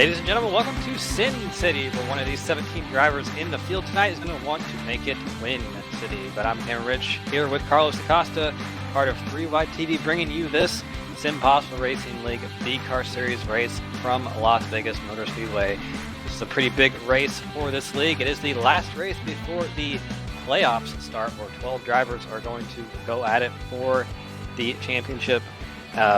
Ladies and gentlemen, welcome to Sin City, where one of these 17 drivers in the field tonight is going to want to make it win City. But I'm Cameron Rich here with Carlos Acosta, part of 3Y TV, bringing you this SimPossible Racing League V-Car Series race from Las Vegas Motor Speedway. This is a pretty big race for this league. It is the last race before the playoffs start, where 12 drivers are going to go at it for the championship.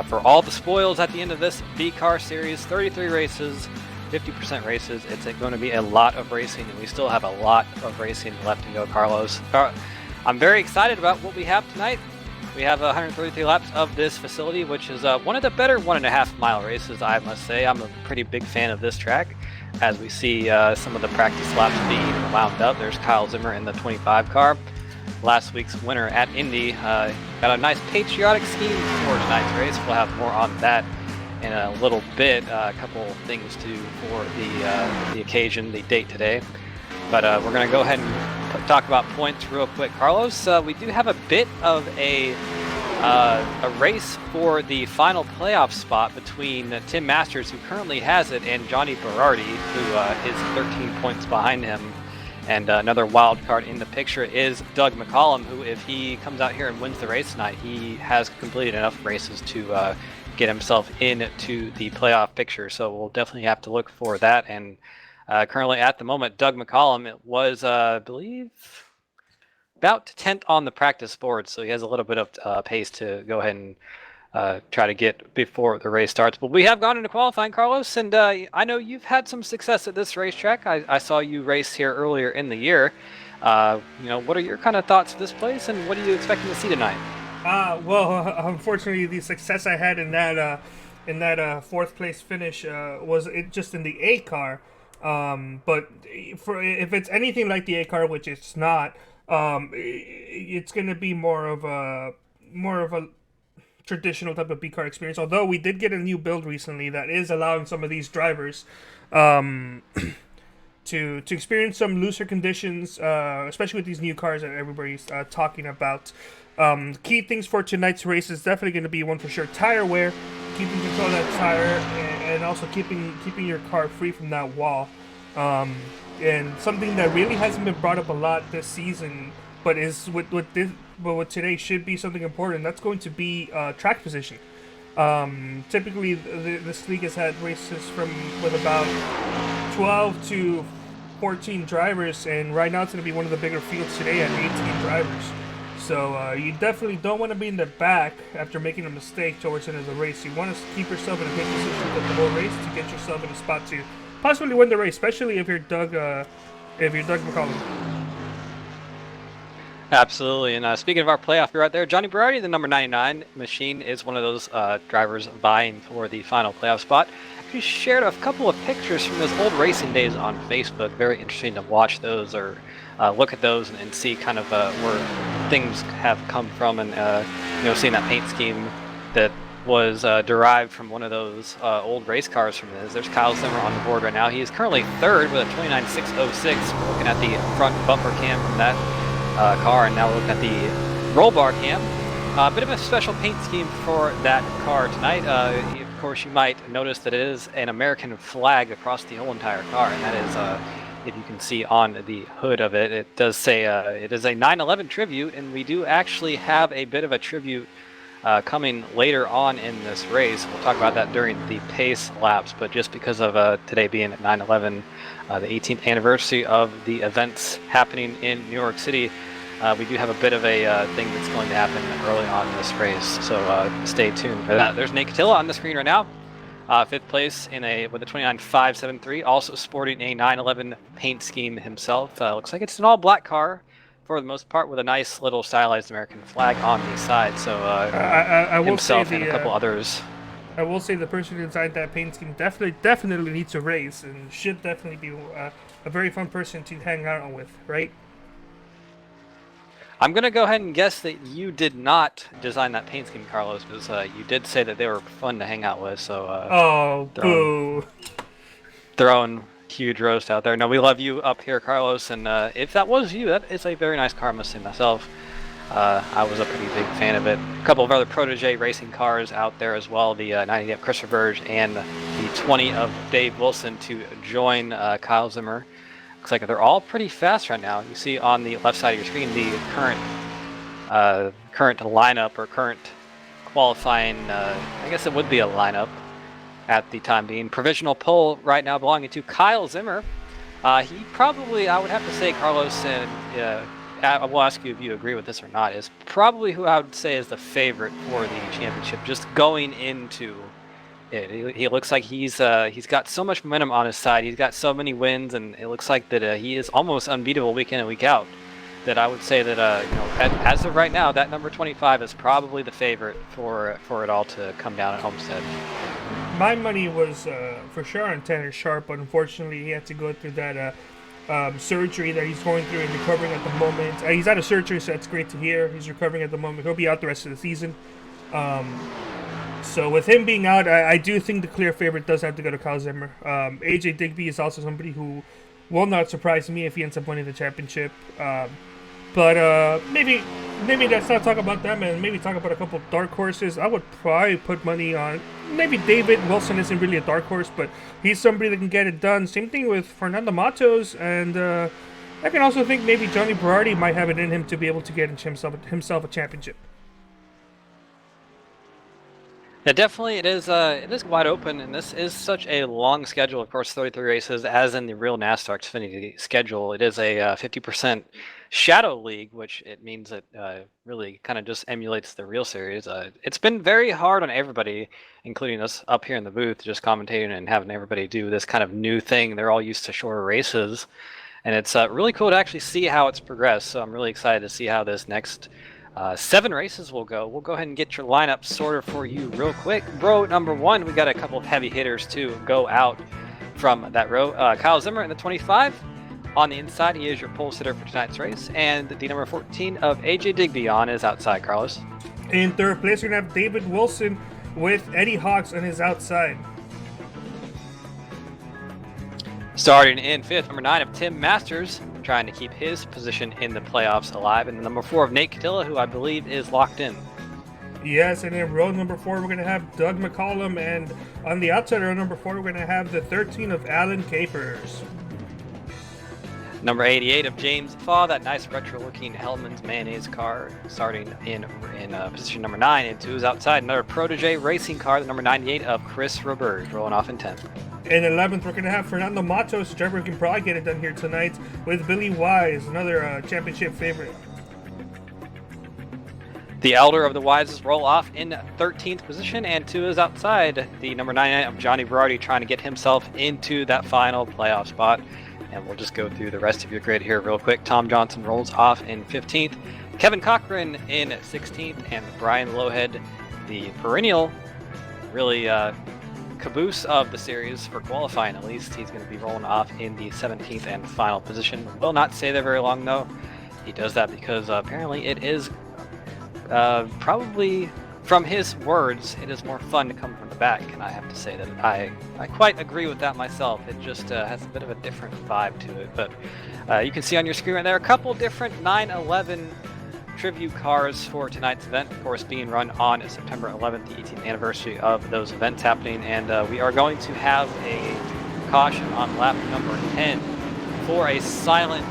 For all the spoils at the end of this V-Car Series, 33 races, 50% races. It's going to be a lot of racing, and we still have a lot of racing left to go, Carlos. I'm very excited about what we have tonight. We have 133 laps of this facility, which is one of the better 1.5 mile races, I must say. I'm a pretty big fan of this track. As we see some of the practice laps being wound up, there's Kyle Zimmer in the 25 car. Last week's winner at Indy got a nice patriotic scheme for tonight's race. We'll have more on that in a little bit. A couple things to for the occasion, the date today. But we're going to go ahead and talk about points real quick. Carlos, we do have a bit of a race for the final playoff spot between Tim Masters, who currently has it, and Johnny Berardi, who is 13 points behind him. And another wild card in the picture is Doug McCollum, who, if he comes out here and wins the race tonight, he has completed enough races to get himself into the playoff picture. So we'll definitely have to look for that. And currently at the moment, Doug McCollum was, I believe, about 10th on the practice board. So he has a little bit of pace to go ahead and try to get before the race starts. But we have gone into qualifying, Carlos, and I know you've had some success at this racetrack. I saw you race here earlier in the year. What are your kind of thoughts of this place, and what are you expecting to see tonight? Unfortunately, the success I had in that fourth place finish was just in the A car. But if it's anything like the A car, which it's not, it's going to be more of a traditional type of B-car experience, although we did get a new build recently that is allowing some of these drivers to experience some looser conditions, especially with these new cars that everybody's talking about. Key things for tonight's race is definitely going to be one for sure: tire wear, keeping control of that tire, and also keeping your car free from that wall. And something that really hasn't been brought up a lot this season, but is with today should be something important. That's going to be track position. Typically, this league has had races with about 12 to 14 drivers, and right now it's going to be one of the bigger fields today at 18 drivers. So you definitely don't want to be in the back after making a mistake towards the end of the race. You want to keep yourself in a good position with the whole race to get yourself in a spot to possibly win the race, especially if you're Doug McCollum. Absolutely, and speaking of our playoff, you're right there. Johnny Berardi, the number 99 machine, is one of those drivers vying for the final playoff spot. He shared a couple of pictures from his old racing days on Facebook. Very interesting to watch those or look at those and see kind of where things have come from, and seeing that paint scheme that was derived from one of those old race cars from his. There's Kyle Zimmer on the board right now. He is currently third with a 29.606. We're looking at the front bumper cam from that car, and now we're looking at the roll bar cam. A bit of a special paint scheme for that car tonight. Of course, you might notice that it is an American flag across the whole entire car, and that is, if you can see on the hood of it, it does say it is a 9/11 tribute, and we do actually have a bit of a tribute coming later on in this race. We'll talk about that during the pace laps, but just because of today being at 9/11, the 18th anniversary of the events happening in New York City, we do have a bit of a thing that's going to happen early on in this race, so stay tuned for that. There's Nate Catilla on the screen right now, fifth place with a 29.573, also sporting a 9/11 paint scheme himself. Looks like it's an all-black car for the most part, with a nice little stylized American flag on the side. So I will himself say and a couple others. I will say the person who designed that paint scheme definitely needs a race, and should definitely be a very fun person to hang out with, right? I'm going to go ahead and guess that you did not design that paint scheme, Carlos, because you did say that they were fun to hang out with. So boo. Throwing huge roast out there. No, we love you up here, Carlos, and if that was you, that is a very nice car, I must say myself. I was a pretty big fan of it. A couple of other protege racing cars out there as well. The 98 Christopher Verge and the 20 of Dave Wilson to join Kyle Zimmer. Looks like they're all pretty fast right now. You see on the left side of your screen the current lineup or current qualifying. I guess it would be a lineup at the time being. Provisional pole right now belonging to Kyle Zimmer. He probably, I would have to say, Carlos, and I will ask you if you agree with this or not, is probably who I would say is the favorite for the championship. Just going into it, he looks like he's got so much momentum on his side. He's got so many wins, and it looks like that he is almost unbeatable week in and week out. That I would say that as of right now, that number 25 is probably the favorite for it all to come down at Homestead. My money was for sure on Tanner Sharp, but unfortunately he had to go through that surgery that he's going through and recovering at the moment. He's out of surgery, so that's great to hear. He's recovering at the moment. He'll be out the rest of the season. So with him being out, I do think the clear favorite does have to go to Kyle Zimmer. AJ Digby is also somebody who will not surprise me if he ends up winning the championship. But maybe let's not talk about them and maybe talk about a couple of dark horses. I would probably put money on maybe David Wilson. Isn't really a dark horse, but he's somebody that can get it done. Same thing with Fernando Matos, and I can also think maybe Johnny Berardi might have it in him to be able to get himself a championship. Yeah, definitely it is wide open, and this is such a long schedule. Of course, 33 races, as in the real NASCAR Xfinity schedule. It is a 50% shadow league, which it means it really kind of just emulates the real series. It's been very hard on everybody, including us up here in the booth, just commentating and having everybody do this kind of new thing. They're all used to shorter races, and it's really cool to actually see how it's progressed. So I'm really excited to see how this next 7 races will go. We'll go ahead and get your lineup sorted for you real quick. Row number 1, we got a couple of heavy hitters to go out from that row. Kyle Zimmer in the 25. On the inside, he is your pole sitter for tonight's race. And the number 14 of AJ Digby on his outside, Carlos. In third place, we're going to have David Wilson with Eddie Hawks on his outside. Starting in 5th, number 9 of Tim Masters, trying to keep his position in the playoffs alive. And the number 4 of Nate Catilla, who I believe is locked in. Yes, and in row number 4, we're going to have Doug McCollum. And on the outside row number 4, we're going to have the 13 of Alan Capers. Number 88 of James Faw, that nice retro-looking Hellman's Mayonnaise car, starting in position number 9. And to his outside, another Protege racing car, the number 98 of Chris Roberge, rolling off in 10th. In 11th, we're going to have Fernando Matos, a driver who can probably get it done here tonight, with Billy Wise, another championship favorite. The elder of the Wises roll off in 13th position, and to his outside, the number 99 of Johnny Berardi, trying to get himself into that final playoff spot. And we'll just go through the rest of your grid here real quick. Tom Johnson rolls off in 15th. Kevin Cochran in 16th. And Brian Lowhead, the perennial, really caboose of the series for qualifying at least. He's going to be rolling off in the 17th and final position. Will not stay there very long, though. He does that because apparently it is probably, from his words, it is more fun to come from the back, and I have to say that I quite agree with that myself. It just has a bit of a different vibe to it. But you can see on your screen right there a couple different 911 tribute cars for tonight's event, of course being run on September 11th, the 18th anniversary of those events happening, and we are going to have a caution on lap number 10 for a silent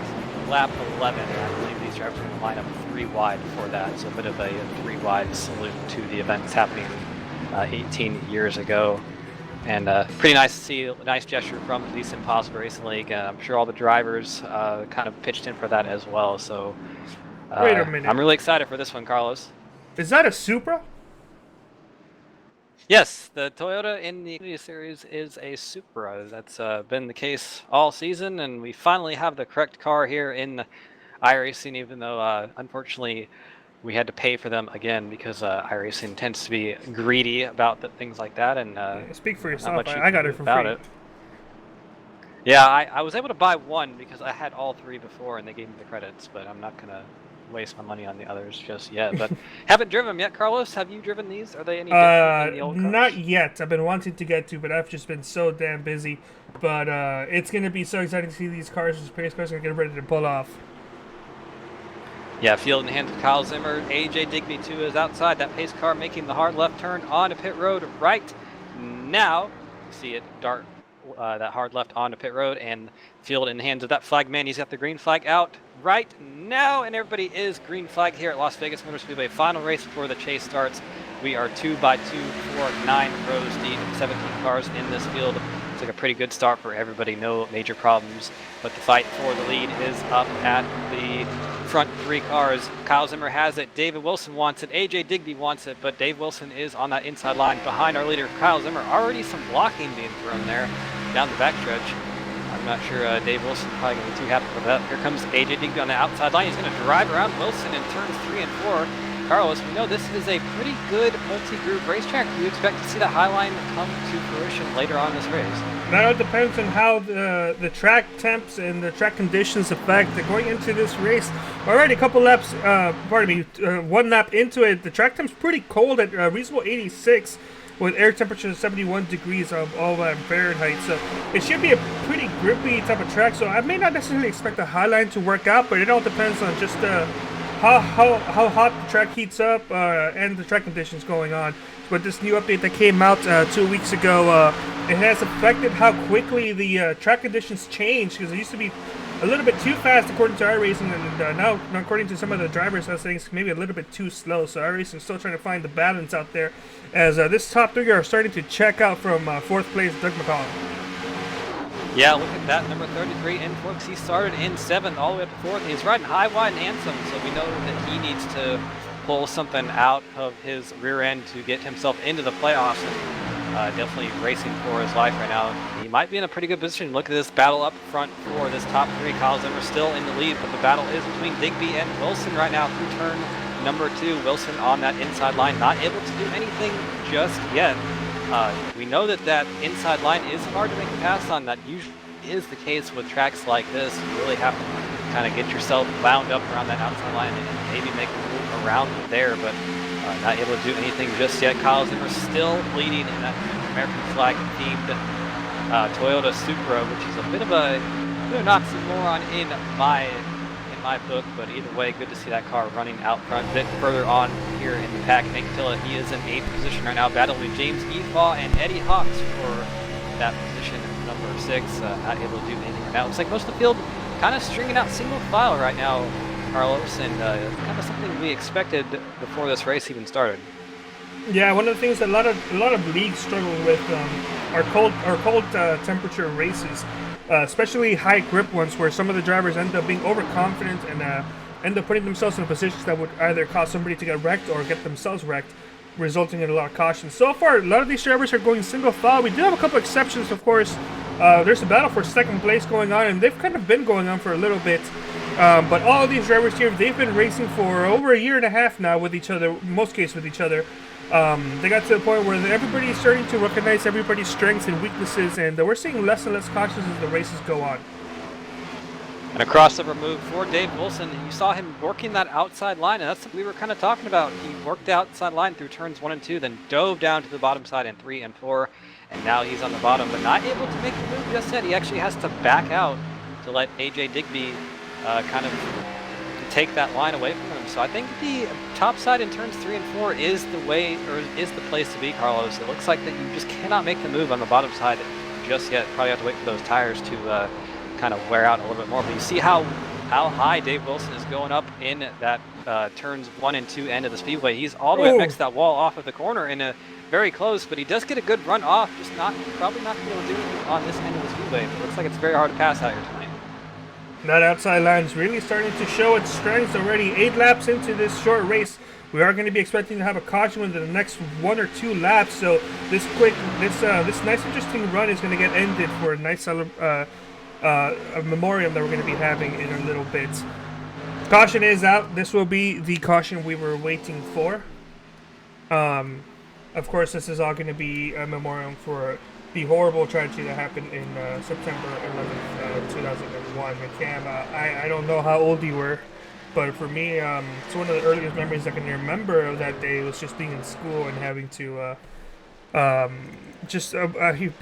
lap 11. I believe these drivers are going to line up 3 wide for that, so a bit of a 3 wide salute to the events happening 18 years ago. And pretty nice to see, a nice gesture from the SimPossible Racing League. I'm sure all the drivers kind of pitched in for that as well. So wait a minute. I'm really excited for this one, Carlos. Is that a Supra? Yes, the Toyota in the Xfinity Series is a Supra. That's been the case all season, and we finally have the correct car here in iRacing, even though unfortunately we had to pay for them again because iRacing tends to be greedy about things like that. And speak for yourself. I got it for free. Yeah, I was able to buy one because I had all 3 before, and they gave me the credits. But I'm not gonna waste my money on the others just yet. But haven't driven them yet, Carlos. Have you driven these? Are they any different than the old cars? Not yet. I've been wanting to get to, but I've just been so damn busy. But it's gonna be so exciting to see these cars. These pace cars are gonna get ready to pull off. Yeah, field in hands of Kyle Zimmer. AJ Digby too is outside. That pace car making the hard left turn onto pit road right now. see it dart that hard left onto pit road and field in the hands of that flag man. He's got the green flag out right now, and everybody is green flag here at Las Vegas Motor Speedway. Final race before the chase starts. We are 2 by 2 for 9 rows deep, 17 cars in this field. It's like a pretty good start for everybody, no major problems, but the fight for the lead is up at the front 3 cars. Kyle Zimmer has it, David Wilson wants it, AJ Digby wants it, but Dave Wilson is on that inside line behind our leader, Kyle Zimmer. Already some blocking being thrown there down the backstretch. I'm not sure Dave Wilson probably going to be too happy with that. Here comes AJ Digby on the outside line. He's going to drive around Wilson in turns 3 and 4. Carlos, we know this is a pretty good multi-group racetrack. Do you expect to see the high line come to fruition later on in this race? That all depends on how the track temps and the track conditions affect. Going into this race, already a couple laps, 1 lap into it, the track temp's pretty cold at reasonable 86 with air temperature of 71 degrees of all Fahrenheit. So it should be a pretty grippy type of track. So I may not necessarily expect the high line to work out, but it all depends on just how hot the track heats up and the track conditions going on. With this new update that came out 2 weeks ago, it has affected how quickly the track conditions change, because it used to be a little bit too fast according to iRacing, and now according to some of the drivers, I think it's maybe a little bit too slow. So iRacing is still trying to find the balance out there, as this top 3 are starting to check out from 4th place Doug McCollum. Yeah, look at that, number 33 in Flux. He started in 7th all the way up to 4th. He's riding high, wide, and handsome, so we know that he needs to pull something out of his rear end to get himself into the playoffs, and definitely racing for his life right now. He might be in a pretty good position. Look at this battle up front for this top 3. Kyle Zimmer still in the lead, but the battle is between Digby and Wilson right now through turn number 2. Wilson on that inside line, not able to do anything just yet. We know that inside line is hard to make a pass on. That usually is the case with tracks like this. You really have to kind of get yourself wound up around that outside line and maybe make a move around there, but not able to do anything just yet. Kyle Zimmer still leading in that American flag themed Toyota Supra, which is a bit of a oxymoron in my book, but either way, good to see that car running out front. A bit further on here in the pack, Nick Tilla, he is in 8th position right now, battling James Efaw and Eddie Hawks for that position number 6. Not able to do anything right now. Looks like most of the field kind of stringing out single file right now, Carlos, and kind of something we expected before this race even started. Yeah, one of the things that a lot of leagues struggle with are cold temperature races, especially high grip ones, where some of the drivers end up being overconfident and end up putting themselves in positions that would either cause somebody to get wrecked or get themselves wrecked, resulting in a lot of caution. So far, a lot of these drivers are going single file. We do have a couple exceptions, of course. There's a battle for 2nd place going on, and they've kind of been going on for a little bit. But all of these drivers here, they've been racing for over a year and a half now with each other, in most cases with each other. They got to the point where everybody's starting to recognize everybody's strengths and weaknesses, and we're seeing less and less cautions as the races go on. And a crossover move for Dave Wilson. You saw him working that outside line, and that's what we were kind of talking about. He worked the outside line through turns 1 and 2, then dove down to the bottom side in 3 and 4, and now he's on the bottom, but not able to make the move just yet. He actually has to back out to let AJ Digby kind of take that line away from him. So I think the top side in turns 3 and 4 is the way, or is the place to be, Carlos. It looks like that you just cannot make the move on the bottom side just yet. Probably have to wait for those tires to kind of wear out a little bit more. But you see how high Dave Wilson is going up in that turns 1 and 2 end of the speedway. He's all the way up next to that wall off of the corner and very close, but he does get a good run off, just probably not going to be able to do it on this end of the speedway. It looks like it's very hard to pass out here tonight. That outside line is really starting to show its strength already. 8 laps into this short race. We are going to be expecting to have a caution within the next 1 or 2 laps. So this nice interesting run is going to get ended for a nice a memoriam that we're going to be having in a little bit. Caution is out. This will be the caution we were waiting for. Of course, this is all going to be a memoriam for the horrible tragedy that happened in September 11th, 2001. Cam, I don't know how old you were, but for me, it's one of the earliest memories I can remember of that day. Was just being in school and having to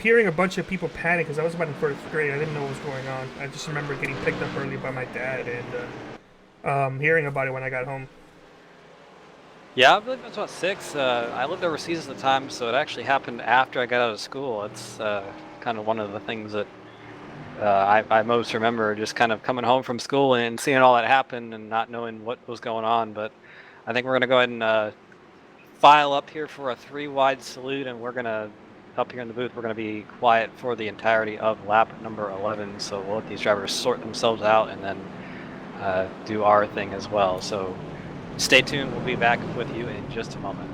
hearing a bunch of people panic, because I was about in 1st grade. I didn't know what was going on. I just remember getting picked up early by my dad and hearing about it when I got home. Yeah, I believe it was about 6. I lived overseas at the time, so it actually happened after I got out of school. It's kind of one of the things that I most remember, just kind of coming home from school and seeing all that happen and not knowing what was going on. But I think we're going to go ahead and file up here for a 3 wide salute, and we're going to, up here in the booth, we're going to be quiet for the entirety of lap number 11. So we'll let these drivers sort themselves out and then do our thing as well. So stay tuned. We'll be back with you in just a moment.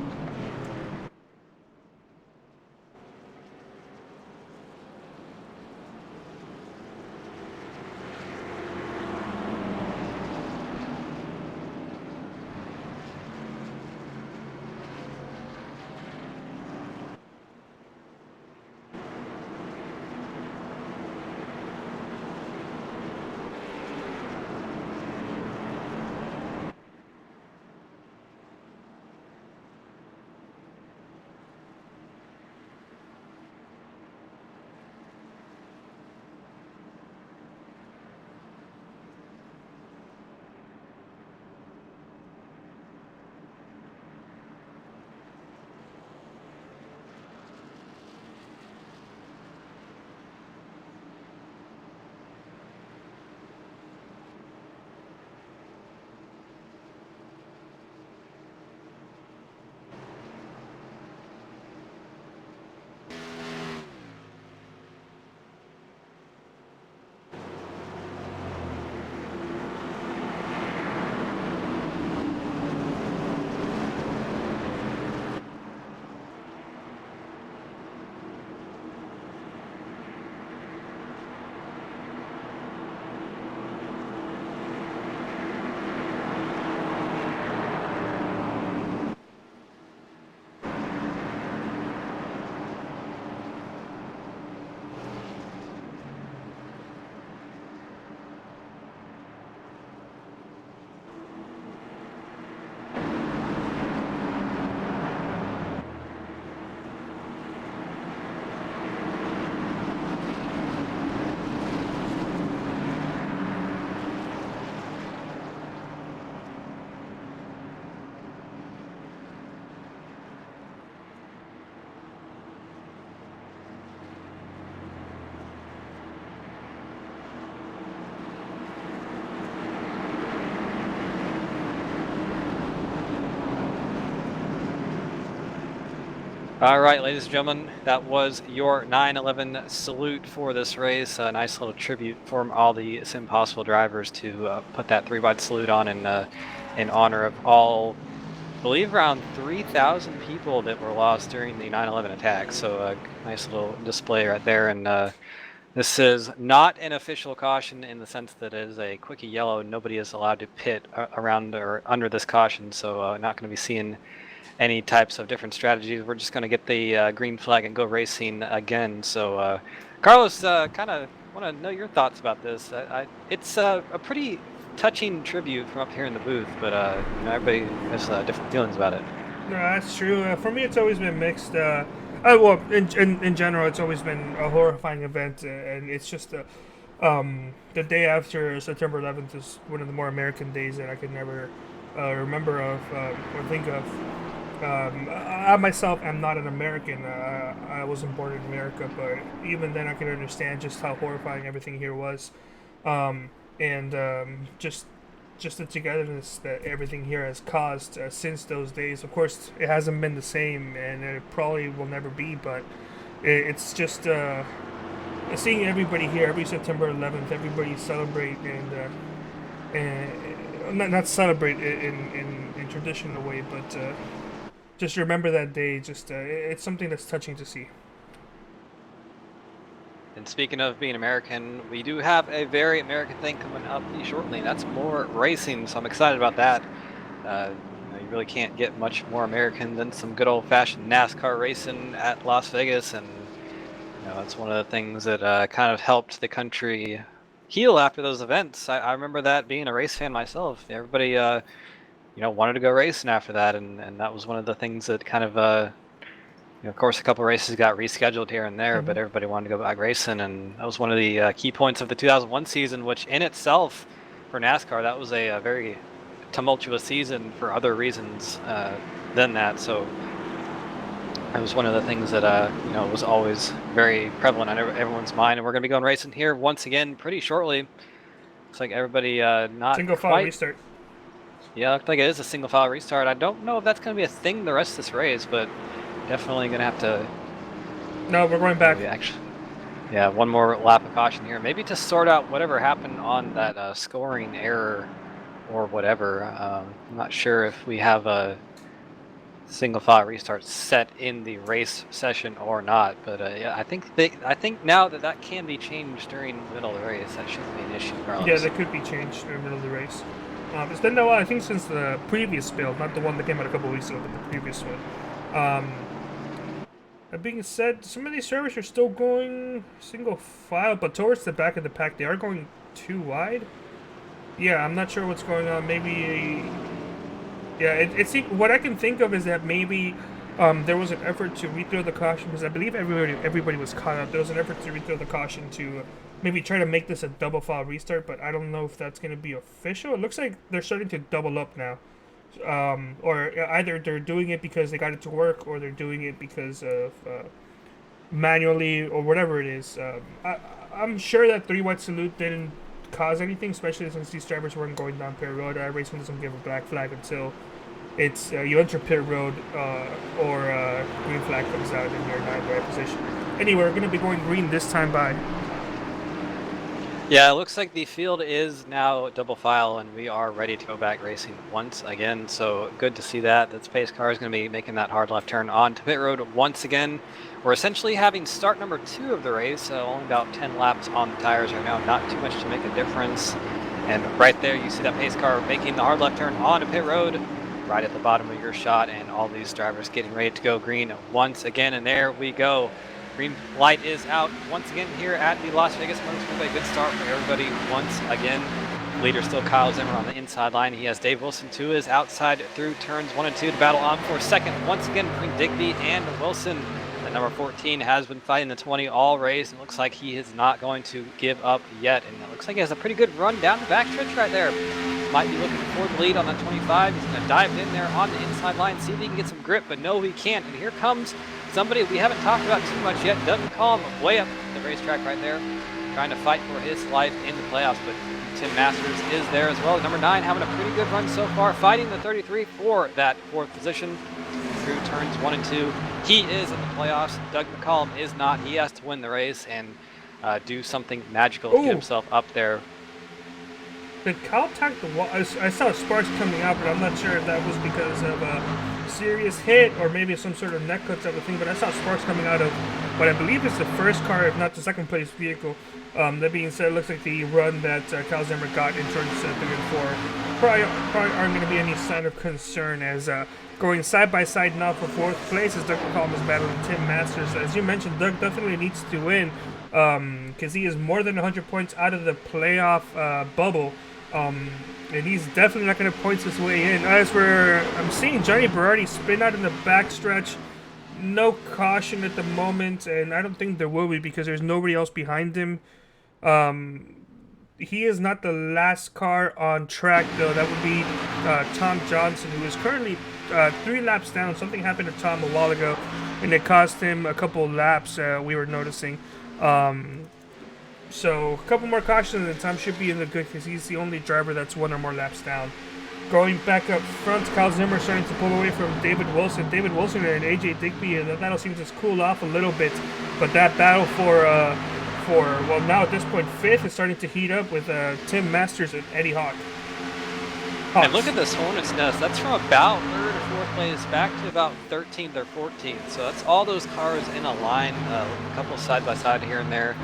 All right, ladies and gentlemen, that was your 9/11 salute for this race. A nice little tribute from all the SimPossible drivers to put that 3 wide salute on in honor of all, I believe, around 3,000 people that were lost during the 9/11 attack. So a nice little display right there. And this is not an official caution in the sense that it is a quickie yellow. Nobody is allowed to pit around or under this caution. So not going to be seeing any types of different strategies. We're just going to get the green flag and go racing again. So, Carlos, kind of want to know your thoughts about this. It's a pretty touching tribute from up here in the booth, but everybody has different feelings about it. No, that's true. For me, it's always been mixed. Well, in general, it's always been a horrifying event, and it's just the day after September 11th is one of the more American days that I could never remember of or think of. I myself am not an American. I wasn't born in America, but even then, I can understand just how horrifying everything here was, and just the togetherness that everything here has caused since those days. Of course, it hasn't been the same, and it probably will never be. But it's just seeing everybody here every September 11th, everybody celebrate and not celebrate in traditional way, but just remember that day. Just it's something that's touching to see. And speaking of being American, we do have a very American thing coming up shortly. That's more racing, so I'm excited about that. You really can't get much more American than some good old-fashioned NASCAR racing at Las Vegas, and it's one of the things that kind of helped the country heal after those events. I remember that being a race fan myself. Everybody, wanted to go racing after that, and that was one of the things that kind of of course, a couple of races got rescheduled here and there, Mm-hmm. but everybody wanted to go back racing, and that was one of the key points of the 2001 season, which in itself, for NASCAR, that was a very tumultuous season for other reasons than that. So it was one of the things that you know, was always very prevalent on everyone's mind. And we're going to be going racing here once again pretty shortly. Looks like everybody not Single file quite. restart. Yeah, looks like it is a single file restart. I don't know if that's going to be a thing the rest of this race, but definitely going to have to. No, we're going back. Actually, yeah, one more lap of caution here. Maybe to sort out whatever happened on that scoring error or whatever. I'm not sure if we have a single file restart set in the race session or not, but yeah, I think now that can be changed during the middle of the race. That shouldn't be an issue, Carlos. Yeah, that could be changed in the middle of the race. It's been a while, I think, since the previous build, not the one that came out a couple weeks ago, but the previous one. That being said, some of these servers are still going single file, but towards the back of the pack, they are going too wide. Yeah, I'm not sure what's going on. Maybe, yeah, it's what I can think of is that maybe there was an effort to rethrow the caution, because I believe everybody was caught up. There was an effort to rethrow the caution to maybe try to make this a double file restart, but I don't know if that's going to be official. It looks like they're starting to double up now. Or either they're doing it because they got it to work, or they're doing it because of manually, or whatever it is. I'm sure that 3 White Salute didn't cause anything, especially since these drivers weren't going down pit road. Racing doesn't give a black flag until it's you enter pit road or green flag comes out in your 9th right position. Anyway, we're going to be going green this time by. Yeah, it looks like the field is now double file, and we are ready to go back racing once again. So good to see that. This pace car is going to be making that hard left turn onto pit road once again. We're essentially having start number 2 of the race. Only about 10 laps on the tires right now. Not too much to make a difference. And right there, you see that pace car making the hard left turn onto pit road, right at the bottom of your shot, and all these drivers getting ready to go green once again. And there we go. Green light is out once again here at the Las Vegas Motor Speedway. Good start for everybody once again. Leader still Kyle Zimmer on the inside line. He has Dave Wilson to his outside through turns 1 and 2 to battle on for second. Once again between Digby and Wilson. The number 14 has been fighting the 20 all race, and looks like he is not going to give up yet. And it looks like he has a pretty good run down the backstretch right there. Might be looking for the lead on that 25. He's going to dive in there on the inside line, see if he can get some grip, but no, he can't. And here comes somebody we haven't talked about too much yet. Doesn't call him way up the racetrack right there, trying to fight for his life in the playoffs, but Tim Masters is there as well. Number 9 having a pretty good run so far, fighting the 33 for that 4th position through turns 1 and 2. He is in the playoffs. Doug McCollum is not. He has to win the race and do something magical to get himself up there. Did Kyle tack the wall? I saw sparks coming out, but I'm not sure if that was because of a serious hit or maybe some sort of neck cut type of thing. But I saw sparks coming out of what I believe is the first car, if not the second place vehicle. That being said, it looks like the run that Kyle Zimmer got in turns 3 and 4 probably aren't going to be any sign of concern, as going side by side now for 4th place as Doug McCollum is battling Tim Masters. As you mentioned, Doug definitely needs to win because he is more than 100 points out of the playoff bubble. And he's definitely not going to point his way in. As I'm seeing Johnny Berardi spin out in the backstretch. No caution at the moment, and I don't think there will be because there's nobody else behind him. He is not the last car on track, though. That would be Tom Johnson, who is currently 3 laps down. Something happened to Tom a while ago, and it cost him a couple laps, we were noticing. So a couple more cautions and Tom should be in the good because he's the only driver that's 1 or more laps down. Going back up front, Kyle Zimmer starting to pull away from David Wilson. David Wilson and AJ Digby, that battle seems to cool off a little bit, but that battle for well, now at this point 5th is starting to heat up with Tim Masters and Eddie Hawk. And look at this hornet's nest. That's from about 3rd or 4th place back to about 13th or 14th. So that's all those cars in a line, a couple side by side here and there.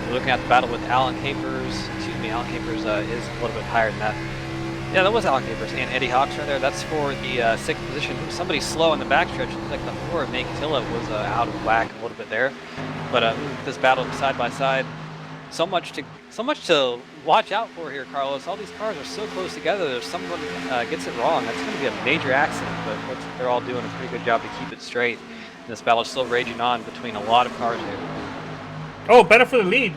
We're looking at the battle with Alan Capers. Excuse me, Alan Capers is a little bit higher than that. Yeah, that was Alan Capers and Eddie Hawks right there. That's for the 6th position. Somebody slow in the backstretch. Looks like the 4 of Nate Tilla was out of whack a little bit there. But this battle side by side, so much to watch out for here, Carlos. All these cars are so close together. If someone gets it wrong, that's going to be a major accident. But they're all doing a pretty good job to keep it straight. And this battle is still raging on between a lot of cars here. Oh, better for the lead.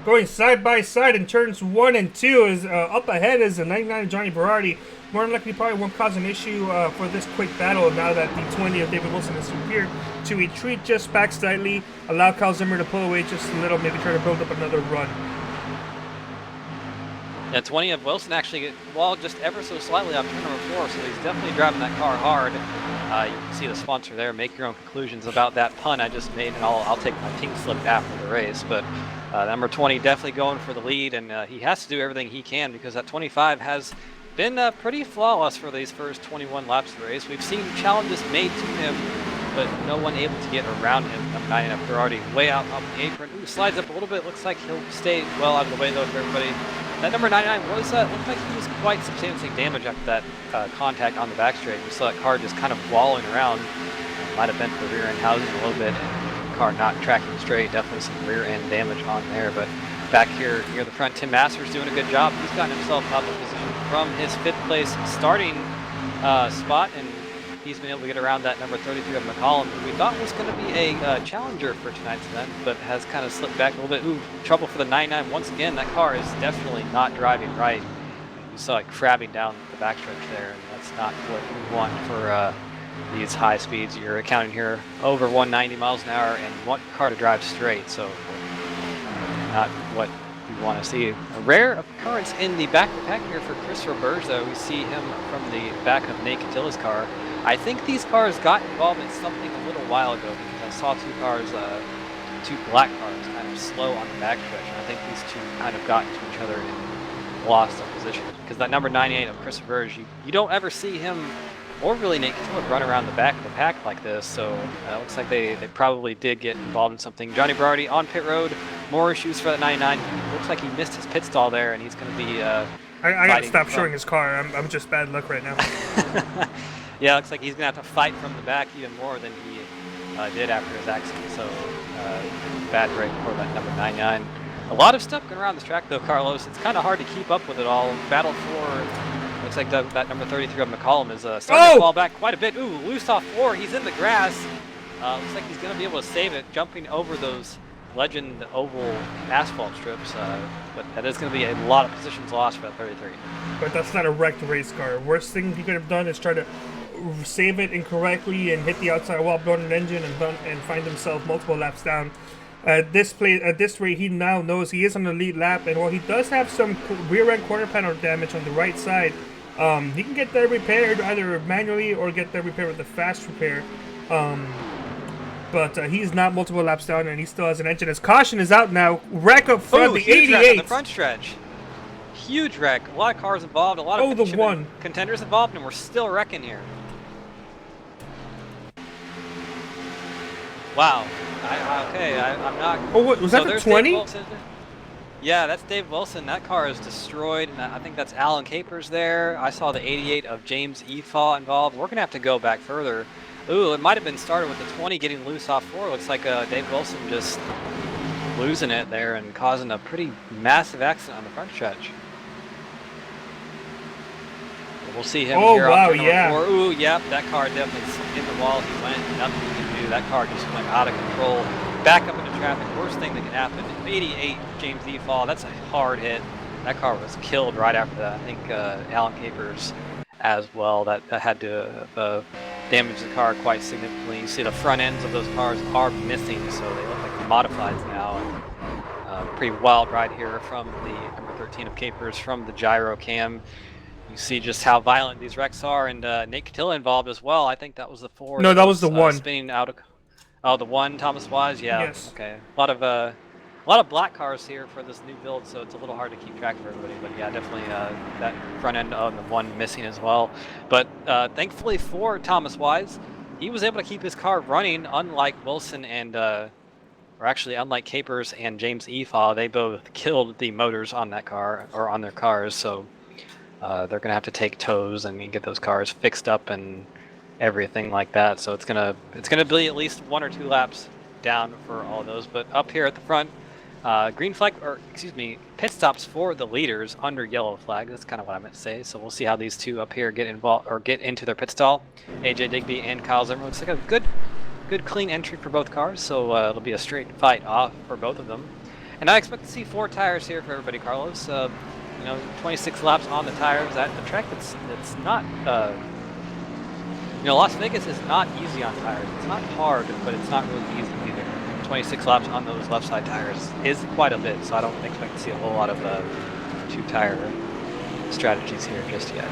going side by side in turns 1 and 2. Is up ahead is the 99 Johnny Berardi. More than likely, probably won't cause an issue for this quick battle now that the 20 of David Wilson has appeared to retreat just back slightly, allow Kyle Zimmer to pull away just a little, maybe try to build up another run. Yeah, 20 of Wilson actually get walled just ever so slightly off turn number 4, so he's definitely driving that car hard. You can see the sponsor there. Make your own conclusions about that pun I just made, and I'll take my team slip after the race. But number 20 definitely going for the lead, and he has to do everything he can because that 25 has been pretty flawless for these first 21 laps of the race. We've seen challenges made to him, but no one able to get around him. Number 9 up Berardi way out on the apron. Ooh, slides up a little bit. Looks like he'll stay well out of the way though for everybody. That number 99 was looked like he was quite substantially damaged after that contact on the back straight. We saw that car just kind of wallowing around. Might have bent the rear end housing a little bit, and the car not tracking straight. Definitely some rear end damage on there, but back here near the front, Tim Masters doing a good job. He's gotten himself up in position from his 5th place starting spot, and he's been able to get around that number 33 of McCollum, who we thought was going to be a challenger for tonight's event, but has kind of slipped back a little bit. Ooh, trouble for the 99 once again. That car is definitely not driving right. You saw it crabbing down the backstretch there, and that's not what we want for these high speeds. You're accounting here over 190 miles an hour, and you want your car to drive straight, so not what we want to see. A rare occurrence in the back of the pack here for Christopher Burge, though. We see him from the back of Nate Catilla's car. I think these cars got involved in something a little while ago because I saw two black cars kind of slow on the backstretch, and I think these two kind of got into each other and lost their position. Because that number 98 of Christopher Burge, you don't ever see him or really Nate Catilla run around the back of the pack like this, so it looks like they probably did get involved in something. Johnny Berardi on pit road, more issues for that 99. Looks like he missed his pit stall there, and he's going to be I gotta stop showing his car. I'm just bad luck right now. Yeah, looks like he's going to have to fight from the back even more than he did after his accident, so bad break for that number 99. A lot of stuff going around this track, though, Carlos. It's kind of hard to keep up with it all. Battle for, looks like that number 33 of McCollum is starting to fall back quite a bit. Ooh, loose off 4. He's in the grass. Looks like he's going to be able to save it, jumping over those legend oval asphalt strips. But that is going to be a lot of positions lost for that 33. But that's not a wrecked race car. Worst thing he could have done is try to save it incorrectly and hit the outside wall, blown an engine, and find himself multiple laps down. At this rate, he now knows he is on the lead lap, and while he does have some rear end quarter panel damage on the right side, he can get that repaired either manually or get that repaired with a fast repair. But he's not multiple laps down, and he still has an engine. His caution is out now. Wreck up front, the 88. Wreck on the front stretch. Huge wreck. A lot of cars involved. A lot of contenders involved, and we're still wrecking here. Wow. I'm not. Oh, what was that? The 20? Yeah, that's Dave Wilson. That car is destroyed, and I think that's Alan Capers there. I saw the 88 of James Efaw involved. We're gonna have to go back further. Ooh, it might have been started with the 20 getting loose off 4. Looks like Dave Wilson just losing it there and causing a pretty massive accident on the front stretch. We'll see him here on turn number 4. Ooh, yep, that car definitely in the wall. He went, nothing he can do. That car just went out of control. Back up into traffic. Worst thing that can happen. 88, James Efaw. That's a hard hit. That car was killed right after that. I think Alan Capers as well. That had to damage the car quite significantly. You see the front ends of those cars are missing, so they look like modifieds now. Pretty wild ride here from the number 13 of Capers from the gyro cam. You see just how violent these wrecks are, and Nate Catilla involved as well. I think that was the 4. No, that was the 1. Spinning out of, the 1, Thomas Wise. Yeah. Yes. Okay. A lot of black cars here for this new build, so it's a little hard to keep track of everybody. But yeah, definitely that front end of the 1 missing as well. But thankfully for Thomas Wise, he was able to keep his car running, unlike Wilson and, or actually unlike Capers and James Efaw. They both killed the motors on that car, or on their cars, so they're going to have to take tows and get those cars fixed up and everything like that. So it's gonna be at least 1 or 2 laps down for all of those. But up here at the front, green flag, or excuse me, pit stops for the leaders under yellow flag. That's kind of what I meant to say. So we'll see how these two up here get involved or get into their pit stall. AJ Digby and Kyle Zimmer. Looks like a good clean entry for both cars. So it'll be a straight fight off for both of them. And I expect to see 4 tires here for everybody, Carlos. 26 laps on the tires at a track that's not. Las Vegas is not easy on tires. It's not hard, but it's not really easy either. 26 laps on those left side tires is quite a bit, so I don't expect to see a whole lot of 2-tire strategies here just yet.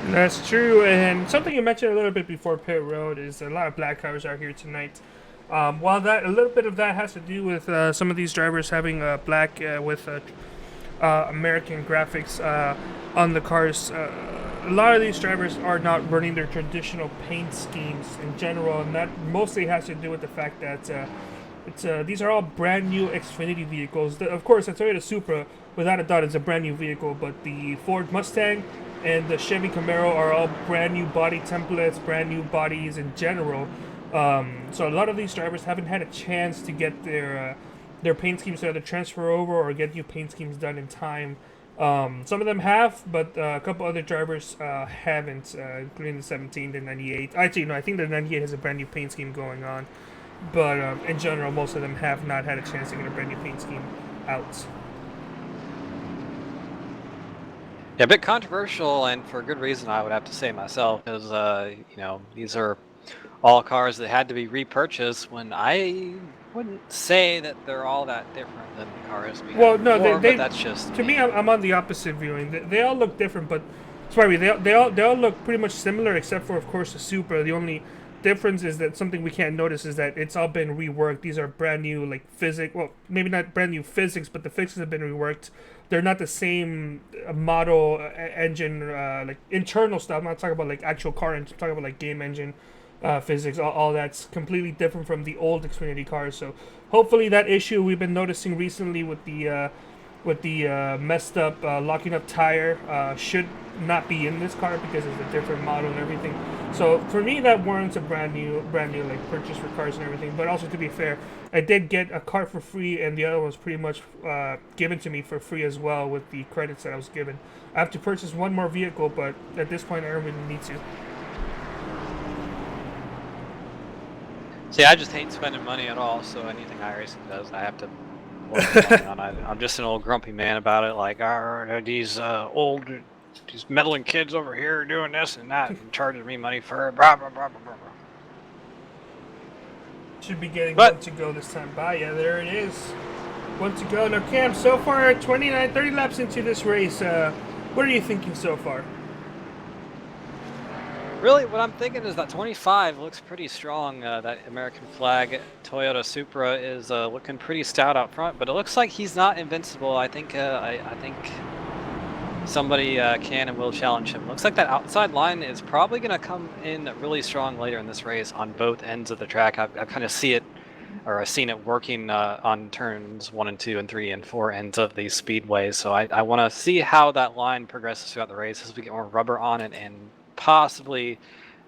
That's true, and something you mentioned a little bit before pit road is a lot of black cars are here tonight. While that a little bit of that has to do with some of these drivers having black with American graphics on the cars, a lot of these drivers are not running their traditional paint schemes in general, and that mostly has to do with the fact that these are all brand new Xfinity vehicles. Of course, the Toyota Supra, without a doubt, is a brand new vehicle, but the Ford Mustang and the Chevy Camaro are all brand new body templates, brand new bodies in general. So a lot of these drivers haven't had a chance to get their paint schemes to either transfer over or get new paint schemes done in time. Some of them have, but a couple other drivers haven't, including the 17, the 98. Actually, no, I think the 98 has a brand new paint scheme going on. But in general, most of them have not had a chance to get a brand new paint scheme out. Yeah, a bit controversial, and for good reason, I would have to say myself, because these are all cars that had to be repurchased. When I wouldn't say that they're all that different than the cars we had before, but that's just to me. I'm on the opposite viewing. They all look different, but sorry, they all look pretty much similar, except for, of course, the Supra. The only difference is that something we can't notice is that it's all been reworked. These are brand new, like physics. Well, maybe not brand new physics, but the fixes have been reworked. They're not the same model engine, like internal stuff. I'm not talking about like actual car engine. I'm talking about like game engine physics. All that's completely different from the old Xfinity cars. So hopefully that issue we've been noticing recently with the messed up locking up tire should not be in this car because it's a different model and everything. So for me, that warrants a brand new like purchase for cars and everything. But also, to be fair, I did get a car for free, and the other one was pretty much given to me for free as well with the credits that I was given. I have to purchase one more vehicle, but at this point, I don't really need to. See, I just hate spending money at all, so anything iRacing does, I have to work money on. I'm just an old grumpy man about it, like, these meddling kids over here doing this and that and charging me money for it, blah, blah, blah, blah, blah. Should be getting one to go this time by. Yeah, there it is. One to go. Now, Cam, so far, 30 laps into this race, what are you thinking so far? Really, what I'm thinking is that 25 looks pretty strong. That American flag Toyota Supra is looking pretty stout out front, but it looks like he's not invincible. I think somebody can and will challenge him. Looks like that outside line is probably going to come in really strong later in this race on both ends of the track. I've kind of seen it working on turns 1 and 2 and 3 and 4 ends of these speedways. So I want to see how that line progresses throughout the race as we get more rubber on it and possibly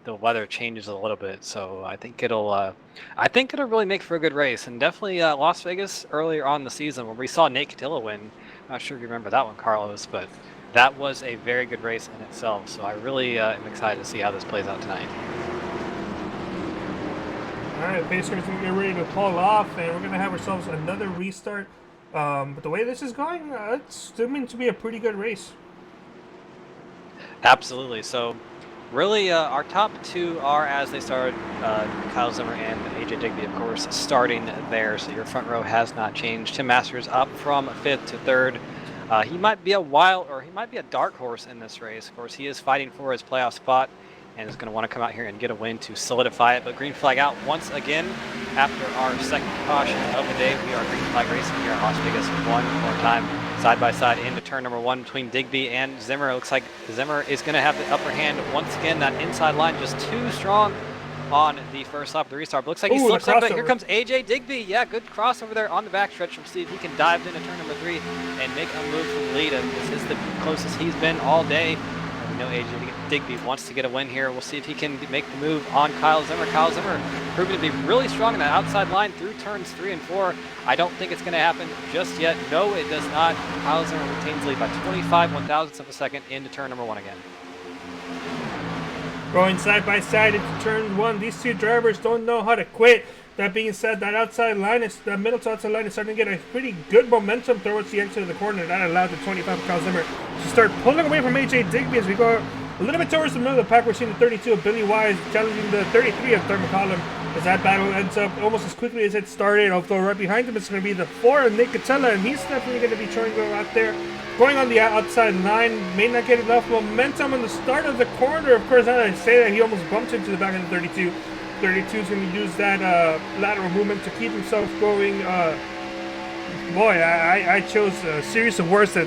the weather changes a little bit. So I think it'll really make for a good race, and definitely Las Vegas earlier on in the season where we saw Nate Catilla win. I'm not sure if you remember that one, Carlos, but that was a very good race in itself. So I really am excited to see how this plays out tonight. All right, pace car's gonna get ready to pull off, and we're gonna have ourselves another restart. But the way this is going, it's still meant to be a pretty good race. Absolutely. So really, our top two are, as they started, Kyle Zimmer and AJ Digby, of course, starting there. So your front row has not changed. Tim Masters up from 5th to 3rd. He might be a dark horse in this race. Of course, he is fighting for his playoff spot and is going to want to come out here and get a win to solidify it. But green flag out once again after our second caution of the day. We are green flag racing here in Las Vegas one more time. Side by side into turn number 1 between Digby and Zimmer. It looks like Zimmer is going to have the upper hand once again. That inside line just too strong on the first lap of the restart. But looks like he slips up, but here comes AJ Digby. Yeah, good crossover there on the backstretch. We'll see if he can dive into turn number 3 and make a move from the lead. This is the closest he's been all day. We know AJ Digby wants to get a win here. We'll see if he can make the move on Kyle Zimmer. Kyle Zimmer proving to be really strong in that outside line through turns 3 and 4. I don't think it's going to happen just yet. No, it does not. Kyle Zimmer retains lead by 25 one-thousandths of a second into turn number 1 again. Going side by side into turn 1. These two drivers don't know how to quit. That being said, that middle to outside line is starting to get a pretty good momentum towards the exit of the corner. That allowed the 25 of Kyle Zimmer to start pulling away from AJ Digby as we go a little bit towards the middle of the pack. We're seeing the 32 of Billy Wise challenging the 33 of Doug McCollum as that battle ends up almost as quickly as it started. Although right behind him it's going to be the 4 of Nick Catella, and he's definitely going to be trying to go out there. Going on the outside line, may not get enough momentum on the start of the corner. Of course, now that I say that, he almost bumped into the back of the 32. 32 is going to use that lateral movement to keep himself going. Boy, I chose a series of words that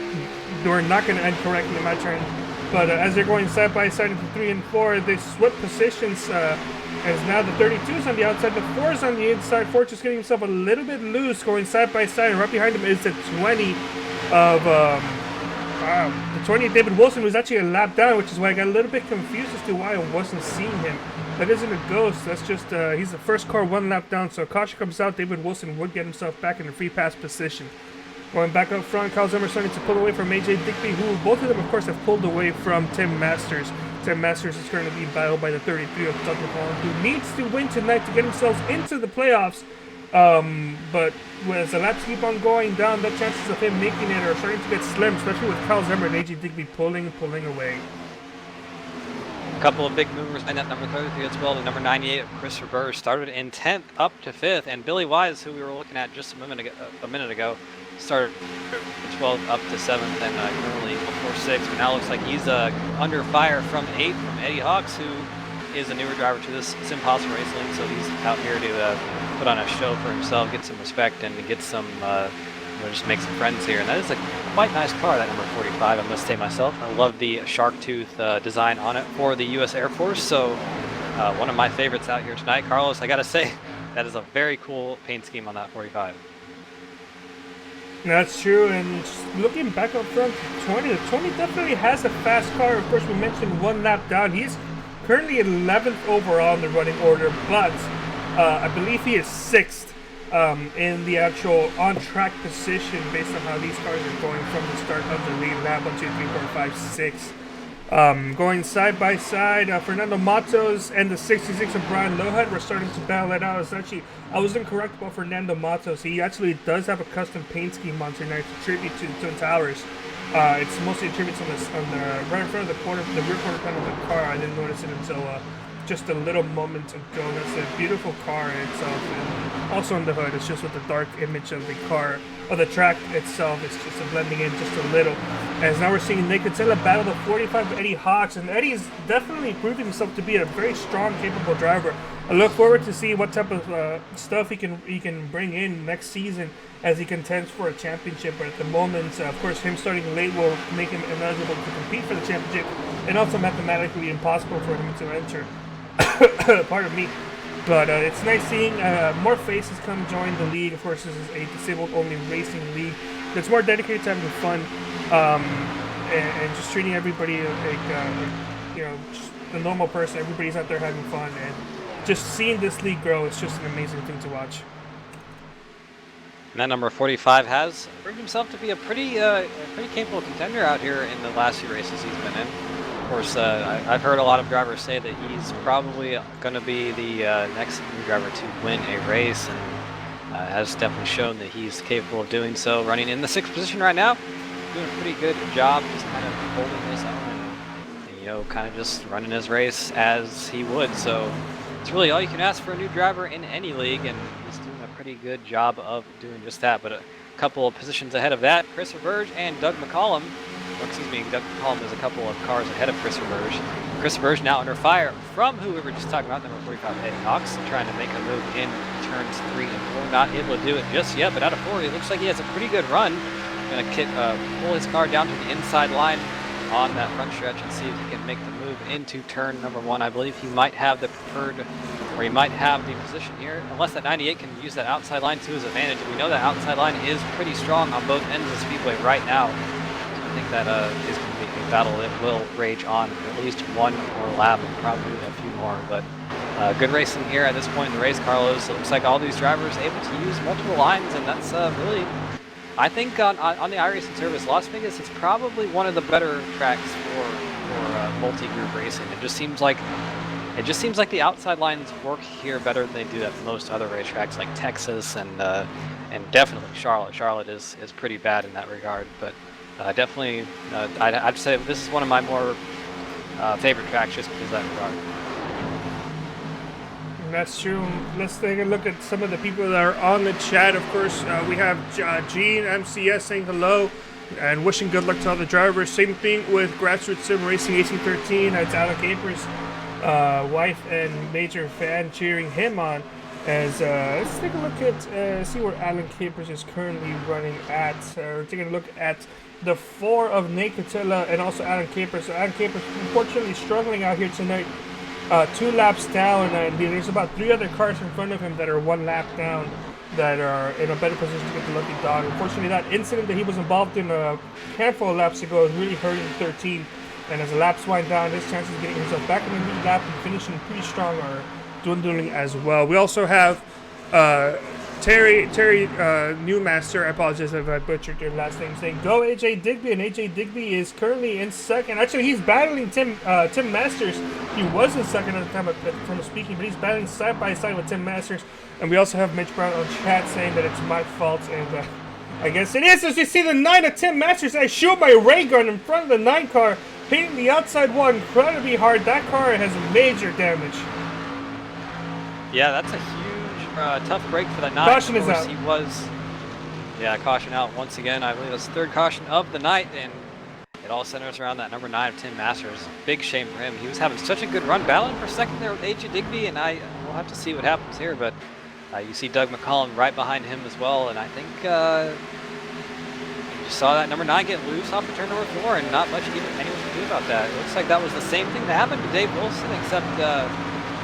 were not going to end correctly in my turn. But as they're going side by side into 3 and 4, they swap positions. As now the 32 is on the outside, the 4 is on the inside. 4 just getting himself a little bit loose, going side by side. And right behind him is the 20 of the 20 of David Wilson, who's actually a lap down, which is why I got a little bit confused as to why I wasn't seeing him. That isn't a ghost. That's just he's the first car 1 lap down. So caution comes out. David Wilson would get himself back in the free pass position. Going back up front, Kyle Zimmer starting to pull away from AJ Digby, who both of them, of course, have pulled away from Tim Masters. Tim Masters is currently being battled by the 33 of Doug McCollum, who needs to win tonight to get themselves into the playoffs. But as the laps keep on going down, the chances of him making it are starting to get slim, especially with Kyle Zimmer and AJ Digby pulling away. A couple of big movers in that number 33 as well. The number 98 of Christopher Burr started in 10th up to 5th, and Billy Wise, who we were looking at just a minute ago, started 12th up to 7th and currently before 6th. But now looks like he's under fire from 8th from Eddie Hawks, who is a newer driver to this SimPossible Racing, so he's out here to put on a show for himself, get some respect, and to get some, just make some friends here. And that is a quite nice car, that number 45, I must say myself. I love the shark tooth design on it for the U.S. Air Force, so one of my favorites out here tonight. Carlos, I gotta say, that is a very cool paint scheme on that 45. That's true, and just looking back up front, the 20 definitely has a fast car. Of course, we mentioned 1 lap down. He's currently 11th overall in the running order, but I believe he is 6th in the actual on-track position based on how these cars are going from the start of the lead lap. 1, 2, 3, 4, 5, 6. Going side by side, Fernando Matos and the 66 of Brian Lohan were starting to battle it out. I was incorrect about Fernando Matos. He actually does have a custom paint scheme on tonight to tribute to the Twin Towers. It's mostly attributes on the right in front of the rear quarter panel of the car. I didn't notice it until just a little moment ago. That's a beautiful car in itself, and also on the hood, it's just with the dark image of the car, or the track itself, it's just blending in just a little. As now we're seeing Nick Catella battle the 45 of Eddie Hawks, and Eddie's definitely proving himself to be a very strong, capable driver. I look forward to see what type of stuff he can bring in next season as he contends for a championship. But at the moment, of course, him starting late will make him ineligible to compete for the championship, and also mathematically impossible for him to enter. Pardon me. But it's nice seeing more faces come join the league. Of course, this is a disabled-only racing league that's more dedicated to having fun and just treating everybody like just a normal person. Everybody's out there having fun, and just seeing this league grow is just an amazing thing to watch. And that number 45 has proved himself to be a pretty capable contender out here in the last few races he's been in. Of course, I've heard a lot of drivers say that he's probably going to be the next new driver to win a race, and has definitely shown that he's capable of doing so. Running in the 6th position right now, doing a pretty good job, just kind of holding his own, and kind of just running his race as he would. So it's really all you can ask for a new driver in any league, and he's doing a pretty good job of doing just that. But a couple of positions ahead of that, Chris Verge and Doug McCollum. Doug McCollum is a couple of cars ahead of Chris Verge. Chris Verge now under fire from who we were just talking about, number 45, Eddie Hawks, trying to make a move in turns 3 and 4. Not able to do it just yet, but out of 4, it looks like he has a pretty good run. Going to pull his car down to the inside line on that front stretch and see if he can make the move into turn number 1. I believe he might have the preferred, or he might have the position here, unless that 98 can use that outside line to his advantage. We know that outside line is pretty strong on both ends of the speedway right now. I think that is going to be a battle that will rage on for at least one more lap and probably a few more. But good racing here at this point in the race, Carlos. It looks like all these drivers able to use multiple lines, and that's really, I think on the iRacing service, Las Vegas is probably one of the better tracks for multi-group racing. It just seems like It just seems like the outside lines work here better than they do at most other racetracks like Texas and definitely Charlotte. Charlotte is pretty bad in that regard, but definitely I'd say this is one of my more favorite tracks just because of that regard. That's true. Let's take a look at some of the people that are on the chat. Of course, we have Gene MCS saying hello and wishing good luck to all the drivers. Same thing with Grassroots Sim Racing 1813. That's Alan Capers' wife and major fan cheering him on. As let's take a look at see where Alan Capers is currently running at. We're taking a look at the 4 of Nate Catilla and also Alan Capers. So Alan Capers unfortunately struggling out here tonight. 2 laps down, and there's about 3 other cars in front of him that are 1 lap down that are in a better position to get the lucky dog. Unfortunately, that incident that he was involved in a handful of laps ago is really hurting 13. And as the laps wind down, his chances of getting himself back in the lead lap and finishing pretty strong are dwindling as well. We also have Terry Newmaster. I apologize if I butchered your last name. Saying go AJ Digby, and AJ Digby is currently in second. Actually, he's battling Tim Masters. He was in second at the time of speaking, but he's battling side by side with Tim Masters. And we also have Mitch Brown on chat saying that it's my fault, and I guess it is. As you see the 9 of Tim Masters, I shoot my ray gun in front of the 9 car, hitting the outside one incredibly hard. That car has major damage. Yeah, that's a huge, tough break for the 9. Caution is out. He was, caution out once again. I believe that's the 3rd caution of the night, and it all centers around that number 9 of Tim Masters. Big shame for him. He was having such a good run, battling for second there with AJ Digby, and we'll have to see what happens here. But you see Doug McCollum right behind him as well, and I think you saw that number 9 get loose off of turn number 4, and not much anyone can do about that. It looks like that was the same thing that happened to Dave Wilson, except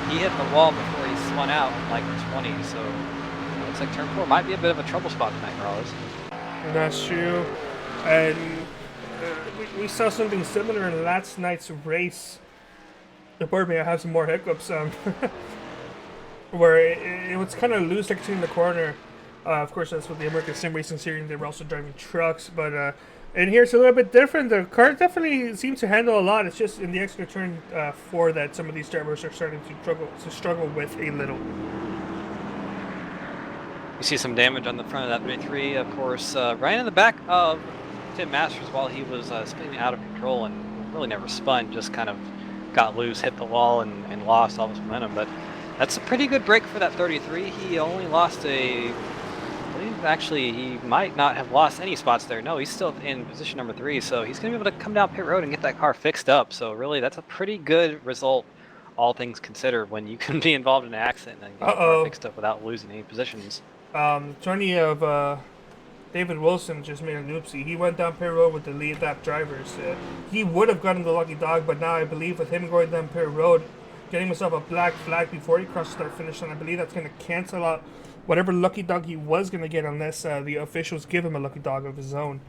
he hit the wall before he spun out in like 20, so it looks like turn 4 might be a bit of a trouble spot tonight, Carlos. That's true. And we saw something similar in last night's race. Pardon me, I have some more hiccups. Where it was kind of loose exiting the corner. Of course, that's what the American Sim Racing Series. They were also driving trucks, but in here it's a little bit different. The car definitely seems to handle a lot. It's just in the extra turn 4 that some of these drivers are starting to struggle with a little. You see some damage on the front of that 33, of course, right in the back of Tim Masters while he was spinning out of control and really never spun, just kind of got loose, hit the wall, and lost all his momentum. But that's a pretty good break for that 33. He only lost actually, he might not have lost any spots there. No, he's still in position number 3, so he's going to be able to come down pit road and get that car fixed up. So really, that's a pretty good result, all things considered, when you can be involved in an accident and get the car fixed up without losing any positions. 20 of David Wilson just made an oopsie. He went down pit road with the lead lap drivers. He would have gotten the lucky dog, but now I believe with him going down pit road, getting himself a black flag before he crosses start finish, and I believe that's going to cancel out whatever lucky dog he was going to get unless the officials give him a lucky dog of his own.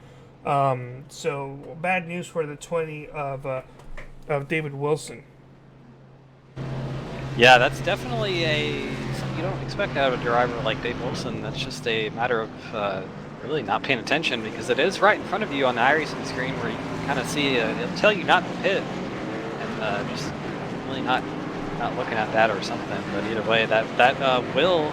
So bad news for the 20 of David Wilson. Yeah, that's definitely something you don't expect out of a driver like Dave Wilson. That's just a matter of really not paying attention, because it is right in front of you on the iRacing screen where you can kind of see it'll tell you not to pit, and just really not looking at that or something. But either way, that will,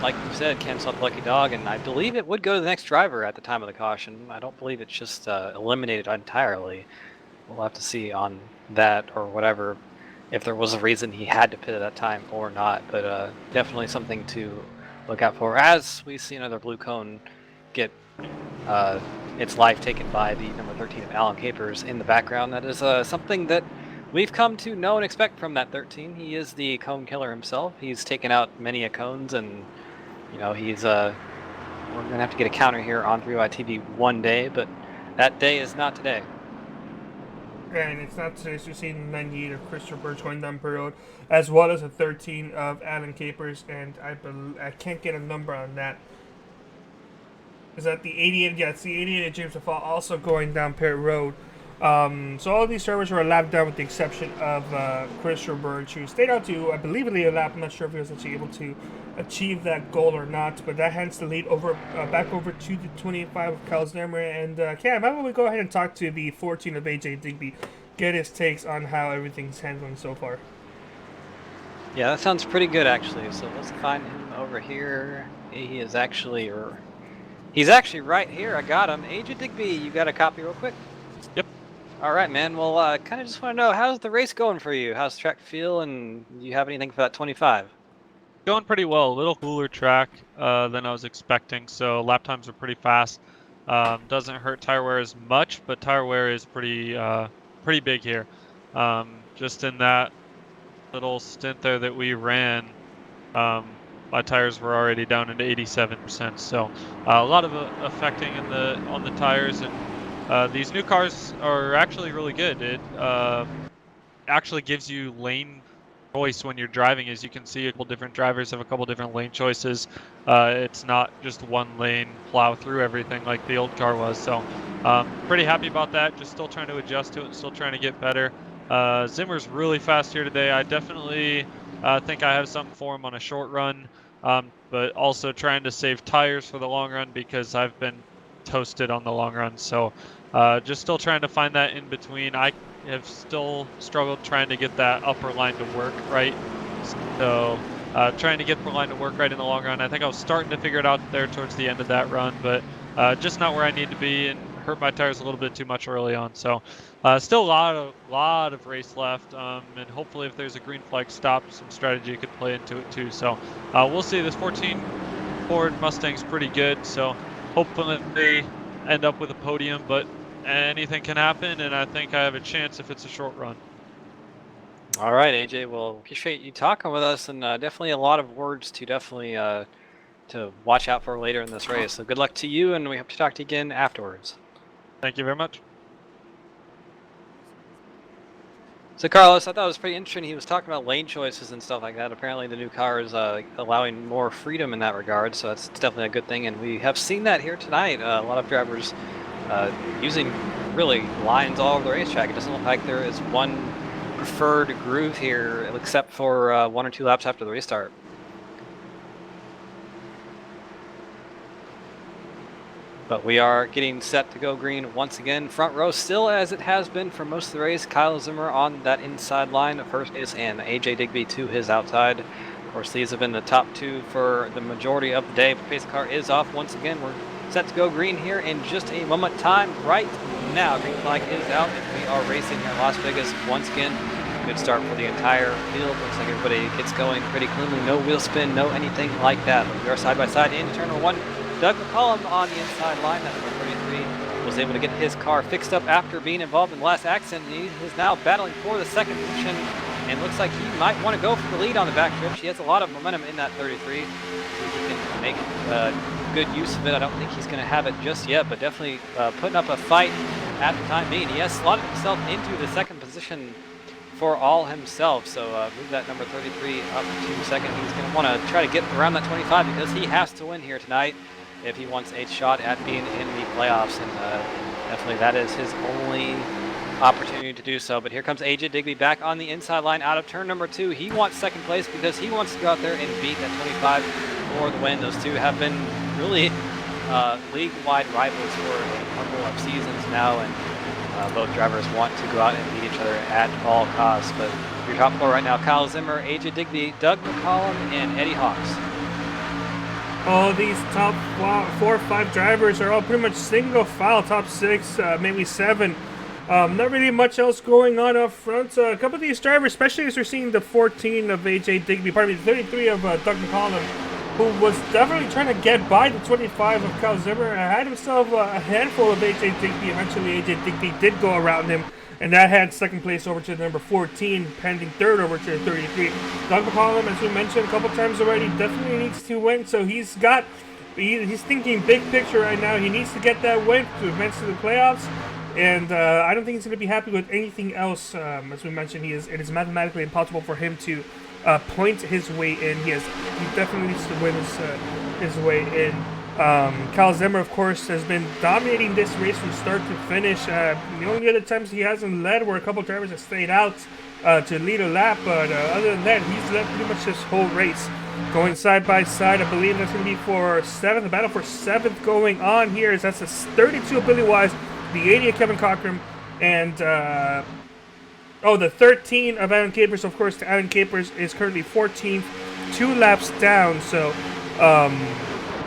like you said, cancel out the lucky dog, and I believe it would go to the next driver at the time of the caution. I don't believe it's just eliminated entirely. We'll have to see on that or whatever, if there was a reason he had to pit at that time or not. But definitely something to look out for as we see another blue cone get its life taken by the number 13 of Alan Capers in the background. That is something that we've come to know and expect from that 13. He is the cone killer himself. He's taken out many a cones, and he's we're gonna have to get a counter here on 3YTV one day, but that day is not today. And it's not today, so you're seeing 98 of Christopher Birch going down per road, as well as a 13 of Alan Capers, and I can't get a number on that. Is that the 88? Yeah, it's the 88 of James DeFall also going down pit road. So all of these drivers were a lap down with the exception of Christopher Birch, who stayed out to, I believe, a lap. I'm not sure if he was actually able to achieve that goal or not, but that hands the lead back over to the 25 of Kyle Zimmer. And Cam, how about we go ahead and talk to the 14 of AJ Digby, get his takes on how everything's handling so far. Yeah, that sounds pretty good actually. So let's find him over here. He is actually, he's actually right here. I got him. Agent Digby, you got a copy real quick? Yep. All right, man. Well, kind of just want to know, how's the race going for you? How's the track feel, and do you have anything for that 25? Going pretty well. A little cooler track than I was expecting, so lap times are pretty fast. Doesn't hurt tire wear as much, but tire wear is pretty big here. Just in that little stint there that we ran, my tires were already down into 87%. So a lot of affecting on the tires, and these new cars are actually really good. It actually gives you lane choice when you're driving. As you can see, a couple different drivers have a couple different lane choices. It's not just one lane plow through everything like the old car was. So pretty happy about that. Just still trying to adjust to it and still trying to get better. Zimmer's really fast here today. I definitely think I have something for him on a short run, but also trying to save tires for the long run because I've been toasted on the long run. So just still trying to find that in between. I have still struggled trying to get that upper line to work right. So trying to get the line to work right in the long run. I think I was starting to figure it out there towards the end of that run, but just not where I need to be and hurt my tires a little bit too much early on. So still a lot of race left, and hopefully if there's a green flag stop, some strategy could play into it too. So we'll see. This 14 Ford Mustang's pretty good, so hopefully they end up with a podium, but anything can happen, and I think I have a chance if it's a short run. All right, AJ. Well, appreciate you talking with us, and definitely a lot of words to to watch out for later in this race. So good luck to you, and we hope to talk to you again afterwards. Thank you very much. So Carlos, I thought it was pretty interesting. He was talking about lane choices and stuff like that. Apparently, the new car is allowing more freedom in that regard, so that's definitely a good thing. And we have seen that here tonight. A lot of drivers using really lines all over the racetrack. It doesn't look like there is one preferred groove here, except for 1 or 2 laps after the restart. But we are getting set to go green once again. Front row still as it has been for most of the race. Kyle Zimmer on that inside line of first place, and AJ Digby to his outside. Of course, these have been the top 2 for the majority of the day. But pace car is off once again. We're set to go green here in just a moment time. Right now, green flag is out, and we are racing here in Las Vegas once again. Good start for the entire field. Looks like everybody gets going pretty cleanly. No wheel spin, no anything like that. But we are side by side into turn number 1. Doug McCollum on the inside line, that number 33, was able to get his car fixed up after being involved in the last accident. He is now battling for the second position, and looks like he might want to go for the lead on the backstretch. He has a lot of momentum in that 33, so he can make good use of it. I don't think he's going to have it just yet, but definitely putting up a fight at the time being. He has slotted himself into the second position for all himself, so move that number 33 up to second. He's going to want to try to get around that 25 because he has to win here tonight if he wants a shot at being in the playoffs, and definitely that is his only opportunity to do so. But here comes AJ Digby back on the inside line out of turn number 2. He wants second place because he wants to go out there and beat that 25 for the win. Those two have been really league-wide rivals for a couple of seasons now, and both drivers want to go out and beat each other at all costs. But your top 4 right now: Kyle Zimmer, AJ Digby, Doug McCollum, and Eddie Hawks. All these top 4 or 5 drivers are all pretty much single file, top 6, maybe 7. Not really much else going on up front. A couple of these drivers, especially as we're seeing the 14 of AJ Digby, pardon me, the 33 of Doug McCollum, who was definitely trying to get by the 25 of Kyle Zimmer, had himself a handful of AJ Digby. Eventually, AJ Digby did go around him, and that had second place over to the number 14, pending third over to the 33. Doug McCollum, as we mentioned a couple times already, definitely needs to win, so he's thinking big picture right now. He needs to get that win to advance to the playoffs, and I don't think he's going to be happy with anything else. As we mentioned, it is mathematically impossible for him to point his way in. He definitely needs to win his way in. Kyle Zimmer, of course, has been dominating this race from start to finish. The only other times he hasn't led were a couple drivers that stayed out to lead a lap, but other than that, he's led pretty much this whole race. Going side by side, I believe that's going to be for 7th, the battle for 7th going on here. That's the 32 of Billy Wise, the 80 of Kevin Cochran, and Oh, the 13 of Adam Capers, of course, Adam Capers is currently 14th, 2 laps down. So,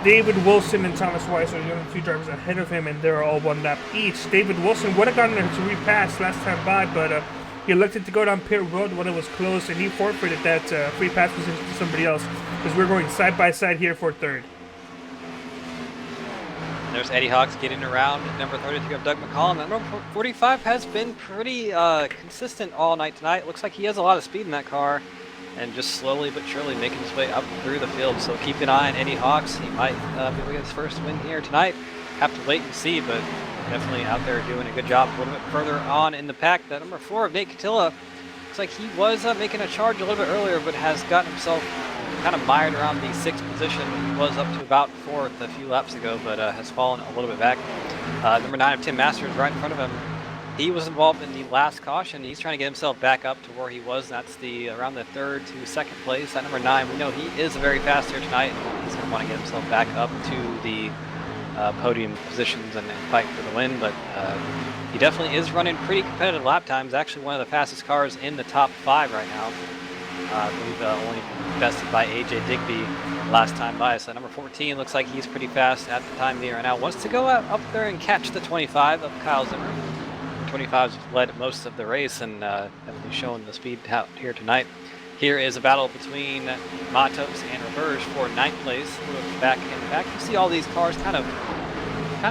David Wilson and Thomas Weiss are the only 2 drivers ahead of him, and they're all 1 lap each. David Wilson would have gotten him to repass last time by, but he elected to go down pit road when it was closed, and he forfeited that free pass position to somebody else, because we're going side by side here for 3rd. There's Eddie Hawks getting around number 33 of Doug McCollum. That number 45 has been pretty consistent all night tonight. Looks like he has a lot of speed in that car, and just slowly but surely making his way up through the field. So keep an eye on Eddie Hawks. He might be able to get his first win here tonight. Have to wait and see, but definitely out there doing a good job. A little bit further on in the pack, that number 4 of Nate Catilla. Looks like he was making a charge a little bit earlier, but has gotten himself kind of mired around the 6th position. He was up to about 4th a few laps ago, but has fallen a little bit back. Number 9 of Tim Masters right in front of him. He was involved in the last caution. He's trying to get himself back up to where he was. That's around the 3rd to 2nd place. At number 9, we know he is very fast here tonight. He's going to want to get himself back up to the podium positions and fight for the win, but he definitely is running pretty competitive lap times. Actually one of the fastest cars in the top 5 right now. I believe only bested by AJ Digby last time by. So number 14 looks like he's pretty fast at the time here right now. Wants to go up there and catch the 25 of Kyle Zimmer. 25's led most of the race and definitely showing the speed out here tonight. Here is a battle between Matos and Reverge for 9th place. Back in the back, you see all these cars kind of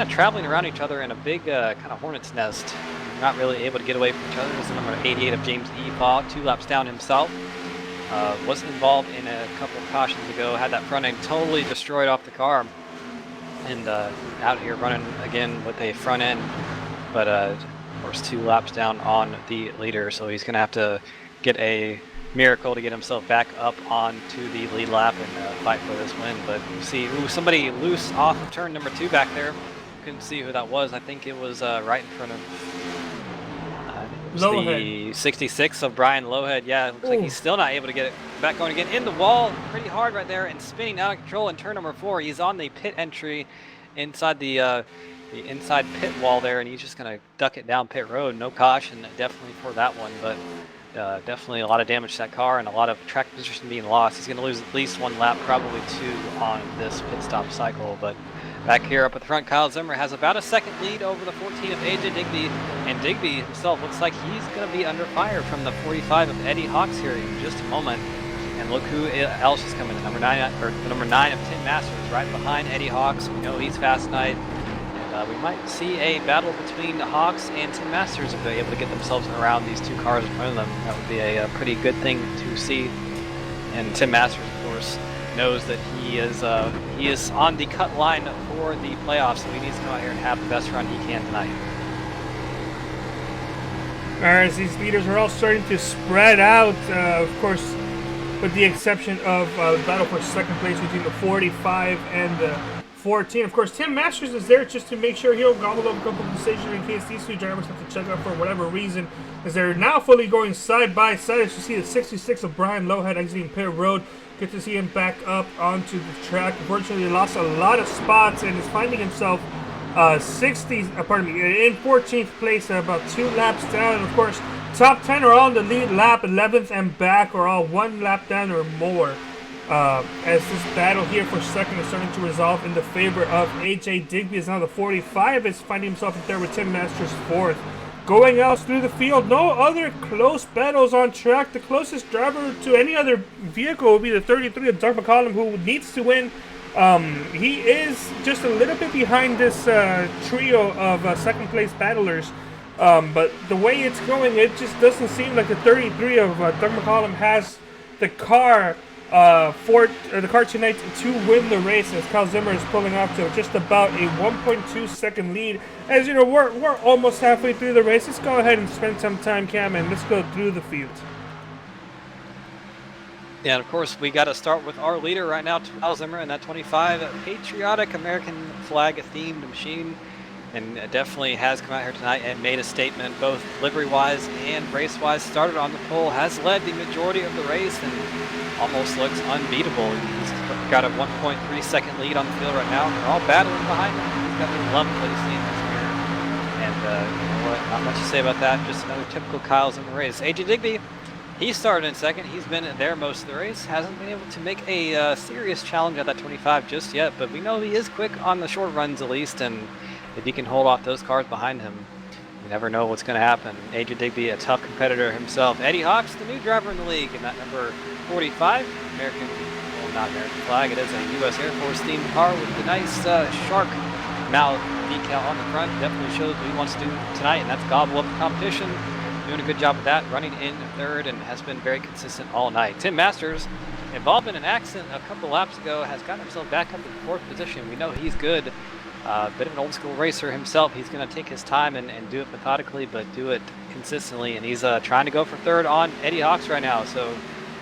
traveling around each other in a big kind of hornet's nest. Not really able to get away from each other. This is number 88 of James Efaw, 2 laps down himself. Was involved in a couple of cautions ago. Had that front end totally destroyed off the car, and out here running again with a front end, but of course 2 laps down on the leader. So he's going to have to get a miracle to get himself back up onto the lead lap and fight for this win. But you see somebody loose off of turn number 2 back there. Couldn't see who that was. I think it was right in front of the 66 of Brian Lowhead. Yeah, it looks like he's still not able to get it back going again. In the wall pretty hard right there and spinning out of control in turn number 4. He's on the pit entry inside the inside pit wall there, and he's just going to duck it down pit road. No caution definitely for that one, but definitely a lot of damage to that car and a lot of track position being lost. He's going to lose at least 1 lap, probably 2 on this pit stop cycle. But back here up at the front, Kyle Zimmer has about a 2nd lead over the 14 of AJ Digby, and Digby himself looks like he's going to be under fire from the 45 of Eddie Hawks here in just a moment. And look who else is coming, the number 9 of Tim Masters right behind Eddie Hawks. We know he's fast tonight. We might see a battle between Hawks and Tim Masters if they're able to get themselves around these 2 cars in front of them. That would be a pretty good thing to see. And Tim Masters, of course, knows that he is on the cut line for the playoffs, so he needs to go out here and have the best run he can tonight. As these leaders are all starting to spread out, of course, with the exception of the battle for 2nd place between the 45 and the 14. Of course, Tim Masters is there just to make sure he'll gobble up a couple of decisions in case these 2 drivers have to check out for whatever reason, as they're now fully going side by side. As you see the 66 of Brian Lowhead exiting pit road. Good to see him back up onto the track. Unfortunately, he lost a lot of spots and is finding himself in 14th place, about 2 laps down. And of course, top 10 are all in the lead lap. 11th and back are all 1 lap down or more. As this battle here for 2nd is starting to resolve in the favor of AJ Digby, as now the 45 is finding himself in 3rd with Tim Masters 4th. Going out through the field, no other close battles on track. The closest driver to any other vehicle will be the 33 of Doug McCollum, who needs to win. He is just a little bit behind this trio of 2nd place battlers. But the way it's going, it just doesn't seem like the 33 of Doug McCollum has the car the car tonight to win the race, as Kyle Zimmer is pulling off to just about a 1.2 second lead. As you know, we're almost halfway through the race. Let's go ahead and spend some time, Cam, and let's go through the field. Yeah, and of course, we got to start with our leader right now, Kyle Zimmer, in that 25 patriotic American flag-themed machine. And definitely has come out here tonight and made a statement, both livery-wise and race-wise. Started on the pole, has led the majority of the race, and almost looks unbeatable. He's got a 1.3 second lead on the field right now. They're all battling behind him. He's got the 11th place in this year. And not much to say about that. Just another typical Kyle's in the race. AJ Digby, he started in second. He's been there most of the race. Hasn't been able to make a serious challenge at that 25 just yet, but we know he is quick on the short runs at least, and if he can hold off those cars behind him, you never know what's going to happen. AJ Digby, a tough competitor himself. Eddie Hawks, the new driver in the league, in that number 45, American, well, not American flag, it is a U.S. Air Force themed car with the nice shark mouth decal on the front. Definitely shows what he wants to do tonight, and that's gobble up the competition. Doing a good job of that, running in third, and has been very consistent all night. Tim Masters, involved in an accident a couple laps ago, has gotten himself back up in fourth position. We know he's good. Bit of an old school racer himself. He's going to take his time and do it methodically, but do it consistently. And he's trying to go for third on Eddie Hawks right now. So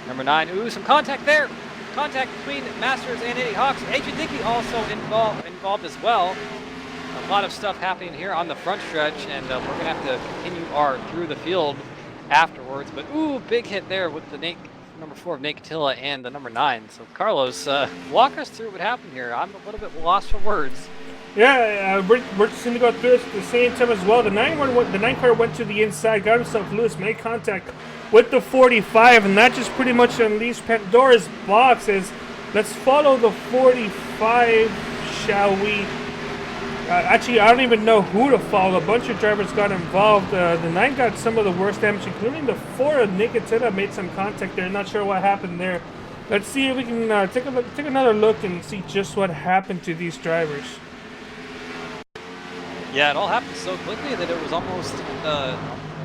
number 9, ooh, some contact there. Contact between Masters and Eddie Hawks. AJ Dickey also involved as well. A lot of stuff happening here on the front stretch, and we're going to have to continue our through the field afterwards. But ooh, big hit there with the number 4 of Nate Catilla and the number 9. So Carlos, walk us through what happened here. I'm a little bit lost for words. Yeah, we're just going to go through it at the same time as well. The 9 car went to the inside, got himself loose, made contact with the 45, and that just pretty much unleashed Pandora's box. As let's follow the 45, shall we? Actually, I don't even know who to follow. A bunch of drivers got involved. The 9 got some of the worst damage, including the 4 of Nicotina made some contact there. Not sure what happened there. Let's see if we can take another look and see just what happened to these drivers. Yeah, it all happened so quickly that it was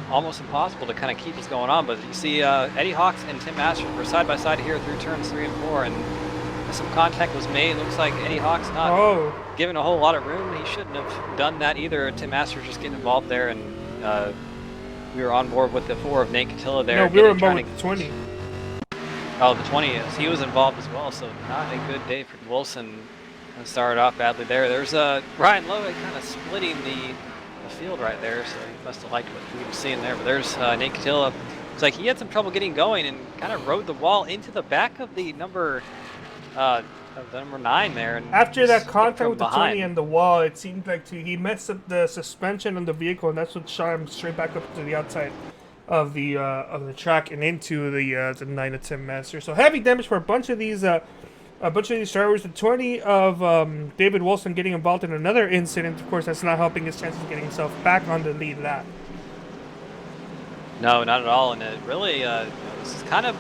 almost impossible to kind of keep this going on. But you see Eddie Hawks and Tim Masters were side by side here through turns 3 and 4, and some contact was made. Looks like Eddie Hawks not given a whole lot of room. He shouldn't have done that either. Tim Masters just getting involved there, and we were on board with the 4 of Nate Catilla there. No, we were involved with the 20. Oh, the 20 is. He was involved as well, so not a good day for Wilson. Started off badly there. There's Ryan Lowe kind of splitting the field right there, so he must have liked what he was seeing there. But there's Nate Catilla. It's like he had some trouble getting going and kind of rode the wall into the back of the number 9 there. And after that contact with the 20 and the wall, it seemed like he messed up the suspension on the vehicle, and that's what shot him straight back up to the outside of the track and into the 9 of Tim Masters. So heavy damage for a bunch of these drivers. The 20 of David Wilson getting involved in another incident. Of course, that's not helping his chances of getting himself back on the lead lap. No, not at all. And it really, this is kind of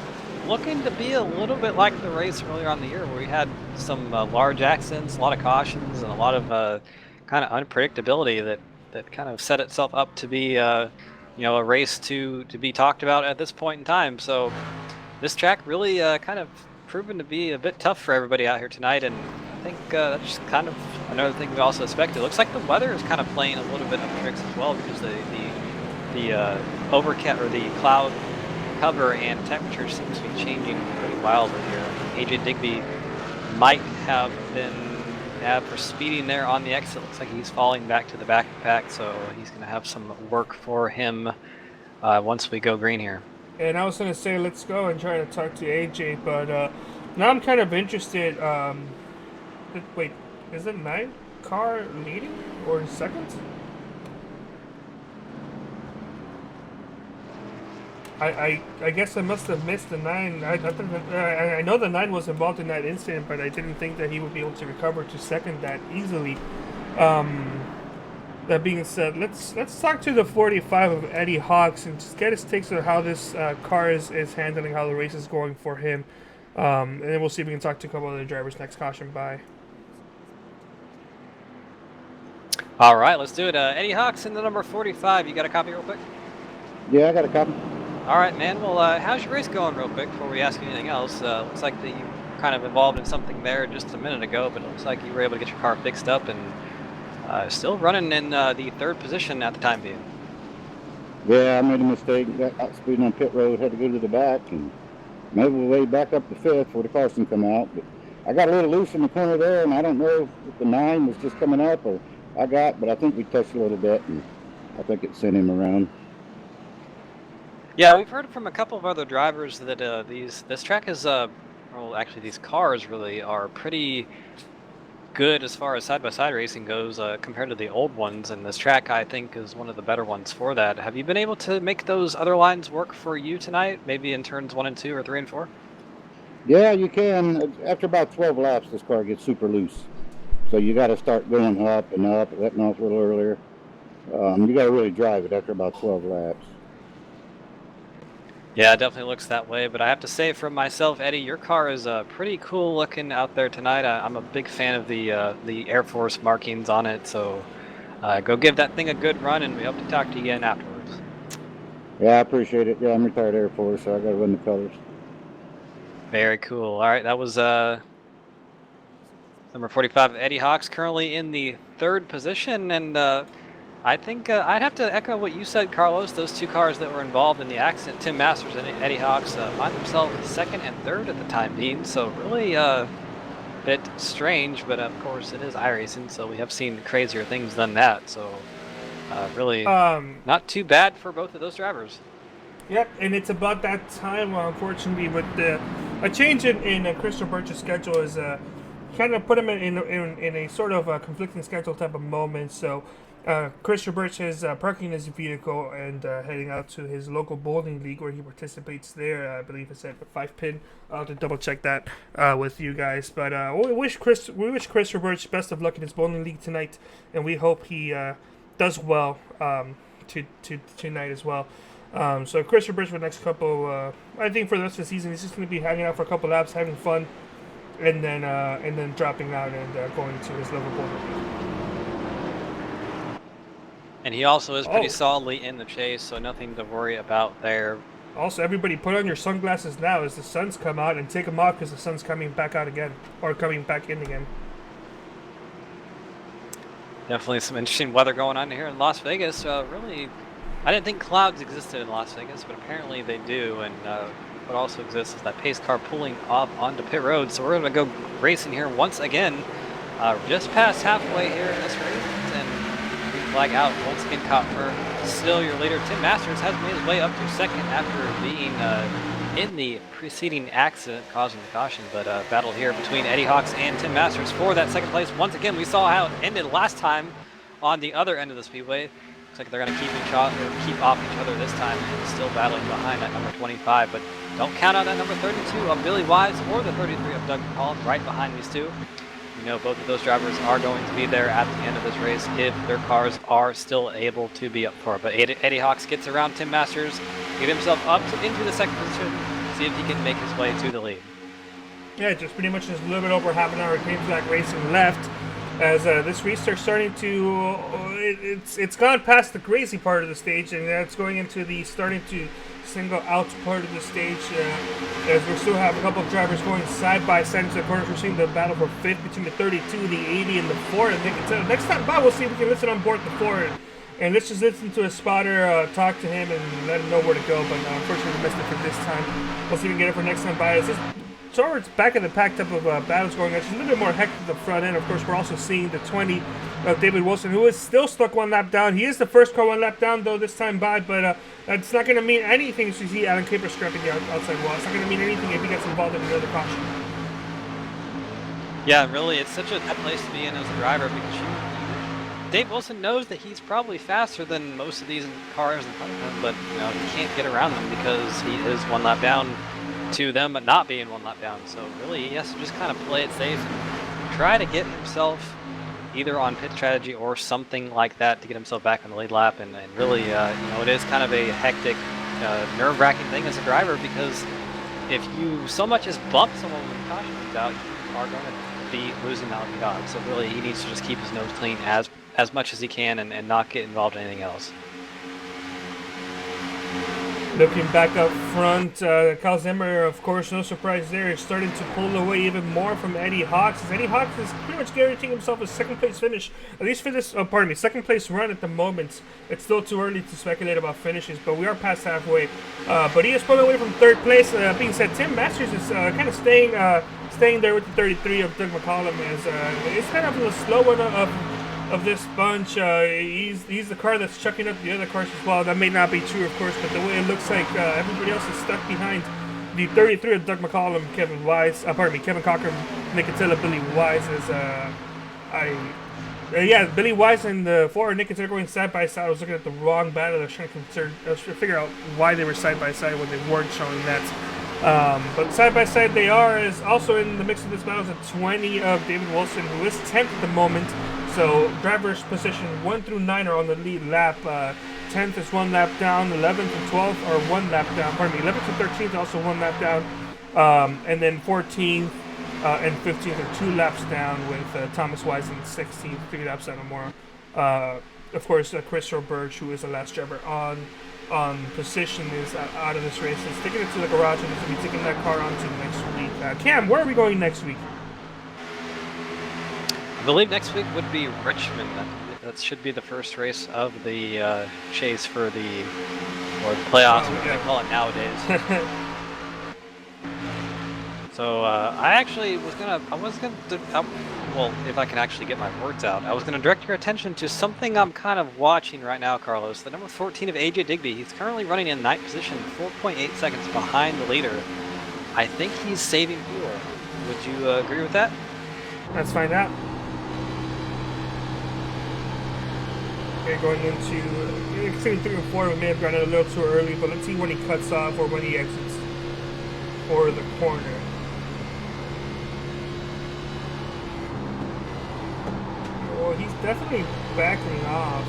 looking to be a little bit like the race earlier on the year, where we had some large accidents, a lot of cautions, and a lot of kind of unpredictability that kind of set itself up to be a race to be talked about at this point in time. So this track really kind of proven to be a bit tough for everybody out here tonight, and I think that's just kind of another thing we also expected. It looks like the weather is kind of playing a little bit of tricks as well, because the overcast or the cloud cover and temperature seems to be changing pretty wildly here. AJ Digby might have been for speeding there on the exit. Looks like he's falling back to the back of the pack, so he's going to have some work for him once we go green here. And I was going to say, let's go and try to talk to AJ, but now I'm kind of interested. Wait, is the 9 car leading or in second? I guess I must have missed the 9. I know the 9 was involved in that incident, but I didn't think that he would be able to recover to second that easily. That being said, let's talk to the 45 of Eddie Hawks and just get his takes on how this car is handling, how the race is going for him. And then we'll see if we can talk to a couple other drivers next caution by. All right, let's do it. Eddie Hawks in the number 45. You got a copy real quick? Yeah, I got a copy. All right, man. Well, how's your race going real quick before we ask you anything else? Looks like that you kind of involved in something there just a minute ago, but it looks like you were able to get your car fixed up and still running in the 3rd position at the time being. Yeah, I made a mistake. Got out speeding on pit road, had to go to the back, and made my way back up to 5th before the caution come out. But I got a little loose in the corner there, and I don't know if the 9 was just coming up or but I think we touched a little bit, and I think it sent him around. Yeah, we've heard from a couple of other drivers that this track is, well, actually these cars really are pretty good as far as side-by-side racing goes compared to the old ones, and this track I think is one of the better ones for that. Have you been able to make those other lines work for you tonight, maybe in turns 1 and 2 or 3 and 4? Yeah, you can. After about 12 laps, this car gets super loose. So you got to start going up and up, letting off a little earlier. You got to really drive it after about 12 laps. Yeah, it definitely looks that way, but I have to say for myself, Eddie, your car is pretty cool looking out there tonight. I'm a big fan of the Air Force markings on it, so go give that thing a good run, and we hope to talk to you again afterwards. Yeah, I appreciate it. Yeah, I'm retired Air Force, so I got to run the colors. Very cool. All right, that was number 45, Eddie Hawks, currently in the 3rd position, and I think I'd have to echo what you said, Carlos. Those 2 cars that were involved in the accident, Tim Masters and Eddie Hawks, find themselves 2nd and 3rd at the time being, so really a bit strange, but of course it is iRacing, so we have seen crazier things than that, so really not too bad for both of those drivers. Yep, and it's about that time, unfortunately, with a change in Christopher Birch's schedule is kind of put him in a sort of conflicting schedule type of moment. So Christopher Birch is parking his vehicle and heading out to his local bowling league where he participates there. I believe it's at 5-pin. I'll have to double check that with you guys. But we wish Christopher Birch best of luck in his bowling league tonight, and we hope he does well tonight as well. So Christopher Birch for the next couple, I think for the rest of the season, he's just going to be hanging out for a couple laps, having fun, and then dropping out and going to his local bowling league. And he also is pretty solidly in the chase, so nothing to worry about there. Also, everybody put on your sunglasses now as the sun's come out, and take them off because the sun's coming back out again, or coming back in again. Definitely some interesting weather going on here in Las Vegas. Really, I didn't think clouds existed in Las Vegas, but apparently they do. And what also exists is that pace car pulling off onto pit road. So we're going to go racing here once again, just past halfway here in this race. And green flag out once again, caught for still your leader. Tim Masters has made his way up to 2nd after being in the preceding accident causing the caution. But battle here between Eddie Hawks and Tim Masters for that 2nd place. Once again, we saw how it ended last time on the other end of the speedway. Looks like they're going to keep off each other this time, and still battling behind that number 25. But don't count out that number 32 of Billy Wise or the 33 of Doug McCollum right behind these two. You know both of those drivers are going to be there at the end of this race if their cars are still able to be up for it. But Eddie Hawks gets around Tim Masters, get himself up into the 2nd position, see if he can make his way to the lead. Yeah, just pretty much just a little bit over half an hour of green flag racing left. As this race starts starting to, it's gone past the crazy part of the stage, and it's going into the starting to single out part of the stage. As we still have a couple of drivers going side by side into the corners. We're seeing the battle for 5th between the 32, the 80, and the 4. And next time by, we'll see if we can listen on board the 4. And let's just listen to a spotter, talk to him, and let him know where to go. But unfortunately, we missed it for this time. We'll see if we can get it for next time by. Towards back of the pack type of battles going on. Just a little bit more hectic at the front end. Of course, we're also seeing the 20 of David Wilson, who is still stuck 1 lap down. He is the first car 1 lap down, though, this time by, but it's not going to mean anything if you see Alan Caper scrapping the outside wall. It's not going to mean anything if he gets involved in another caution. Yeah, really, it's such a bad place to be in as a driver because Dave Wilson knows that he's probably faster than most of these cars in front of him, but he can't get around them because he is 1 lap down to them, but not being 1 lap down. So really, he has to just kind of play it safe and try to get himself either on pit strategy or something like that to get himself back on the lead lap. And really, it is kind of a hectic, nerve-wracking thing as a driver because if you so much as bump someone when the caution comes out, you are going to be losing out on the odds. So really, he needs to just keep his nose clean as much as he can and not get involved in anything else. Looking back up front, Kyle Zimmer, of course, no surprise there, is starting to pull away even more from Eddie Hawks. As Eddie Hawks is pretty much guaranteeing himself a 2nd place finish, at least for this, 2nd place run at the moment. It's still too early to speculate about finishes, but we are past halfway. But he is pulling away from 3rd place. Being said, Tim Masters is kind of staying there with the 33 of Doug McCollum. As it's kind of a slow one of this bunch. He's the car that's chucking up the other cars as well. That may not be true, of course, but the way it looks like everybody else is stuck behind the 33 of Doug McCollum, Kevin Cochran, Nick Attila, Billy Wise, Yeah, Billy Wise and the Forward Nickens are going side by side. I was looking at the wrong battle. I was trying to figure out why they were side by side when they weren't showing that. But side by side they are. Is also in the mix of this battle is a 20 of David Wilson, who is 10th at the moment. So drivers position 1 through 9 are on the lead lap. 10th is 1 lap down. 11th and 12th are 1 lap down. Pardon me. 11th and 13th also 1 lap down. And then 14th. And 15th are 2 laps down with Thomas Wise in 16th, 3 laps down or more. Of course, Chris Roberge, who is the last driver on position, is out of this race. He's taking it to the garage and he's going to be taking that car on to next week. Cam, where are we going next week? I believe next week would be Richmond. That should be the first race of the chase for the playoffs, what they call it nowadays. So I actually was gonna, well, if I can actually get my words out, I was gonna direct your attention to something I'm kind of watching right now, Carlos. The number 14 of AJ Digby. He's currently running in 9th position, 4.8 seconds behind the leader. I think he's saving fuel. Would you agree with that? Let's find out. Okay, going into 3 and 4, we may have gone a little too early, but let's see when he cuts off or when he exits for the corner. Well, he's definitely backing off,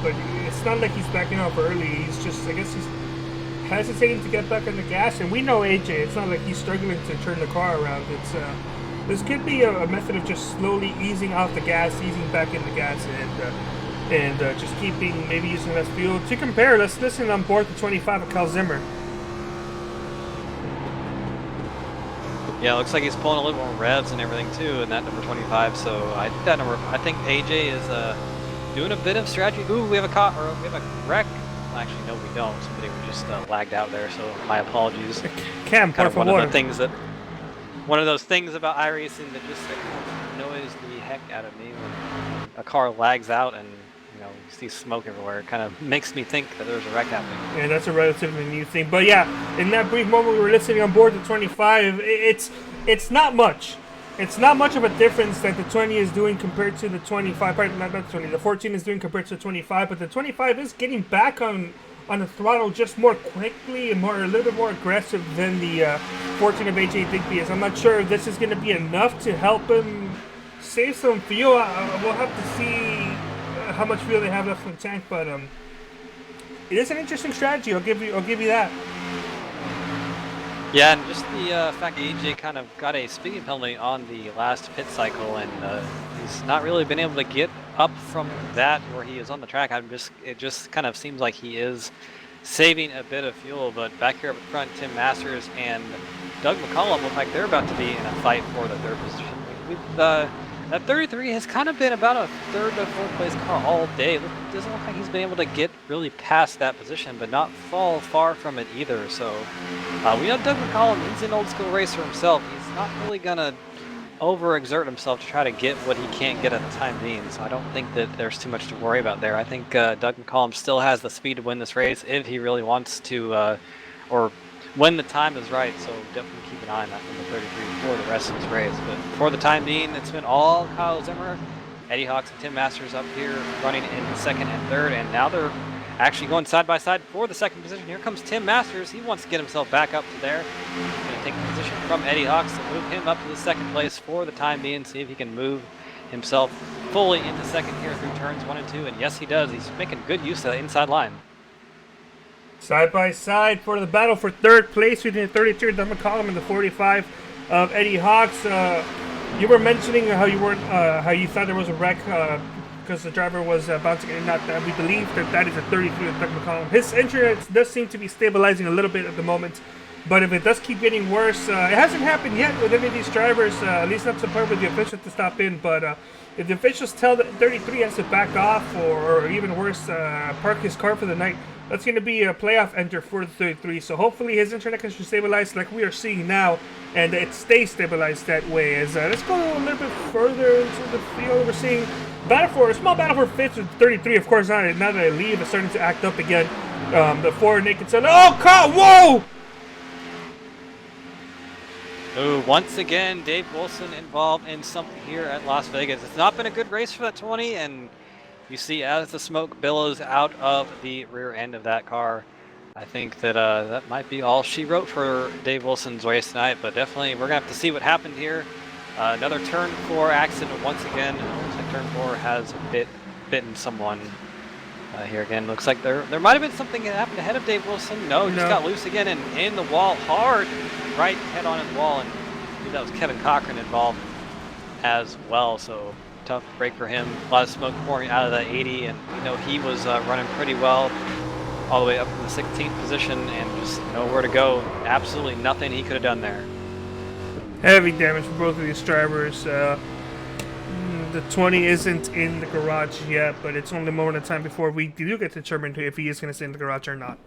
but it's not like he's backing off early. He's just, I guess he's hesitating to get back on the gas, and we know AJ. It's not like he's struggling to turn the car around. It's this could be a method of just slowly easing off the gas, easing back in the gas, and just keeping, maybe using less fuel. To compare, let's listen on board the 25 of Cal Zimmer. Yeah, it looks like he's pulling a little more revs and everything too in that number 25. So I think AJ is doing a bit of strategy. Ooh, we have a wreck. Actually, no, we don't. Somebody just lagged out there. So my apologies. Cam, kind of one of those things about iRacing that just annoys the heck out of me when a car lags out and you see smoke everywhere. It kind of makes me think that there's a wreck happening. Yeah, that's a relatively new thing. But yeah, in that brief moment we were listening on board the 25, it's not much. It's not much of a difference that the 20 is doing compared to the 25. Pardon, not the 20. The 14 is doing compared to the 25, but the 25 is getting back on the throttle just more quickly and a little bit more aggressive than the 14 of AJ Digby is. I'm not sure if this is going to be enough to help him save some fuel. We'll have to see how much fuel they have left in the tank, but it is an interesting strategy. I'll give you that. Yeah, and just the fact that AJ kind of got a speeding penalty on the last pit cycle, and he's not really been able to get up from that where he is on the track. It just kind of seems like he is saving a bit of fuel. But back here up front, Tim Masters and Doug McCollum look like they're about to be in a fight for the 3rd position. That 33 has kind of been about a 3rd to 4th place car all day. It doesn't look like he's been able to get really past that position, but not fall far from it either. So we know Doug McCollum, he's an old school racer himself. He's not really going to overexert himself to try to get what he can't get at the time being. So I don't think that there's too much to worry about there. I think Doug McCollum still has the speed to win this race if he really wants to, or when the time is right. So definitely keep an eye on that number 33 for the rest of this race. But for the time being, it's been all Kyle Zimmer, Eddie Hawks, and Tim Masters up here running in 2nd and 3rd, and now they're actually going side by side for the 2nd position. Here comes Tim Masters. He wants to get himself back up to there. He's going to take the position from Eddie Hawks to move him up to the 2nd place for the time being, see if he can move himself fully into 2nd here through turns 1 and 2, and yes, he does. He's making good use of that inside line. Side by side for the battle for 3rd place between the 33 of Doug McCollum and the 45 of Eddie Hawks. You were mentioning how you thought there was a wreck because the driver was bouncing in and out. We believe that is a 33 of Doug McCollum. His insurance does seem to be stabilizing a little bit at the moment, but if it does keep getting worse, it hasn't happened yet with any of these drivers, at least not to the point with the officials to stop in, but if the officials tell the 33 has to back off or even worse, park his car for the night, that's going to be a playoff enter for the 33. So hopefully his internet can stabilize like we are seeing now, and it stays stabilized that way. As let's go a little bit further into the field. We're seeing a small battle for 5th with 33. Of course, now that I leave, it's starting to act up again. The Forward Naked said, "Oh, God, whoa!" Ooh, once again, Dave Wilson involved in something here at Las Vegas. It's not been a good race for that 20, and you see as the smoke billows out of the rear end of that car, I think that that might be all she wrote for Dave Wilson's race tonight, but definitely we're going to have to see what happened here. Another turn 4 accident once again. Looks like turn 4 has bitten someone. Here again, looks like there might have been something that happened ahead of Dave Wilson. No, he just got loose again and in the wall hard, right head on his wall, and I think that was Kevin Cochran involved as well. So tough break for him. A lot of smoke pouring out of that 80, and you know he was running pretty well all the way up to the 16th position, and just nowhere to go. Absolutely nothing he could have done there. Heavy damage for both of these drivers. The 20 isn't in the garage yet, but it's only a moment of time before we do get determined if he is going to stay in the garage or not.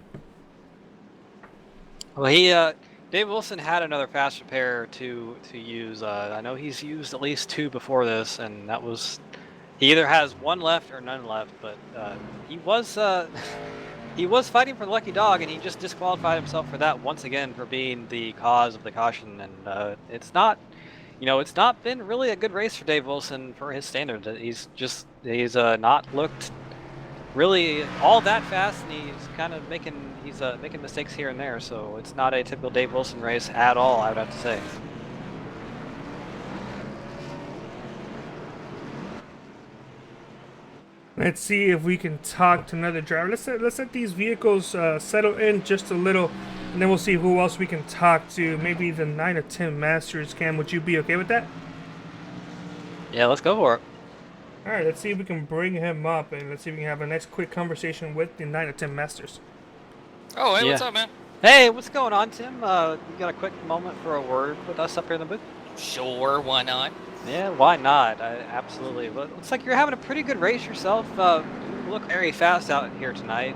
Well, Dave Wilson had another fast repair to use. I know he's used at least 2 before this, and that was he either has 1 left or none left. But he was fighting for the lucky dog, and he just disqualified himself for that once again for being the cause of the caution. And it's not. It's not been really a good race for Dave Wilson for his standards. He's not looked really all that fast, and he's kind of making mistakes here and there. So it's not a typical Dave Wilson race at all, I would have to say. Let's see if we can talk to another driver. Let's let these vehicles settle in just a little, and then we'll see who else we can talk to. Maybe the 9 or 10 Masters. Cam, would you be okay with that? Yeah, let's go for it. All right, let's see if we can bring him up, and let's see if we can have a nice quick conversation with the 9 or 10 Masters. Oh, hey, what's up, man? Hey, what's going on, Tim? You got a quick moment for a word with us up here in the booth? Sure, why not? Yeah, why not? Absolutely. Well, it looks like you're having a pretty good race yourself. You look very fast out here tonight.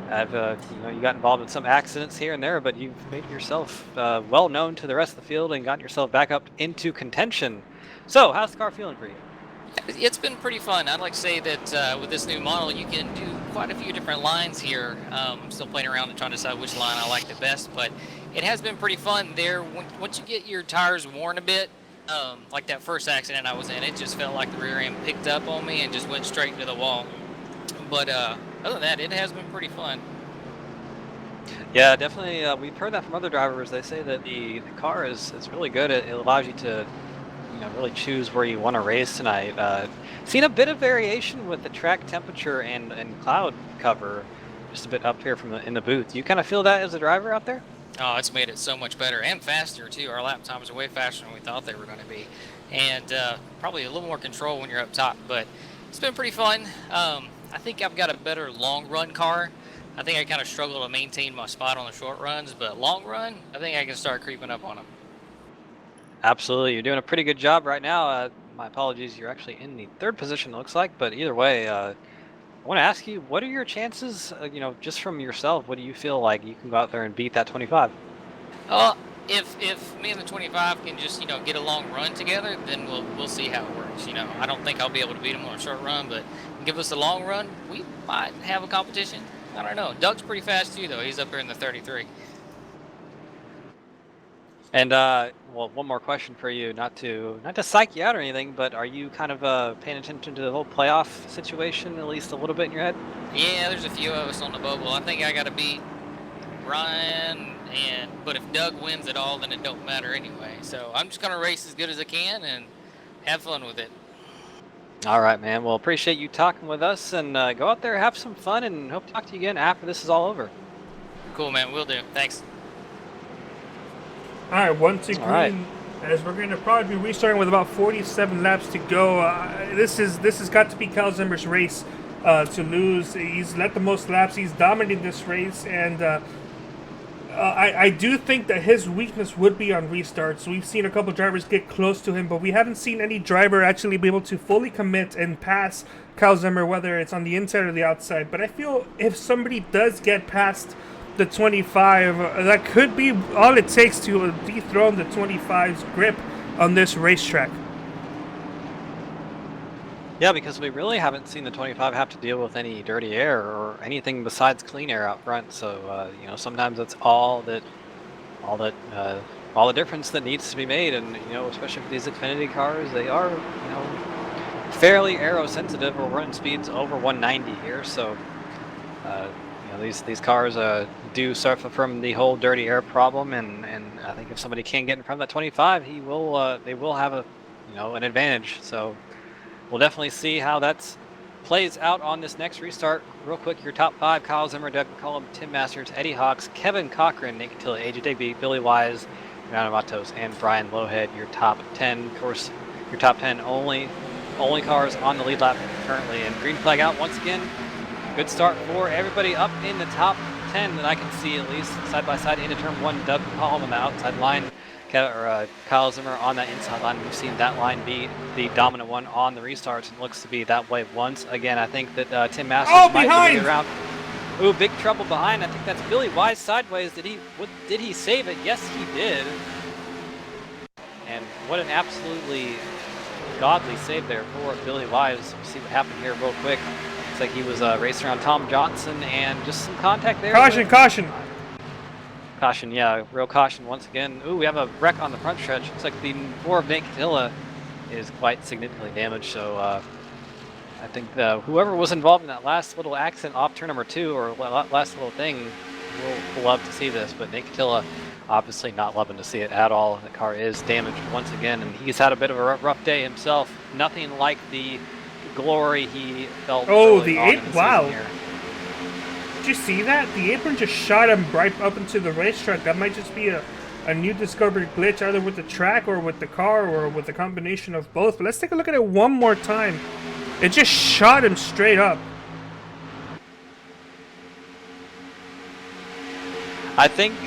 You got involved in some accidents here and there, but you've made yourself well known to the rest of the field and gotten yourself back up into contention. So, how's the car feeling for you? It's been pretty fun. I'd like to say that with this new model, you can do quite a few different lines here. I'm still playing around and trying to decide which line I like the best, but it has been pretty fun there. Once you get your tires worn a bit, like that first accident I was in, it just felt like the rear end picked up on me and just went straight into the wall. But other than that, it has been pretty fun. Yeah, definitely. We've heard that from other drivers. They say that the car is really good. It allows you to really choose where you want to race tonight. Seen a bit of variation with the track temperature and cloud cover, just a bit up here in the booth. You kind of feel that as a driver out there? Oh, it's made it so much better and faster too. Our lap times are way faster than we thought they were going to be, and probably a little more control when you're up top. But it's been pretty fun. I think I've got a better long run car. I think I kind of struggle to maintain my spot on the short runs, but long run, I think I can start creeping up on them. Absolutely, you're doing a pretty good job right now. My apologies, you're actually in the 3rd position, it looks like. But either way, I want to ask you, what are your chances? Just from yourself, what do you feel like you can go out there and beat that 25? If me and the 25 can just get a long run together, then we'll see how it works. I don't think I'll be able to beat him on a short run, but give us a long run, we might have a competition. I don't know. Doug's pretty fast too, though. He's up here in the 33. And one more question for you, not to psych you out or anything, but are you kind of paying attention to the whole playoff situation at least a little bit in your head? Yeah, there's a few of us on the bubble. I think I got to beat Ryan, but if Doug wins it all, then it don't matter anyway. So I'm just gonna race as good as I can and have fun with it. All right, man. Well, appreciate you talking with us, and go out there, have some fun, and hope to talk to you again after this is all over. Cool, man. Will do. Thanks. All right, 1 to green. Right. As we're going to probably be restarting with about 47 laps to go. This has got to be Kyle Zimmer's race to lose. He's led the most laps. He's dominated this race, and I do think that his weakness would be on restarts. We've seen a couple drivers get close to him, but we haven't seen any driver actually be able to fully commit and pass Kyle Zimmer, whether it's on the inside or the outside. But I feel if somebody does get past the 25, that could be all it takes to dethrone the 25's grip on this racetrack. Yeah, because we really haven't seen the 25 have to deal with any dirty air or anything besides clean air out front. So sometimes that's all that all the difference that needs to be made. And especially for these Xfinity cars, they are fairly aero sensitive. We're running speeds over 190 here, so these cars do suffer from the whole dirty air problem, and I think if somebody can get in front of that 25, they will have an advantage. So we'll definitely see how that plays out on this next restart. Real quick, your top 5: Kyle Zimmer, Doug McCollum, Tim Masters, Eddie Hawks, Kevin Cochran, Nate Cotillo, AJ Digby, Billy Wise, Renato Matos, and Brian Lowhead. Your top 10, of course, your top 10 only cars on the lead lap currently. And green flag out once again. Good start for everybody up in the top 10 that I can see, at least side by side into turn 1. Doug McCollum on the outside line, Kyle Zimmer on that inside line. We've seen that line be the dominant one on the restarts, and looks to be that way once again. I think that Tim Masters might be able to get around. Ooh, big trouble behind. I think that's Billy Wise sideways. Did he save it? Yes, he did. And what an absolutely godly save there for Billy Wise. We'll see what happened here real quick. Looks like he was racing around Tom Johnson, and just some contact there. Caution! Caution, yeah, real caution once again. Ooh, we have a wreck on the front stretch. Looks like the 4 of Nate Cotillo is quite significantly damaged, so I think whoever was involved in that last little accident off turn number 2, or last little thing, will love to see this, but Nate Cotillo obviously not loving to see it at all. The car is damaged once again, and he's had a bit of a rough day himself. Nothing like the glory he felt. Oh, the apron! Wow. Here. Did you see that? The apron just shot him right up into the racetrack. That might just be a new discovered glitch, either with the track or with the car or with a combination of both. But let's take a look at it one more time. It just shot him straight up. I think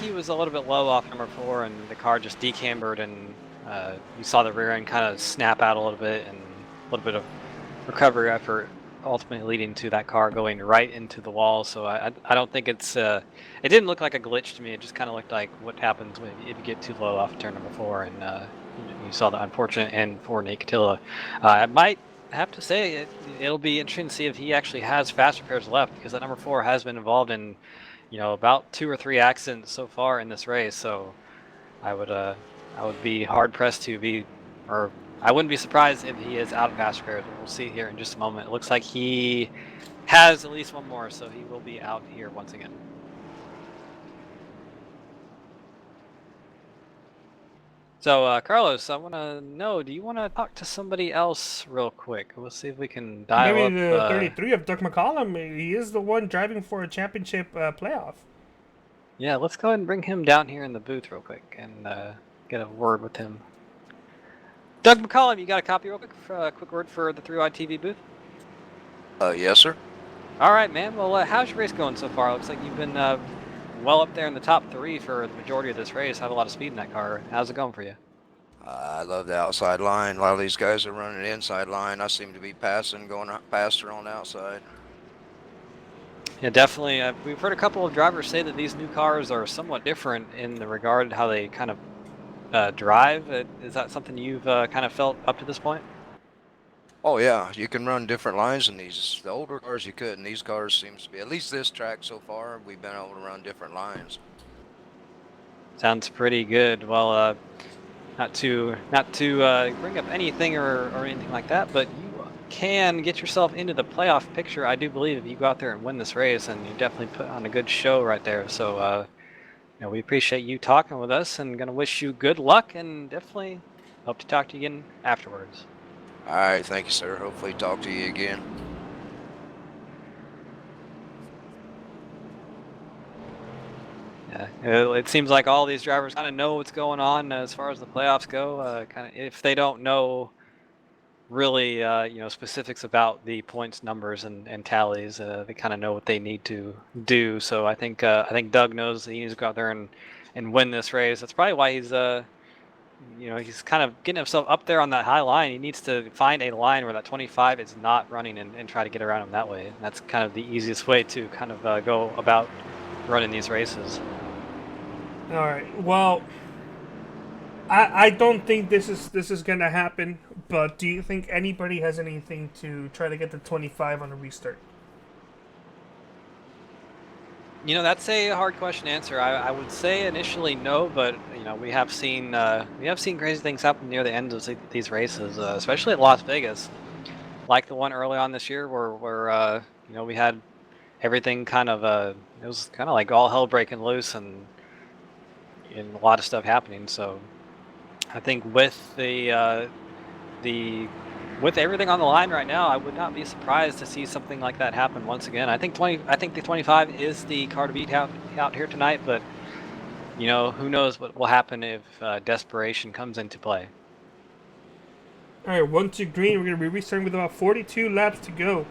he was a little bit low off number 4, and the car just decambered, and you saw the rear end kind of snap out a little bit, and a little bit of recovery effort, ultimately leading to that car going right into the wall. So I don't think it didn't look like a glitch to me. It just kind of looked like what happens if you get too low off turn number 4, and you saw the unfortunate end for Nate Cotillo. I might have to say it'll be interesting to see if he actually has fast repairs left, because that number 4 has been involved in about 2 or 3 accidents so far in this race. So I would be hard pressed to be, or I wouldn't be surprised if he is out of fast repairs. We'll see here in just a moment. It looks like he has at least one more, so he will be out here once again. So, Carlos, I want to know, do you want to talk to somebody else real quick? We'll see if we can dial Maybe up. the 33 of Doug McCollum. He is the one driving for a championship playoff. Yeah, let's go ahead and bring him down here in the booth real quick and get a word with him. Doug McCollum, you got a copy real quick? Quick word for the 3-Wide TV booth? Yes, sir. All right, man. Well, how's your race going so far? Looks like you've been well up there in the top 3 for the majority of this race. Have a lot of speed in that car. How's it going for you? I love the outside line. A lot of these guys are running the inside line. I seem to be going faster on the outside. Yeah, definitely. We've heard a couple of drivers say that these new cars are somewhat different in the regard how they kind of drive. Is that something you've kind of felt up to this point? Oh yeah, you can run different lines in these. The older cars you couldn't. These cars seems to be, at least this track so far, we've been able to run different lines. Sounds pretty good. Well, not to bring up anything or anything like that, but you can get yourself into the playoff picture, I do believe, if you go out there and win this race, and you definitely put on a good show right there. So we appreciate you talking with us, and gonna wish you good luck, and definitely hope to talk to you again afterwards. All right, thank you, sir. Hopefully talk to you again. Yeah, it seems like all these drivers kind of know what's going on as far as the playoffs go. Kind of, if they don't know really, specifics about the points, numbers, and tallies, they kind of know what they need to do. So I think Doug knows that he needs to go out there and win this race. That's probably why he's he's kind of getting himself up there on that high line. He needs to find a line where that 25 is not running and try to get around him that way. And that's kind of the easiest way to kind of go about running these races. All right. Well, I don't think this is gonna happen. But do you think anybody has anything to try to get the 25 on a restart? You know, that's a hard question to answer. I would say initially no, but you know, we have seen crazy things happen near the end of these races, especially at Las Vegas, like the one early on this year where you know, we had everything kind of it was kind of like all hell breaking loose and a lot of stuff happening. So I think the with everything on the line right now, I would not be surprised to see something like that happen once again. I think the 25 is the car to beat out here tonight, but you know, who knows what will happen if desperation comes into play. All right, 1 to green. We're going to be restarting with about 42 laps to go.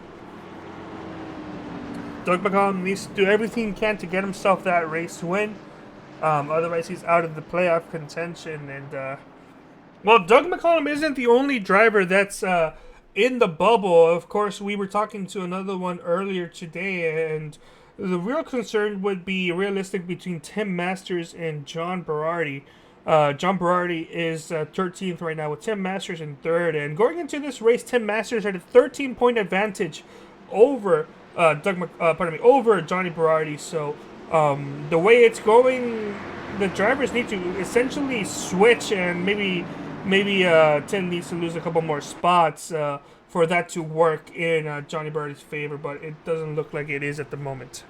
Doug McCollum needs to do everything he can to get himself that race win. Otherwise, he's out of the playoff contention. And well, Doug McCollum isn't the only driver that's in the bubble. Of course, we were talking to another one earlier today, and the real concern would be realistic between Tim Masters and John Berardi. John Berardi is 13th right now with Tim Masters in 3rd. And going into this race, Tim Masters had a 13-point advantage over over Johnny Berardi. So the way it's going, the drivers need to essentially switch, and maybe Tim needs to lose a couple more spots for that to work in Johnny Berardi's favor, but it doesn't look like it is at the moment.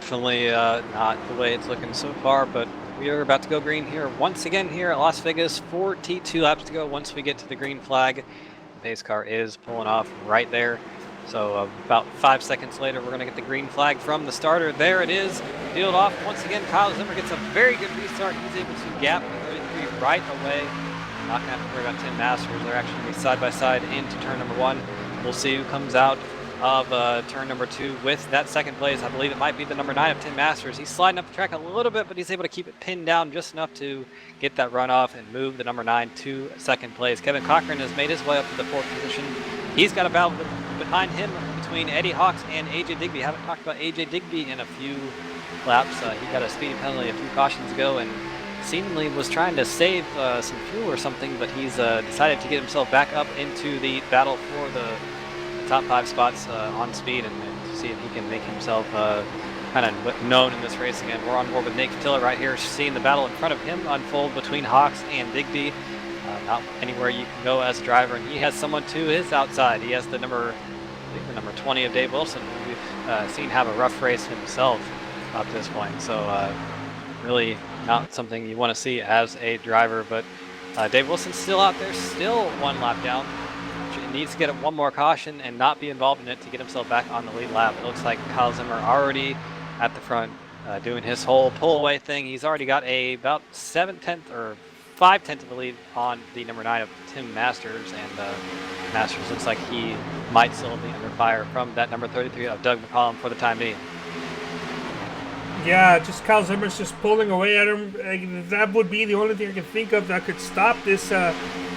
Definitely not the way it's looking so far, but we are about to go green here once again here at Las Vegas. 42 laps to go once we get to the green flag. The pace car is pulling off right there. So about 5 seconds later, we're going to get the green flag from the starter. There it is, peeled off. Once again, Kyle Zimmer gets a very good restart. He's able to gap the 33 right away. Not going to have to worry about Tim Masters. They're actually going to be side by side into turn number 1. We'll see who comes out of turn number 2 with that second place. I believe it might be the number 9 of Tim Masters. He's sliding up the track a little bit, but he's able to keep it pinned down just enough to get that runoff and move the number 9 to second place. Kevin Cochran has made his way up to the 4th position. He's got a battle behind him between Eddie Hawks and AJ Digby. Haven't talked about AJ Digby in a few laps. He got a speeding penalty a few cautions ago and seemingly was trying to save some fuel or something, but he's decided to get himself back up into the battle for the top 5 spots on speed and see if he can make himself kind of known in this race again. We're on board with Nate Fatilla right here, seeing the battle in front of him unfold between Hawks and Digby. Not anywhere you can go as a driver, and he has someone to his outside. He has the number 20 of Dave Wilson, who we've seen have a rough race himself up to this point. So really not something you want to see as a driver, but Dave Wilson's still out there, still 1 lap down. He needs to get one more caution and not be involved in it to get himself back on the lead lap. It looks like Kyle Zimmer already at the front doing his whole pull away thing. He's already got about 7/10 or 5/10 of the lead on the number 9 of Tim Masters, and Masters looks like he might still be under fire from that number 33 of Doug McCollum for the time being. Yeah, just Kyle Zimmer's just pulling away at him. That would be the only thing I can think of that could stop this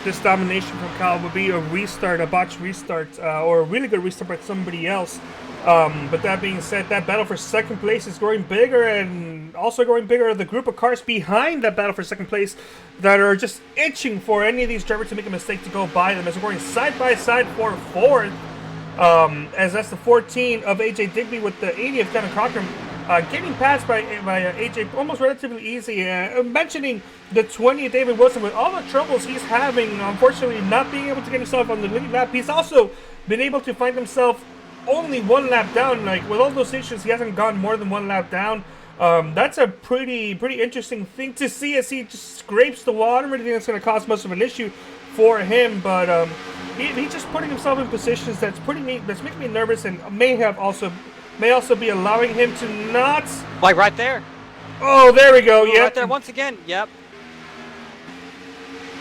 this domination from Kyle. Would be a restart, a botched restart, or a really good restart by somebody else. But that being said, that battle for second place is growing bigger, and also growing bigger are the group of cars behind that battle for second place that are just itching for any of these drivers to make a mistake to go by them, as we're going side by side for 4th. As that's the 14 of AJ Digby with the 80 of Kevin Cochran. Getting passed by AJ almost relatively easy. Mentioning the 20 of David Wilson, with all the troubles he's having, unfortunately not being able to get himself on the lead lap. He's also been able to find himself only 1 lap down. Like, with all those issues, he hasn't gone more than 1 lap down. That's a pretty interesting thing to see, as he just scrapes the wall. I don't really think that's going to cause much of an issue for him, but he's just putting himself in positions that's making me nervous, and may also be allowing him to not... Like right there. Oh, there we go. Yeah, right there once again. Yep.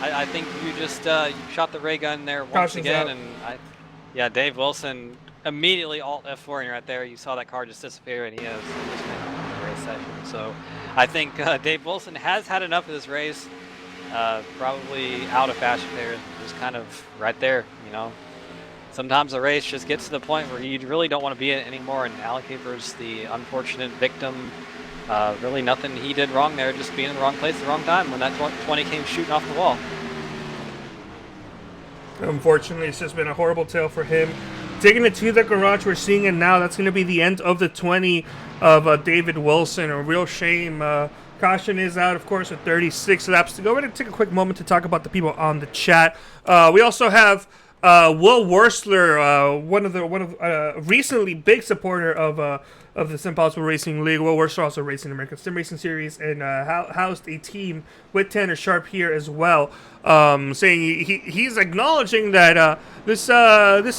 I think you just you shot the ray gun there once Caution's again, out. and Dave Wilson immediately alt F4 right there. You saw that car just disappear, and he has just been on the race session. So I think Dave Wilson has had enough of this race. Probably out of fashion there, just kind of right there, you know. Sometimes the race just gets to the point where you really don't want to be in it anymore, and Alec Hafer's the unfortunate victim. Really nothing he did wrong there, just being in the wrong place at the wrong time when that 20 came shooting off the wall. Unfortunately, it's just been a horrible tale for him taking it to the garage. We're seeing it now. That's going to be the end of the 20 of David Wilson. A real shame. Caution is out, of course, with 36 laps to go. We're going to take a quick moment to talk about the people on the chat. We also have Will Wursler, one of recently big supporter of the SimPossible Racing League. Will Wursler also racing American Sim Racing Series and housed a team with Tanner Sharp here as well. Saying he's acknowledging that this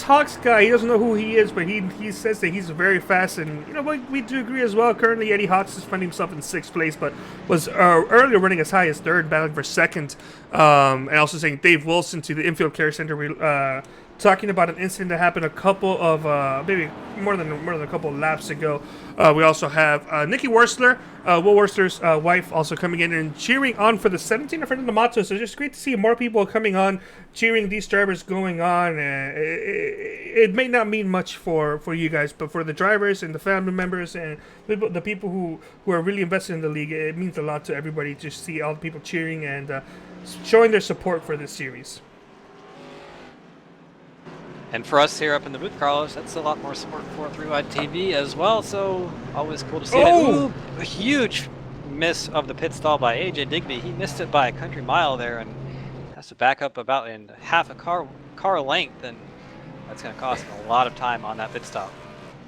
Hawks guy, he doesn't know who he is, but he says that he's very fast, and you know we do agree as well. Currently, Eddie Hawks is finding himself in 6th place, but was earlier running as high as 3rd, battling for 2nd. And also saying Dave Wilson to the Infield Care Center, talking about an incident that happened a couple of maybe more than a couple of laps ago. We also have Nikki Wursler, Will Wursler's wife, also coming in and cheering on for the 17 of Fernando Matos. So it's just great to see more people coming on, cheering these drivers going on. It may not mean much for you guys, but for the drivers and the family members and the people who are really invested in the league, it means a lot to everybody to see all the people cheering and showing their support for this series. And for us here up in the booth, Carlos, that's a lot more support for 3-Wide TV as well, so always cool to see that. Ooh, a huge miss of the pit stall by AJ Digby. He missed it by a country mile there and has to back up about in half a car length, and that's going to cost him a lot of time on that pit stop.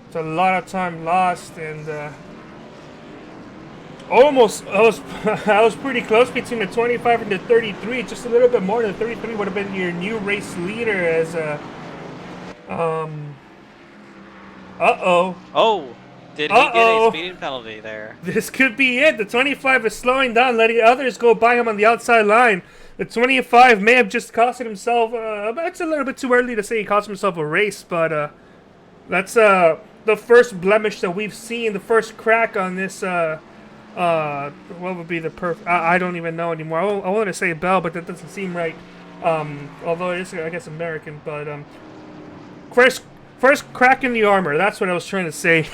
It's a lot of time lost, and almost, I was pretty close between the 25 and the 33. Just a little bit more. The 33 would have been your new race leader as Oh, did he get a speeding penalty there? This could be it. The 25 is slowing down, letting others go by him on the outside line. The 25 may have just costed himself, it's a little bit too early to say he cost himself a race, but that's the first blemish that we've seen, the first crack on this, what would be the I don't even know anymore. I want to say Bell, but that doesn't seem right, although it is, I guess, American, but First crack in the armor. That's what I was trying to say.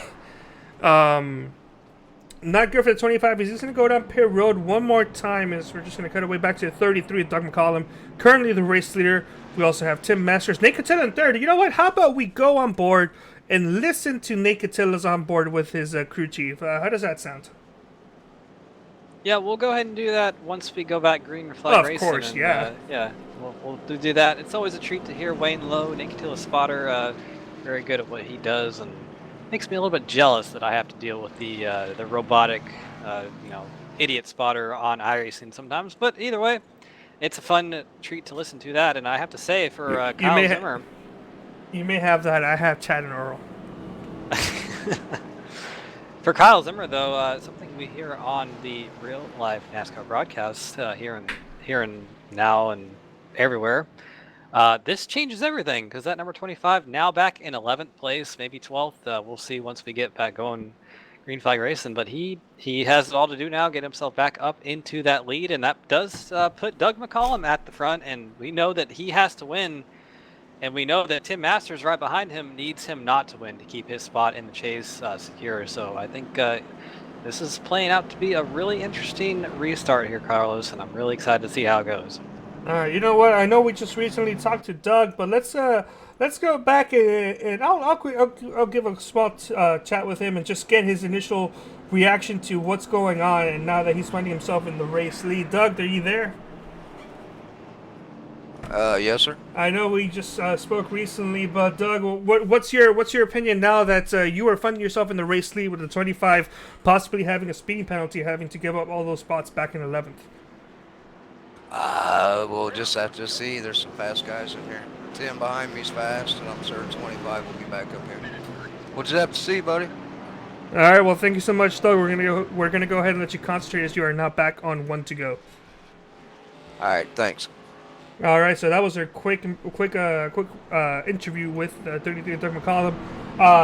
Not good for the 25. He's just going to go down pit road one more time. As we're just going to cut away back to the 33. Doug McCollum, currently the race leader. We also have Tim Masters, Nate Catilla in 3rd. You know what? How about we go on board and listen to Nate Catilla's on board with his crew chief? How does that sound? Yeah, we'll go ahead and do that once we go back green flag racing. Of course, and, yeah. We'll do that. It's always a treat to hear Wayne Lowe, Nate Catilla's spotter, very good at what he does, and makes me a little bit jealous that I have to deal with the robotic, idiot spotter on iRacing sometimes. But either way, it's a fun treat to listen to that. And I have to say, for Kyle Zimmer, you may have that. I have Chad and Earl. For Kyle Zimmer, though, something we hear on the real live NASCAR broadcast here and now and everywhere. This changes everything, because that number 25 now back in 11th place, maybe 12th. We'll see once we get back going green flag racing. But he has it all to do now, get himself back up into that lead, and that does put Doug McCollum at the front. And we know that he has to win, and we know that Tim Masters right behind him needs him not to win to keep his spot in the chase secure. So I think this is playing out to be a really interesting restart here, Carlos, and I'm really excited to see how it goes. All right, you know what? I know we just recently talked to Doug, but let's go back and I'll give a small chat with him and just get his initial reaction to what's going on, and now that he's finding himself in the race lead. Doug, are you there? Yes, sir. I know we just spoke recently, but Doug, what's your opinion now that you are finding yourself in the race lead with the 25 possibly having a speeding penalty, having to give up all those spots back in 11th? We'll just have to see. There's some fast guys in here. Tim behind me's fast, and I'm sure 25 will be back up here. We'll just have to see, buddy. All right. Well, thank you so much, Doug. We're gonna go ahead and let you concentrate as you are now back on 1 to go. All right. Thanks. All right. So that was our quick interview with 33 Doug McCollum.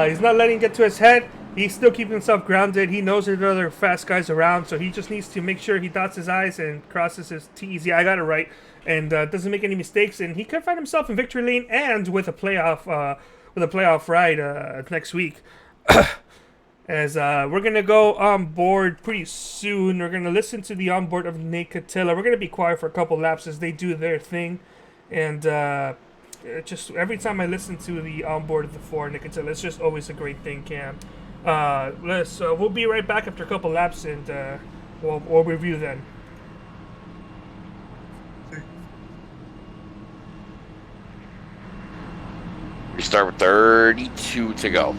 He's not letting it get to his head. He's still keeping himself grounded. He knows there are other fast guys around, so he just needs to make sure he dots his I's and crosses his T's. Yeah, I got it right. And doesn't make any mistakes. And he could find himself in victory lane and with a playoff ride next week. As we're going to go on board pretty soon. We're going to listen to the onboard of Nate Catilla. We're going to be quiet for a couple laps as they do their thing. And just every time I listen to the onboard of the 4, Nick and Taylor, it's just always a great thing, Cam. We'll be right back after a couple laps, and we'll review then. We start with 32 to go.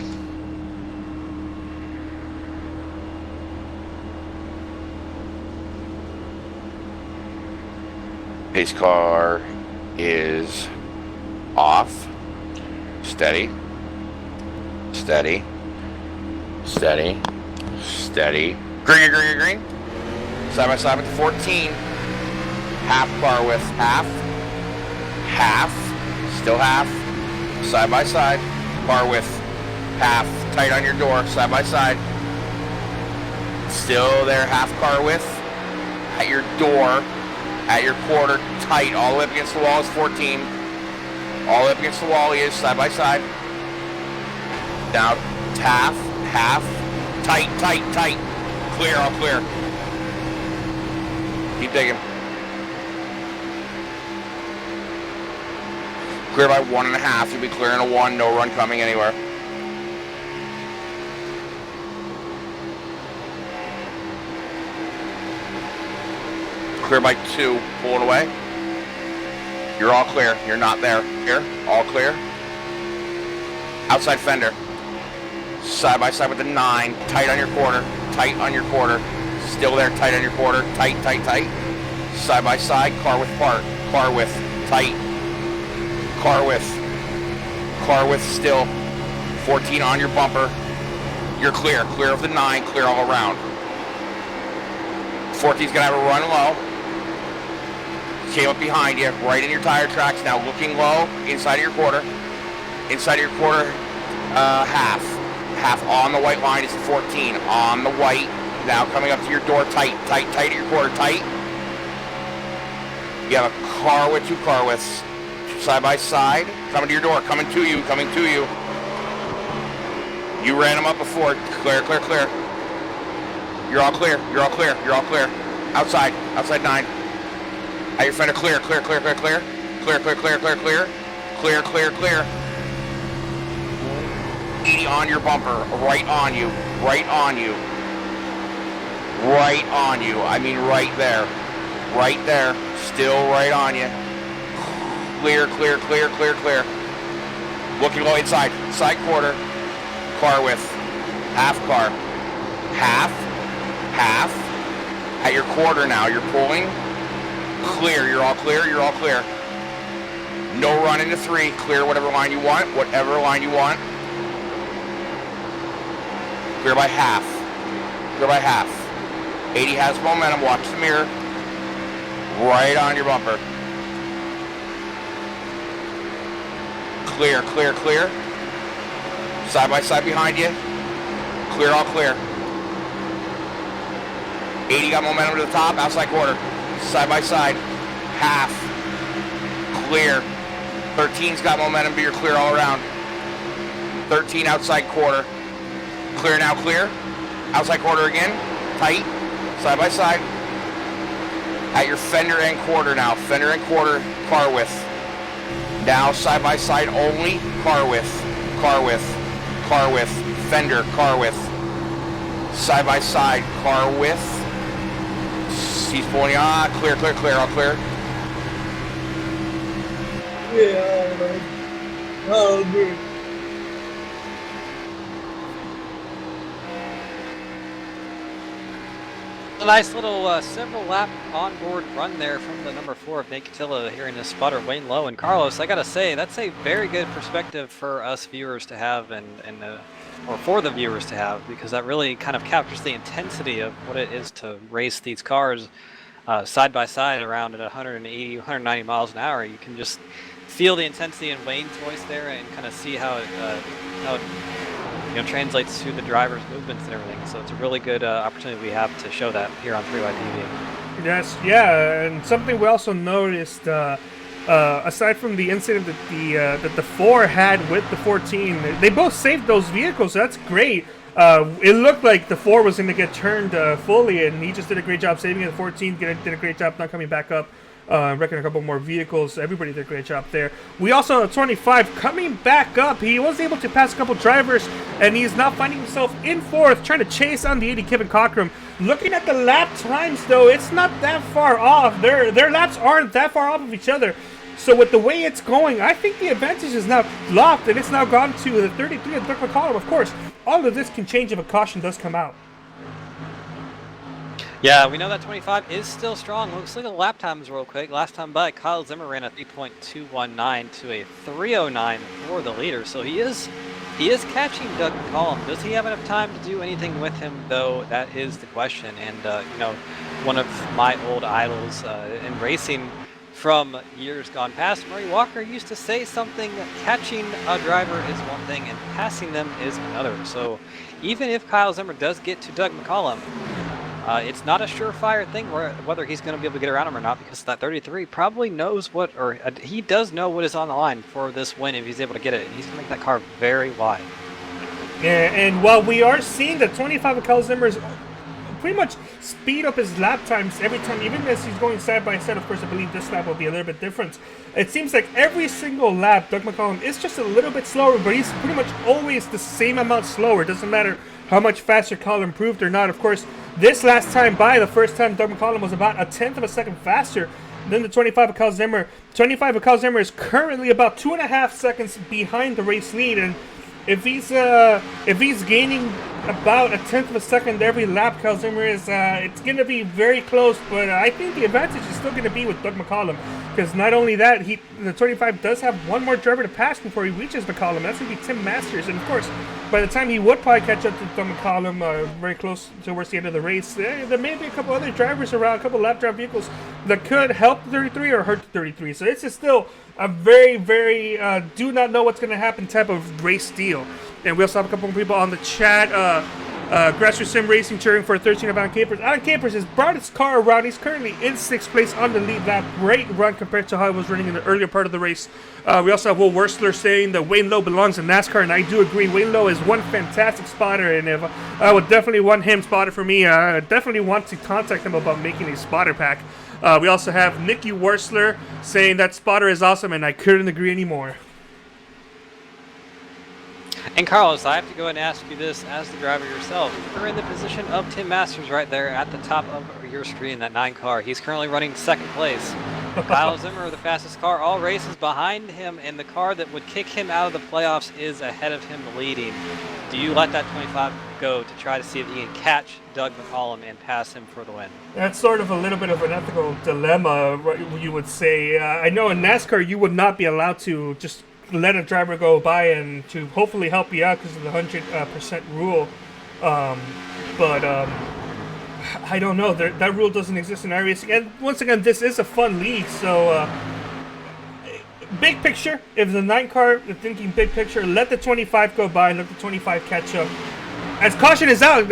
Pace car is off. Steady. Steady. Steady. Steady. Green, green, green. Side by side with the 14. Half car width. Half. Half. Still half. Side by side. Car width. Half. Tight on your door. Side by side. Still there. Half car width. At your door. At your quarter. Tight. All the way up against the wall is 14. All the way up against the wall he is. Side by side. Down. Half. Half. Tight, tight, tight. Clear, all clear. Keep digging. Clear by 1.5. You'll be clearing a 1. No run coming anywhere. Clear by 2. Pull it away. You're all clear. You're not there. Here. All clear. Outside fender. Side by side with the 9. Tight on your quarter. Tight on your quarter. Still there. Tight on your quarter. Tight, tight, tight. Side by side. Car width part. Car width. Tight. Car width. Car width still. 14 on your bumper. You're clear. Clear of the 9. Clear all around. 14's gonna have a run low. Came up behind you. Right in your tire tracks. Now looking low. Inside of your quarter. Inside of your quarter. Half. Half on the white line is 14. On the white. Now coming up to your door. Tight, tight, tight at your quarter. Tight. You have a car with 2 car widths. Side by side. Coming to your door. Coming to you. Coming to you. You ran them up before. Clear, clear, clear. You're all clear. You're all clear. You're all clear. Outside. Outside 9. At your fender. Clear, clear, clear, clear, clear. Clear, clear, clear, clear, clear. Clear, clear, clear. 80 on your bumper. Right on you. Right on you. Right on you. I mean right there. Right there. Still right on you. Clear, clear, clear, clear, clear. Looking low inside. Side quarter. Car width. Half car. Half. Half. At your quarter now. You're pulling. Clear. You're all clear. You're all clear. No run into 3. Clear whatever line you want. Whatever line you want. Clear by half. Clear by half. 80 has momentum. Watch the mirror. Right on your bumper. Clear, clear, clear. Side by side behind you. Clear, all clear. 80 got momentum to the top. Outside quarter. Side by side. Half. Clear. 13's got momentum, but you're clear all around. 13 outside quarter. Clear now, clear. Outside quarter again. Tight. Side by side. At your fender and quarter now. Fender and quarter. Car width. Now side by side only. Car width. Car width. Car width. Fender. Car width. Side by side. Car width. He's pulling. Clear, clear, clear. All clear. Yeah. Oh, good. A nice little several lap onboard run there from the number 4 of Nate Catilla here in his spotter, Wayne Lowe. And Carlos, I gotta say, that's a very good perspective for us viewers to have, or for the viewers to have, because that really kind of captures the intensity of what it is to race these cars side by side around at 180, 190 miles an hour. You can just feel the intensity in Wayne's voice there and kind of see how it translates to the driver's movements and everything. So it's a really good opportunity we have to show that here on 3Y TV. Yes, yeah, and something we also noticed, aside from the incident that the 4 had with the 14, they both saved those vehicles, so that's great. It looked like the 4 was going to get turned fully, and he just did a great job saving it. The 14 did a great job not coming back up. wrecking a couple more vehicles. Everybody did a great job there. We also have 25 coming back up. He was able to pass a couple drivers, and he's now finding himself in 4th, trying to chase on the 80 Kevin Cockrum. Looking at the lap times, though, it's not that far off. Their laps aren't that far off of each other. So with the way it's going, I think the advantage is now locked, and it's now gone to the 33 of Doug McCollum. Of course, all of this can change if a caution does come out. Yeah, we know that 25 is still strong. Let's look at the lap times real quick. Last time by, Kyle Zimmer ran a 3.219 to a 309 for the leader. So he is catching Doug McCollum. Does he have enough time to do anything with him, though? That is the question. And, one of my old idols in racing from years gone past, Murray Walker used to say something: catching a driver is one thing and passing them is another. So even if Kyle Zimmer does get to Doug McCollum, it's not a surefire thing whether he's going to be able to get around him or not, because that 33 probably knows he does know what is on the line for this win if he's able to get it. He's going to make that car very wide. Yeah, and while we are seeing the 25 of Kyle Zimmer's pretty much speed up his lap times every time, even as he's going side by side. Of course, I believe this lap will be a little bit different. It seems like every single lap, Doug McCollum is just a little bit slower, but he's pretty much always the same amount slower. It doesn't matter how much faster Kyle improved or not. Of course, this last time by, the first time Doug McCollum was about 1/10 of a second faster than the 25 of Kyle Zimmer. 25 of Kyle Zimmer is currently about 2.5 seconds behind the race lead, and if he's gaining about 1/10 of a second every lap, Kyle Zimmer is, it's going to be very close, but I think the advantage is still going to be with Doug McCollum, because not only that, the 25 does have one more driver to pass before he reaches McCollum. That's going to be Tim Masters, and of course, by the time he would probably catch up to Doug McCollum, very close towards the end of the race, there may be a couple other drivers around, a couple lap drive vehicles that could help the 33 or hurt the 33, so it's still a very, very do not know what's going to happen type of race deal. And we also have a couple more people on the chat. Grassroots Sim Racing cheering for 13 of Alan Capers. Alan Capers has brought his car around. He's currently in 6th place on the lead lap. Great run compared to how he was running in the earlier part of the race. We also have Will Wursler saying that Wayne Lowe belongs in NASCAR, and I do agree. Wayne Lowe is one fantastic spotter, and if I would definitely want him spotted for me, I definitely want to contact him about making a spotter pack. We also have Nicky Wursler saying that spotter is awesome, and I couldn't agree anymore. And Carlos, I have to go ahead and ask you this as the driver yourself. You're in the position of Tim Masters right there at the top of your screen, that 9 car. He's currently running 2nd place. Kyle Zimmer, the fastest car, all races behind him, and the car that would kick him out of the playoffs is ahead of him leading. Do you let that 25 go to try to see if you can catch Doug McCollum and pass him for the win? That's sort of a little bit of an ethical dilemma, you would say. I know in NASCAR you would not be allowed to just let a driver go by and to hopefully help you out because of the 100% rule. But I don't know. That rule doesn't exist in iRacing. And once again, this is a fun league, so big picture, if the 9 car is thinking big picture, let the 25 go by, let the 25 catch up. As caution is out,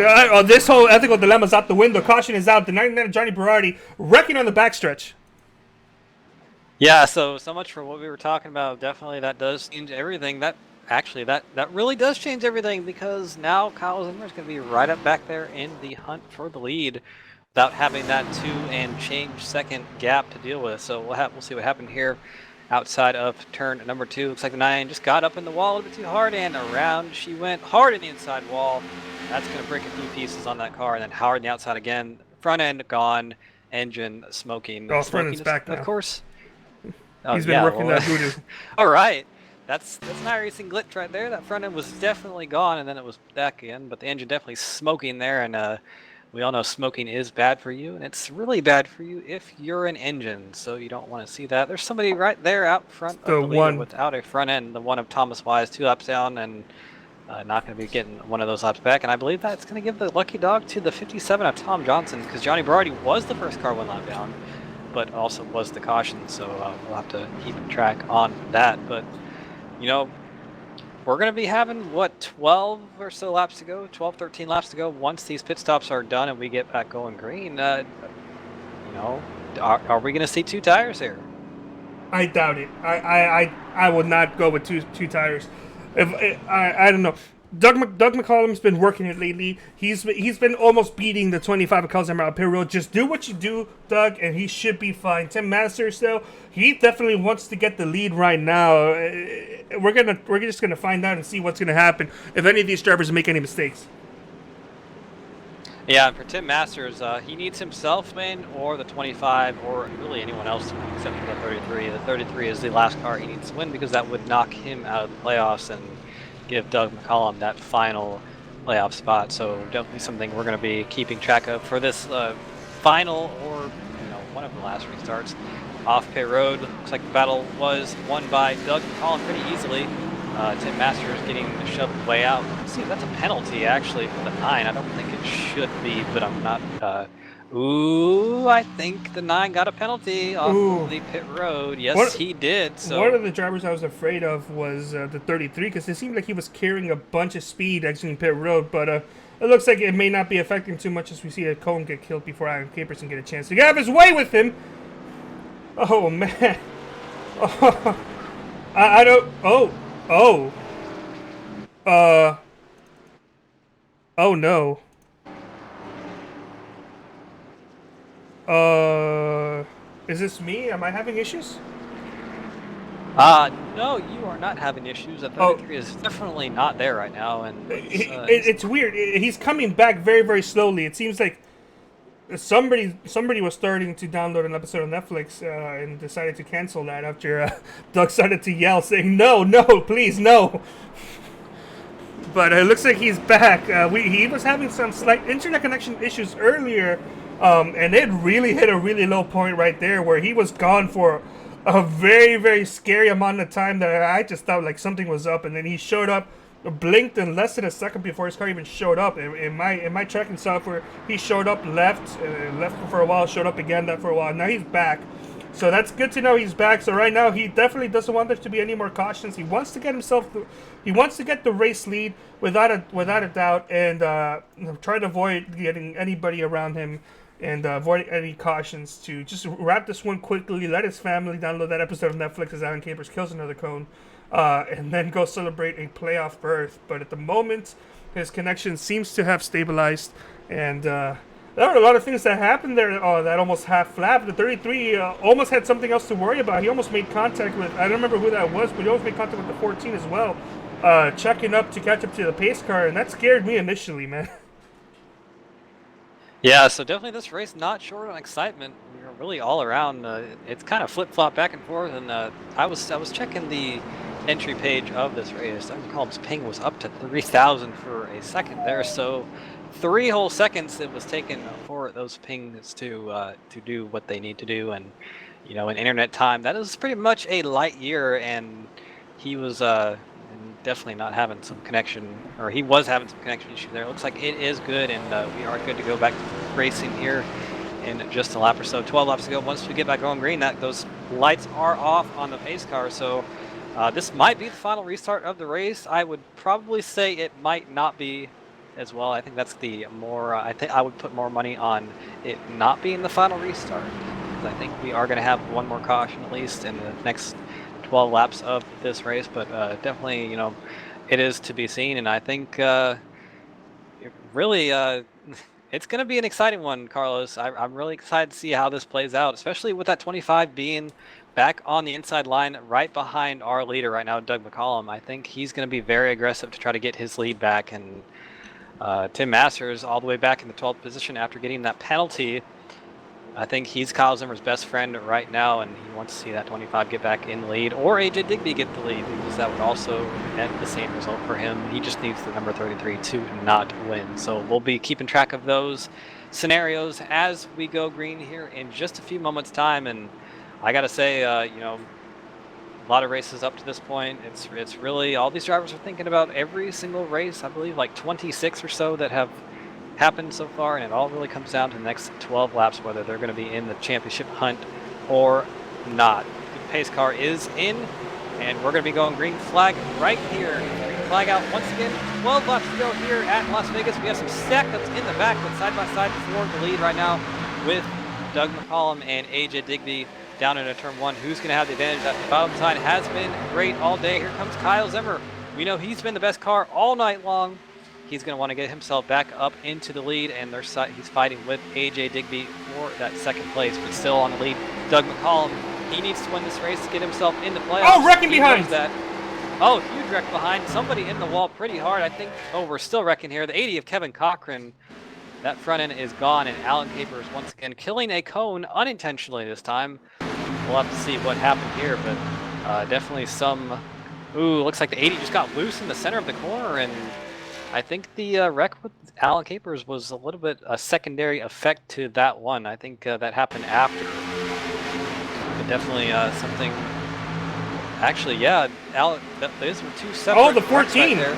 this whole ethical dilemma is out the window. Caution is out. The 99 of Johnny Berardi wrecking on the backstretch. Yeah, so much for what we were talking about. Definitely that does change everything. That really does change everything, because now Kyle Zimmer is going to be right up back there in the hunt for the lead without having that 2 and change second gap to deal with. So we'll see what happened here outside of turn number 2. Looks like the 9 just got up in the wall a little bit too hard, and around she went hard in the inside wall. That's going to break a few pieces on that car, and then hard on the outside again. Front end gone, engine smoking. Oh, front end's back now. Of course. He's been working that voodoo. All right. That's an iRacing glitch right there. That front end was definitely gone, and then it was back again. But the engine definitely smoking there, and we all know smoking is bad for you, and it's really bad for you if you're an engine. So you don't want to see that. There's somebody right there out front of the lead without a front end. The one of Thomas Wise, 2 laps down, and not going to be getting one of those laps back. And I believe that's going to give the lucky dog to the 57 of Tom Johnson, because Johnny Berardi was the first car 1 lap down, but also was the caution. So we'll have to keep track on that. But we're going to be having, 12 or so laps to go, 12, 13 laps to go. Once these pit stops are done and we get back going green, are we going to see 2 tires here? I doubt it. I would not go with two tires. I don't know. Doug McCollum's been working it lately. He's been almost beating the 25 of Kyle Zimmer out pit road. Just do what you do, Doug, and he should be fine. Tim Masters, though, he definitely wants to get the lead right now. We're just gonna find out and see what's gonna happen if any of these drivers make any mistakes. Yeah, and for Tim Masters, he needs himself to win, or the 25, or really anyone else to win, except for the 33. The 33 is the last car he needs to win because that would knock him out of the playoffs and give Doug McCollum that final playoff spot. So definitely something we're going to be keeping track of for this final, or one of the last restarts off pit road. Looks like the battle was won by Doug McCollum pretty easily. Tim Masters getting shoved way out. Let's see, that's a penalty actually for the 9. I don't think it should be, but I'm not. I think the 9 got a penalty off the pit road. Yes, he did. So one of the drivers I was afraid of was the 33 because it seemed like he was carrying a bunch of speed exiting pit road, but it looks like it may not be affecting too much as we see a cone get killed before Aaron Caperson get a chance to have his way with him. Oh man. I don't. Oh no. Is this me? Am I having issues? No, you are not having issues. The 33 is definitely not there right now, and it's weird. He's coming back very, very slowly. It seems like somebody was starting to download an episode on Netflix and decided to cancel that after Doug started to yell, saying, "No, please, no." But it looks like he's back. He was having some slight internet connection issues earlier, and it really hit a really low point right there where he was gone for a very, very scary amount of time that I just thought like something was up, and then he showed up, blinked in less than a second before his car even showed up. In my tracking software, he showed up, left for a while, showed up again, left for a while. Now he's back. So that's good to know he's back. So right now he definitely doesn't want there to be any more cautions. He wants to get he wants to get the race lead without a doubt, and try to avoid getting anybody around him and avoid any cautions to just wrap this one quickly. Let his family download that episode of Netflix as Aaron Capers kills another cone, and then go celebrate a playoff berth. But at the moment, his connection seems to have stabilized, and there were a lot of things that happened there that almost half flapped. The 33 almost had something else to worry about. He almost made contact with, I don't remember who that was, but he almost made contact with the 14 as well, checking up to catch up to the pace car, and that scared me initially, man. Yeah, so definitely this race not short on excitement. We're really all around. It's kind of flip-flop back and forth, and I was checking the entry page of this race. I recall his ping was up to 3,000 for a second there, so 3 whole seconds it was taken for those pings to do what they need to do, and in internet time that is pretty much a light year, and he was definitely not having some connection, or he was having some connection issues there. It looks like it is good, and we are good to go back to racing here in just a lap or so. 12 laps to go. Once we get back on green, those lights are off on the pace car, so this might be the final restart of the race. I would probably say it might not be as well. I think that's the more, I think I would put more money on it not being the final restart, because I think we are going to have one more caution at least in the next 12 laps of this race, but definitely, it is to be seen, and I think really it's going to be an exciting one, Carlos. I'm really excited to see how this plays out, especially with that 25 being back on the inside line right behind our leader right now, Doug McCollum. I think he's going to be very aggressive to try to get his lead back, and Tim Masters all the way back in the 12th position after getting that penalty. I think he's Kyle Zimmer's best friend right now, and he wants to see that 25 get back in the lead, or AJ Digby get the lead, because that would also net the same result for him. He just needs the number 33 to not win. So we'll be keeping track of those scenarios as we go green here in just a few moments' time. And I got to say, a lot of races up to this point. It's really, all these drivers are thinking about every single race. I believe like 26 or so that have happened so far, and it all really comes down to the next 12 laps whether they're going to be in the championship hunt or not. The pace car is in, and we're going to be going green flag right here. Green flag out once again. 12 laps to go here at Las Vegas. We have some stack ups in the back, but side by side for the lead right now with Doug McCollum and AJ Digby down into turn 1. Who's going to have the advantage? That bottom side has been great all day. Here comes Kyle Zimmer We know he's been the best car all night long. He's going to want to get himself back up into the lead, and he's fighting with AJ Digby for that second place, but still on the lead. Doug McCollum, he needs to win this race to get himself in the playoffs. Oh, wrecking behind! That. Oh, huge wreck behind. Somebody in the wall pretty hard. I think, we're still wrecking here. The 80 of Kevin Cochran, that front end is gone, and Alan Capers once again killing a cone unintentionally this time. We'll have to see what happened here, but definitely some... Ooh, looks like the 80 just got loose in the center of the corner, and I think the wreck with Alan Capers was a little bit a secondary effect to that one. I think that happened after. But definitely something... Actually, yeah, those were two separate... Oh, the 14! Right there.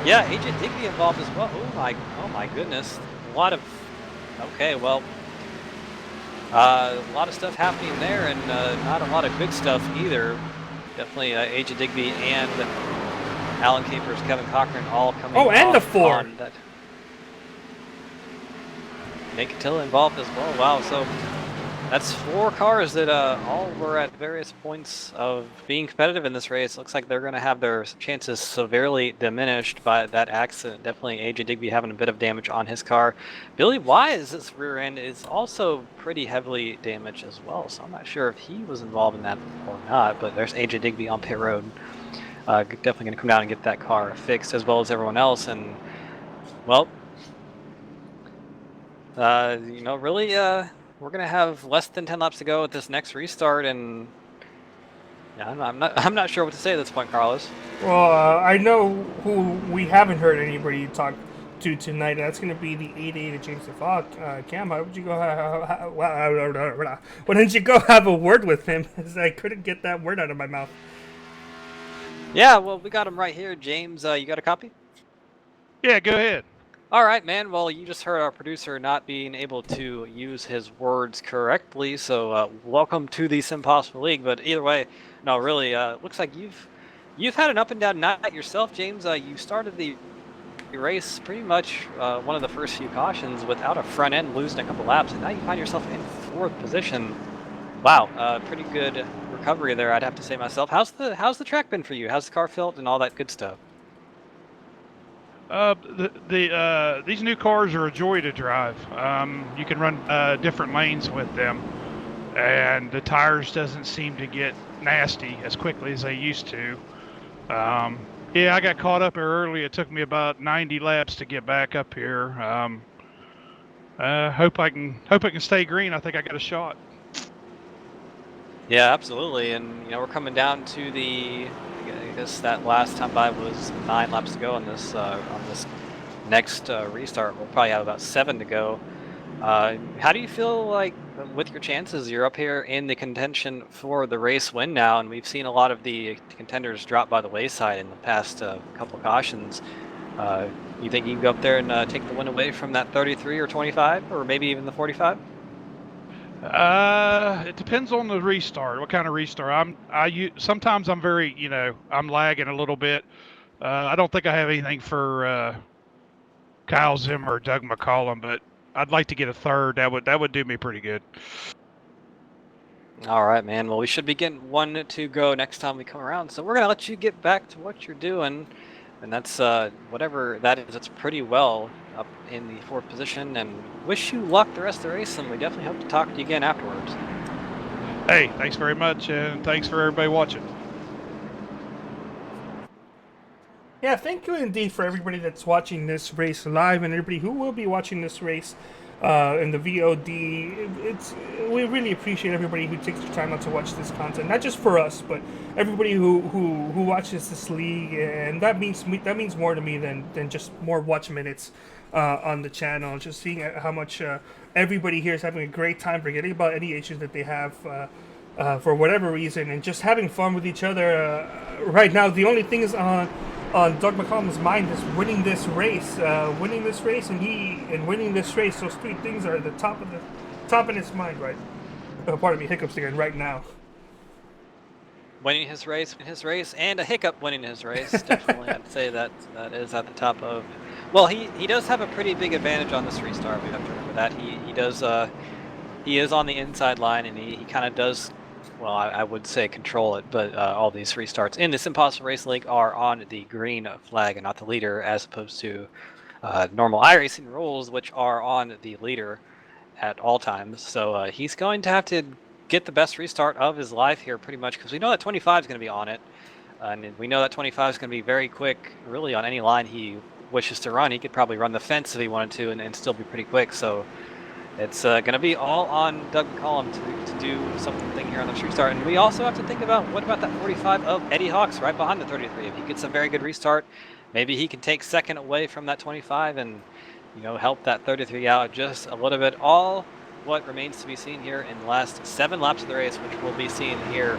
Yeah, AJ Digby involved as well. Oh my goodness. A lot of... Okay, well... a lot of stuff happening there, and not a lot of good stuff either. Definitely AJ Digby and Alan Capers, Kevin Cochran all coming Oh, and the 4! on that. Nate Catilla involved as well. Wow, so that's 4 cars that all were at various points of being competitive in this race. Looks like they're going to have their chances severely diminished by that accident. Definitely AJ Digby having a bit of damage on his car. Billy Wise's rear end is also pretty heavily damaged as well, so I'm not sure if he was involved in that or not, but there's AJ Digby on pit road. Definitely going to come down and get that car fixed as well as everyone else, and, well, really... we're gonna have less than 10 laps to go at this next restart, and yeah, I'm not sure what to say at this point, Carlos. Well, I know who we haven't heard anybody talk to tonight. That's going to be the 88 of James DeFalk. Cam, how would you go? Why didn't you go have a word with him? Because I couldn't get that word out of my mouth. Yeah, well, we got him right here, James. You got a copy? Yeah, go ahead. All right, man. Well, you just heard our producer not being able to use his words correctly, so welcome to the SimPossible League. But either way, no, really, looks like you've had an up and down night yourself, James. You started the race pretty much one of the first few cautions without a front end, losing a couple laps, and now you find yourself in 4th position. Wow, pretty good recovery there, I'd have to say myself. How's the track been for you? How's the car felt and all that good stuff? These new cars are a joy to drive. You can run different lanes with them, and the tires doesn't seem to get nasty as quickly as they used to. Yeah, I got caught up here early. It took me about 90 laps to get back up here. Hope I can stay green. I think I got a shot. Yeah, absolutely. And we're coming down to the... I guess that last time by was 9 laps to go on this next restart. We'll probably have about 7 to go. How do you feel like with your chances? You're up here in the contention for the race win now, and we've seen a lot of the contenders drop by the wayside in the past couple cautions. You think you can go up there and take the win away from that 33 or 25, or maybe even the 45? It depends on the restart. What kind of restart? Sometimes I'm very, I'm lagging a little bit. I don't think I have anything for Kyle Zimmer or Doug McCollum, but I'd like to get a 3rd. That would do me pretty good. All right, man. Well, we should be getting 1 to go next time we come around, so we're gonna let you get back to what you're doing, and that's whatever that is. It's pretty well up in the 4th position, and wish you luck the rest of the race, and we definitely hope to talk to you again afterwards. Hey, thanks very much, and thanks for everybody watching. Yeah, thank you indeed for everybody that's watching this race live, and everybody who will be watching this race in the VOD. We really appreciate everybody who takes the time out to watch this content, not just for us, but everybody who watches this league, and that means more to me than just more watch minutes on the channel. Just seeing how much everybody here is having a great time, forgetting about any issues that they have for whatever reason, and just having fun with each other. Right now, the only thing is on Doug McCollum's mind is winning this race, and winning this race. Those 3 things are at the top of his mind, right? Pardon me, hiccups again right now. Winning his race, and a hiccup winning his race. Definitely, I'd say that is at the top of. Well, he does have a pretty big advantage on this restart. We have to remember that he is on the inside line, and he kind of does well, I would say control it, but all these restarts in the SimPossible Racing League are on the green flag and not the leader, as opposed to normal iRacing rules, which are on the leader at all times. So he's going to have to get the best restart of his life here, pretty much, because we know that 25 is going to be on it. And we know that 25 is going to be very quick, really, on any line he wishes to run. He could probably run the fence if he wanted to and still be pretty quick. So it's going to be all on Doug McCollum to do something here on the restart. And we also have to think about, what about that 45 of Eddie Hawks right behind the 33? If he gets a very good restart, maybe he can take second away from that 25 and, you know, help that 33 out just a little bit. All what remains to be seen here in the last 7 laps of the race, which we'll be seeing here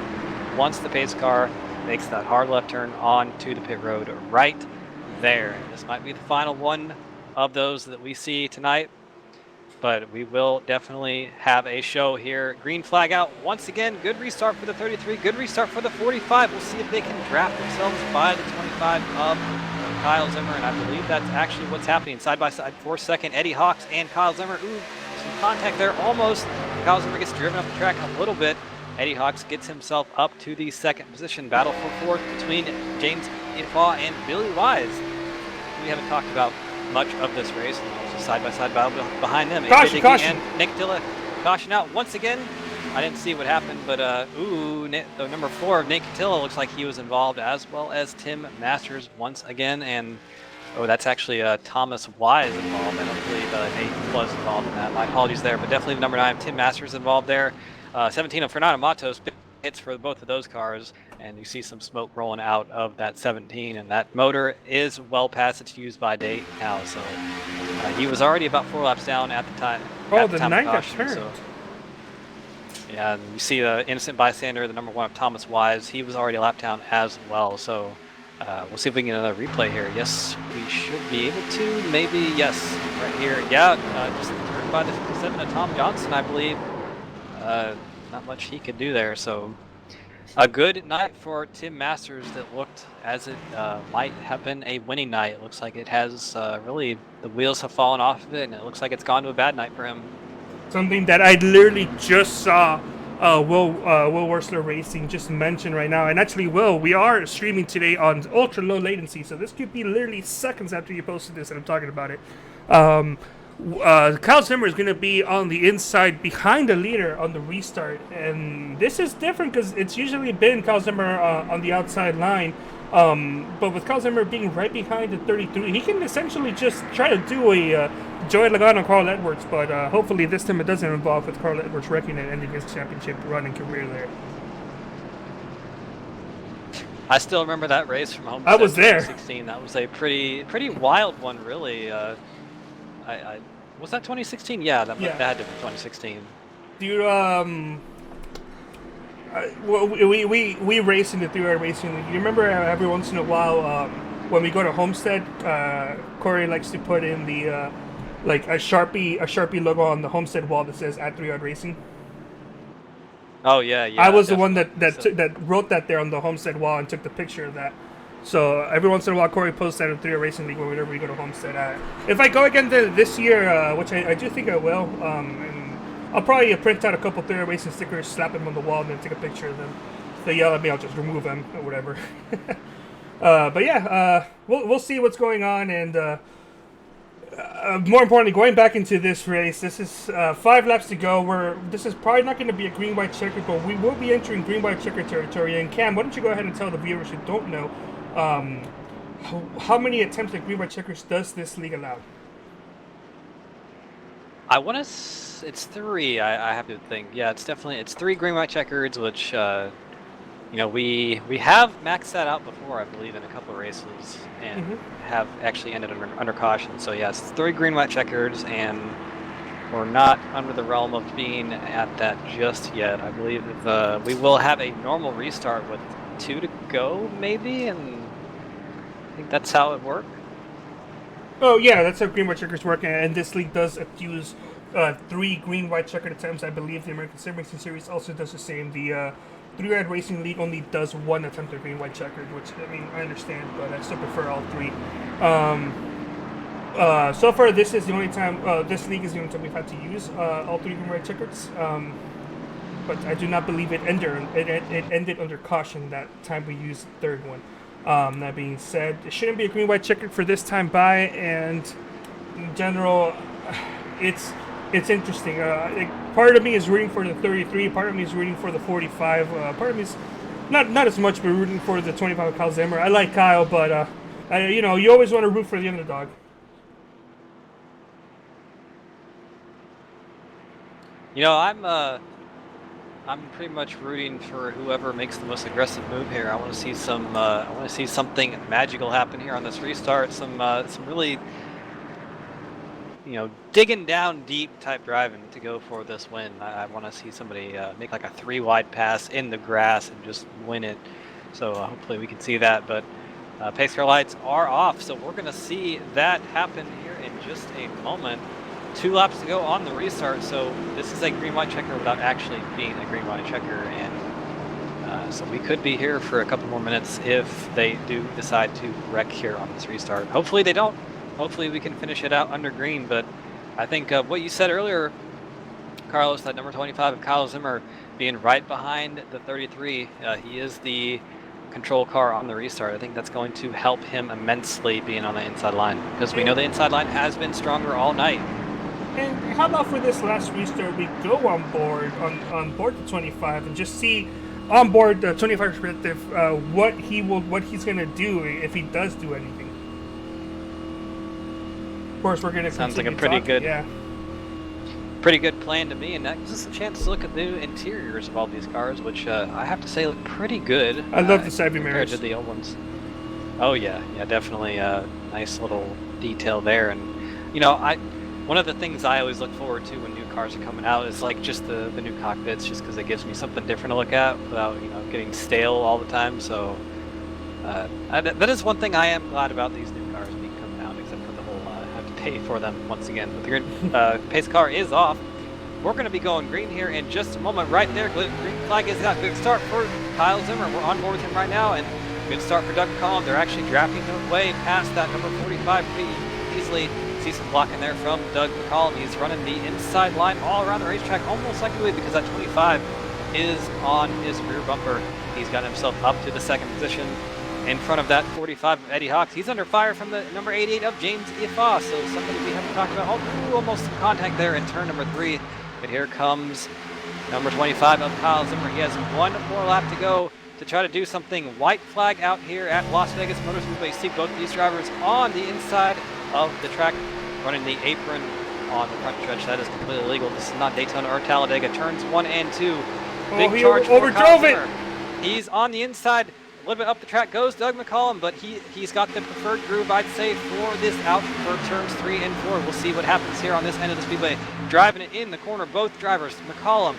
once the pace car makes that hard left turn onto the pit road right there. And this might be the final one of those that we see tonight, but we will definitely have a show here. Green flag out once again. Good restart for the 33. Good restart for the 45. We'll see if they can draft themselves by the 25 of Kyle Zimmer, and I believe that's actually what's happening. Side by side for second, Eddie Hawks and Kyle Zimmer. Ooh, some contact there almost. Kyle Zimmer gets driven up the track a little bit. Eddie Hawks gets himself up to the second position. Battle for fourth between James Ifaw and Billy Wise. We haven't talked about much of this race. There's a side-by-side battle behind them. Caution, caution. And Nick Dilla caution out once again. I didn't see what happened, but the number 4 of Nate Catilla looks like he was involved, as well as Tim Masters once again. And that's actually Thomas Wise involved. I don't believe Nate was involved in that. My apologies there, but definitely number 9, Tim Masters involved there. 17 of Fernando Matos hits for both of those cars, and you see some smoke rolling out of that 17, and that motor is well past its use by date now. So he was already about 4 laps down at the time. Oh, the 9 got turned. So, yeah, and you see the innocent bystander, the number 1 of Thomas Wise. He was already a lap down as well. So we'll see if we can get another replay here. Yes, we should be able to. Maybe, yes, right here. Yeah, just turned by the 57 of Tom Johnson, I believe. Not much he could do there. So a good night for Tim Masters that looked as it might have been a winning night. It looks like it has really, the wheels have fallen off of it, and it looks like it's gone to a bad night for him. Something that I literally just saw Will Wursler Racing just mentioned right now. And actually, Will, we are streaming today on ultra low latency, so this could be literally seconds after you posted this and I'm talking about it. Kyle Zimmer is going to be on the inside behind the leader on the restart, and this is different because it's usually been Kyle Zimmer on the outside line, but with Kyle Zimmer being right behind the 33, he can essentially just try to do a Joey Logano Carl Edwards, but hopefully this time it doesn't involve with Carl Edwards wrecking and ending his championship run and career there. I still remember that race from home. I was there. 2016. That was a pretty wild one, really. Was that 2016? Yeah, that had to be 2016. Do you we race in the 3-hour racing league. You remember every once in a while when we go to Homestead, Corey likes to put in the like a Sharpie logo on the Homestead wall that says at 3-hour racing. Oh yeah. I was the one that wrote that there on the Homestead wall and took the picture of that. So every once in a while, Corey posts that in 3-hour racing league whenever we go to Homestead. If I go again this year, which I do think I will, and I'll probably print out a couple 3-hour racing stickers, slap them on the wall, and then take a picture of them. If they yell at me, I'll just remove them or whatever. But yeah, we'll see what's going on, and more importantly, going back into this race, this is 5 laps to go. This is probably not going to be a green-white checker, but we will be entering green-white checker territory. And Cam, why don't you go ahead and tell the viewers who don't know, how many attempts at green-white checkers does this league allow? I want to. It's 3. I have to think. Yeah, it's 3 green-white checkers, which we have maxed that out before, I believe, in a couple of races, and have actually ended under caution. So yeah, it's 3 green-white checkers, and we're not under the realm of being at that just yet. I believe we will have a normal restart with 2 to go, maybe, and I think that's how it works. Oh yeah, that's how green-white checkers work, and this league does use 3 green-white checkered attempts. I believe the American Sim Racing Series also does the same. The 3-hour racing league only does 1 attempt at green-white checkered, which I mean I understand, but I still prefer all 3. So far, this is the only time. This league is the only time we've had to use all 3 green-white checkers. but I do not believe it ended. It ended under caution that time we used the third one. That being said, it shouldn't be a green-white checker for this time by, and in general, it's interesting. Part of me is rooting for the 33. Part of me is rooting for the 45. Part of me is not as much, but rooting for the 25 of Kyle Zimmer. I like Kyle, but you always want to root for the underdog. I'm pretty much rooting for whoever makes the most aggressive move here. I want to see something magical happen here on this restart. Some really, digging down deep type driving to go for this win. I want to see somebody make like a 3-wide pass in the grass and just win it. So hopefully we can see that. But pace car lights are off, so we're going to see that happen here in just a moment. 2 laps to go on the restart, so this is a green-white checker without actually being a green-white checker, and so we could be here for a couple more minutes if they do decide to wreck here on this restart. Hopefully they don't. Hopefully we can finish it out under green, but I think what you said earlier, Carlos, that number 25 of Kyle Zimmer being right behind the 33, he is the control car on the restart. I think that's going to help him immensely being on the inside line, because we know the inside line has been stronger all night. And how about for this last restart, we go on board the 25 and just see on board the 25 perspective what he's gonna do if he does do anything. Of course, we're gonna sounds like a pretty good plan to me, and that gives us a chance to look at the interiors of all these cars, which I have to say look pretty good. I love the side view compared mirrors to the old ones. Oh yeah, definitely a nice little detail there, and one of the things I always look forward to when new cars are coming out is like just the new cockpits, just because it gives me something different to look at without getting stale all the time. So that is one thing I am glad about these new cars being coming out, except for the whole have to pay for them once again. But the green pace car is off. We're going to be going green here in just a moment. Right there, green flag is out. Good start for Kyle Zimmer. We're on board with him right now, and good start for Doug McCollum. They're actually drafting their way past that number 45 pretty easily. See some blocking there from Doug McCollum. He's running the inside line all around the racetrack, almost like we would, because that 25 is on his rear bumper. He's got himself up to the second position in front of that 45 of Eddie Hawks. He's under fire from the number 88 of James Ifa, so somebody we haven't talked about. Almost some contact there in turn number 3. But here comes number 25 of Kyle Zimmer. He has one more lap to go to try to do something. White flag out here at Las Vegas Motor Speedway. You see both of these drivers on the inside of the track running the apron on the front stretch. That is completely illegal. This is not Daytona or Talladega. Turns 1 and 2. Big charge for Kyle Zimmer. He's on the inside, a little bit up the track goes Doug McCollum, but he's got the preferred groove, I'd say, for this out for turns 3 and 4. We'll see what happens here on this end of the speedway. Driving it in the corner, both drivers, McCollum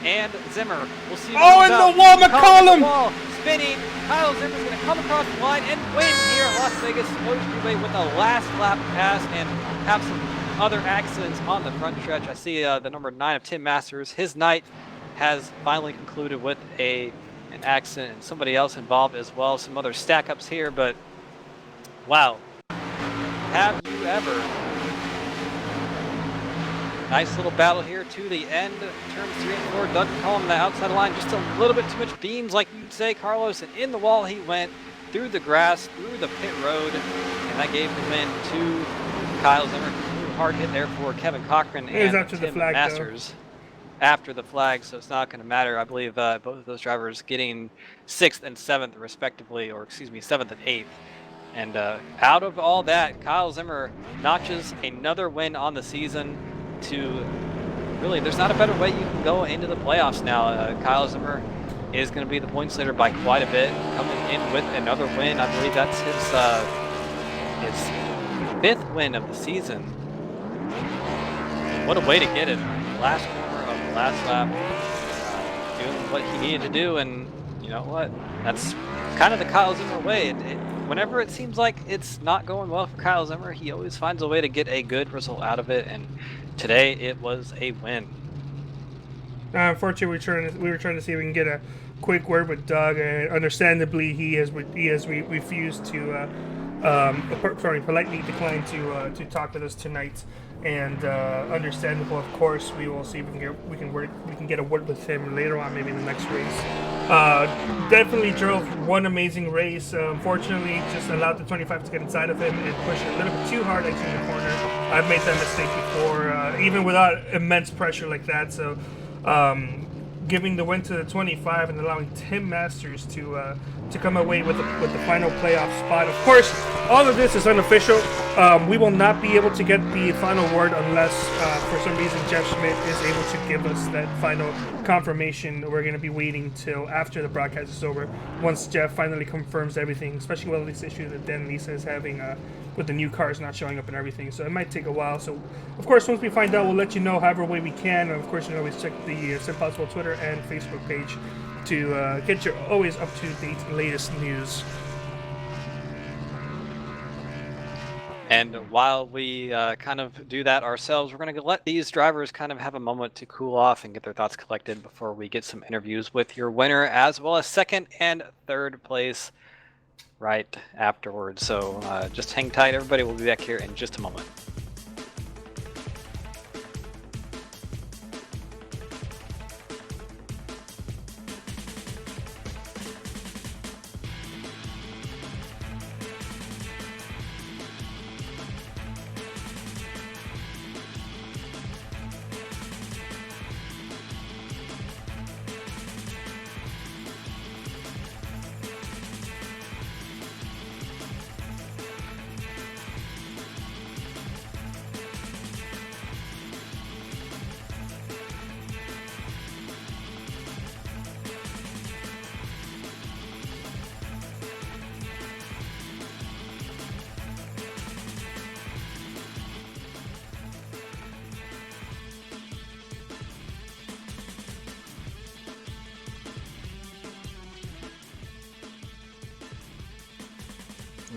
and Zimmer. We'll see. Oh, in the wall, McCollum! Spinning. Kyle Zimmer's going to come across the line and win here at Las Vegas Motor Speedway with a last lap pass and have some other accidents on the front stretch. I see the number 9 of Tim Masters. His night has finally concluded with an accident and somebody else involved as well. Some other stack ups here, but wow. Have you ever? Nice little battle here to the end. Turns 3 and 4. Doug McCollum on the outside line. Just a little bit too much beans, like you'd say, Carlos. And in the wall he went, through the grass, through the pit road. And that gave the win to Kyle Zimmer. Hard hit there for Kevin Cochran and Tim Masters. After the flag, so it's not going to matter. I believe both of those drivers getting 6th and 7th respectively, or excuse me, 7th and 8th. And out of all that, Kyle Zimmer notches another win on the season. To really, there's not a better way you can go into the playoffs now. Kyle Zimmer is going to be the points leader by quite a bit, coming in with another win. I believe that's his 5th win of the season. What a way to get it! Last corner of the last lap, doing what he needed to do, and you know what? That's kind of the Kyle Zimmer way. Whenever it seems like it's not going well for Kyle Zimmer, he always finds a way to get a good result out of it, and today it was a win. Unfortunately, we were trying to see if we can get a quick word with Doug, and understandably, he has refused to politely declined to talk with us tonight. And understandable, of course. We will see if we can get a word with him later on, maybe in the next race. Definitely drove one amazing race. Unfortunately, just allowed the 25 to get inside of him and push a little bit too hard into the corner. I've made that mistake before, even without immense pressure like that. So, giving the win to the 25 and allowing Tim Masters to come away with the final playoff spot. Of course, all of this is unofficial. We will not be able to get the final word unless, for some reason, Jeff Schmidt is able to give us that final confirmation. We're going to be waiting till after the broadcast is over. Once Jeff finally confirms everything, especially with all these issues that Dan Lisa is having with the new cars not showing up and everything. So it might take a while. So, of course, once we find out, we'll let you know however way we can. And, of course, you can always check the SimPossible Twitter and Facebook page to get your always up-to-date latest news. And while we kind of do that ourselves, we're going to let these drivers kind of have a moment to cool off and get their thoughts collected before we get some interviews with your winner, as well as second and third place right afterwards. So just hang tight, everybody. We'll be back here in just a moment.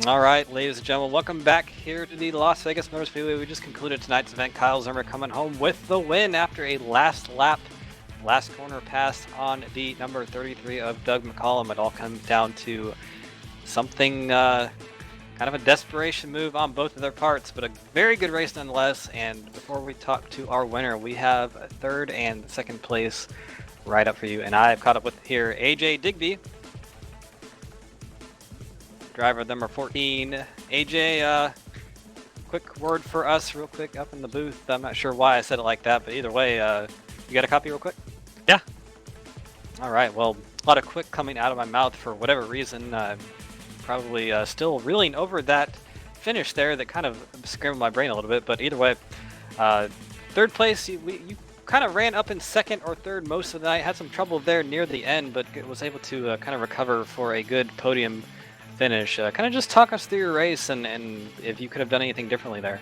All right, ladies and gentlemen, welcome back here to the Las Vegas Motor Speedway. We just concluded tonight's event. Kyle Zimmer coming home with the win after a last lap, last corner pass on the number 33 of Doug McCollum. It all comes down to something kind of a desperation move on both of their parts, but a very good race nonetheless. And before we talk to our winner, we have third and second place right up for you. And I've caught up with here AJ Digby, driver number 14. AJ, quick word for us real quick up in the booth. I'm not sure why I said it like that, but either way, you got a copy real quick? Yeah. All right, well, a lot of quick coming out of my mouth for whatever reason. Probably still reeling over that finish there that kind of scrambled my brain a little bit, but either way, third place, you kind of ran up in second or third most of the night, had some trouble there near the end, but was able to kind of recover for a good podium finish. Kind of just talk us through your race and if you could have done anything differently there.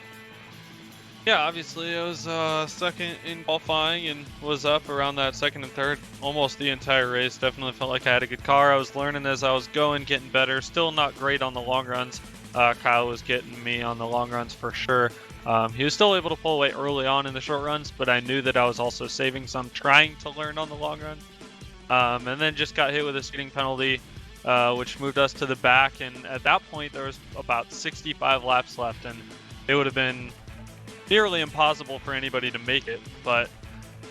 Yeah, obviously I was second in qualifying and was up around that second and third almost the entire race. Definitely felt like I had a good car. I was learning as I was going, getting better. Still not great on the long runs. Kyle was getting me on the long runs for sure. He was still able to pull away early on in the short runs, but I knew that I was also saving some, trying to learn on the long run. And then just got hit with a speeding penalty, which moved us to the back. And at that point, there was about 65 laps left, and it would have been nearly impossible for anybody to make it. But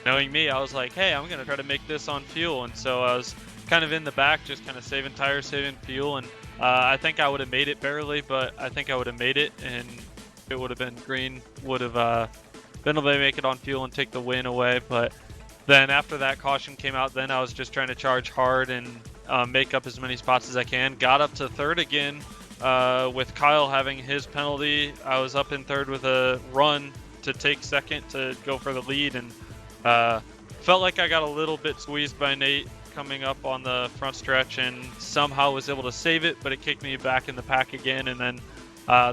knowing me, I was like, hey, I'm going to try to make this on fuel. And so I was kind of in the back, just kind of saving tires, saving fuel. And I think I would have made it barely, but I think I would have made it. And it would have been green, would have been able to make it on fuel and take the win away. But then after that caution came out, then I was just trying to charge hard and make up as many spots as I can. Got up to third again. With Kyle having his penalty, I was up in third with a run to take second to go for the lead, and felt like I got a little bit squeezed by Nate coming up on the front stretch and somehow was able to save it, but it kicked me back in the pack again. And then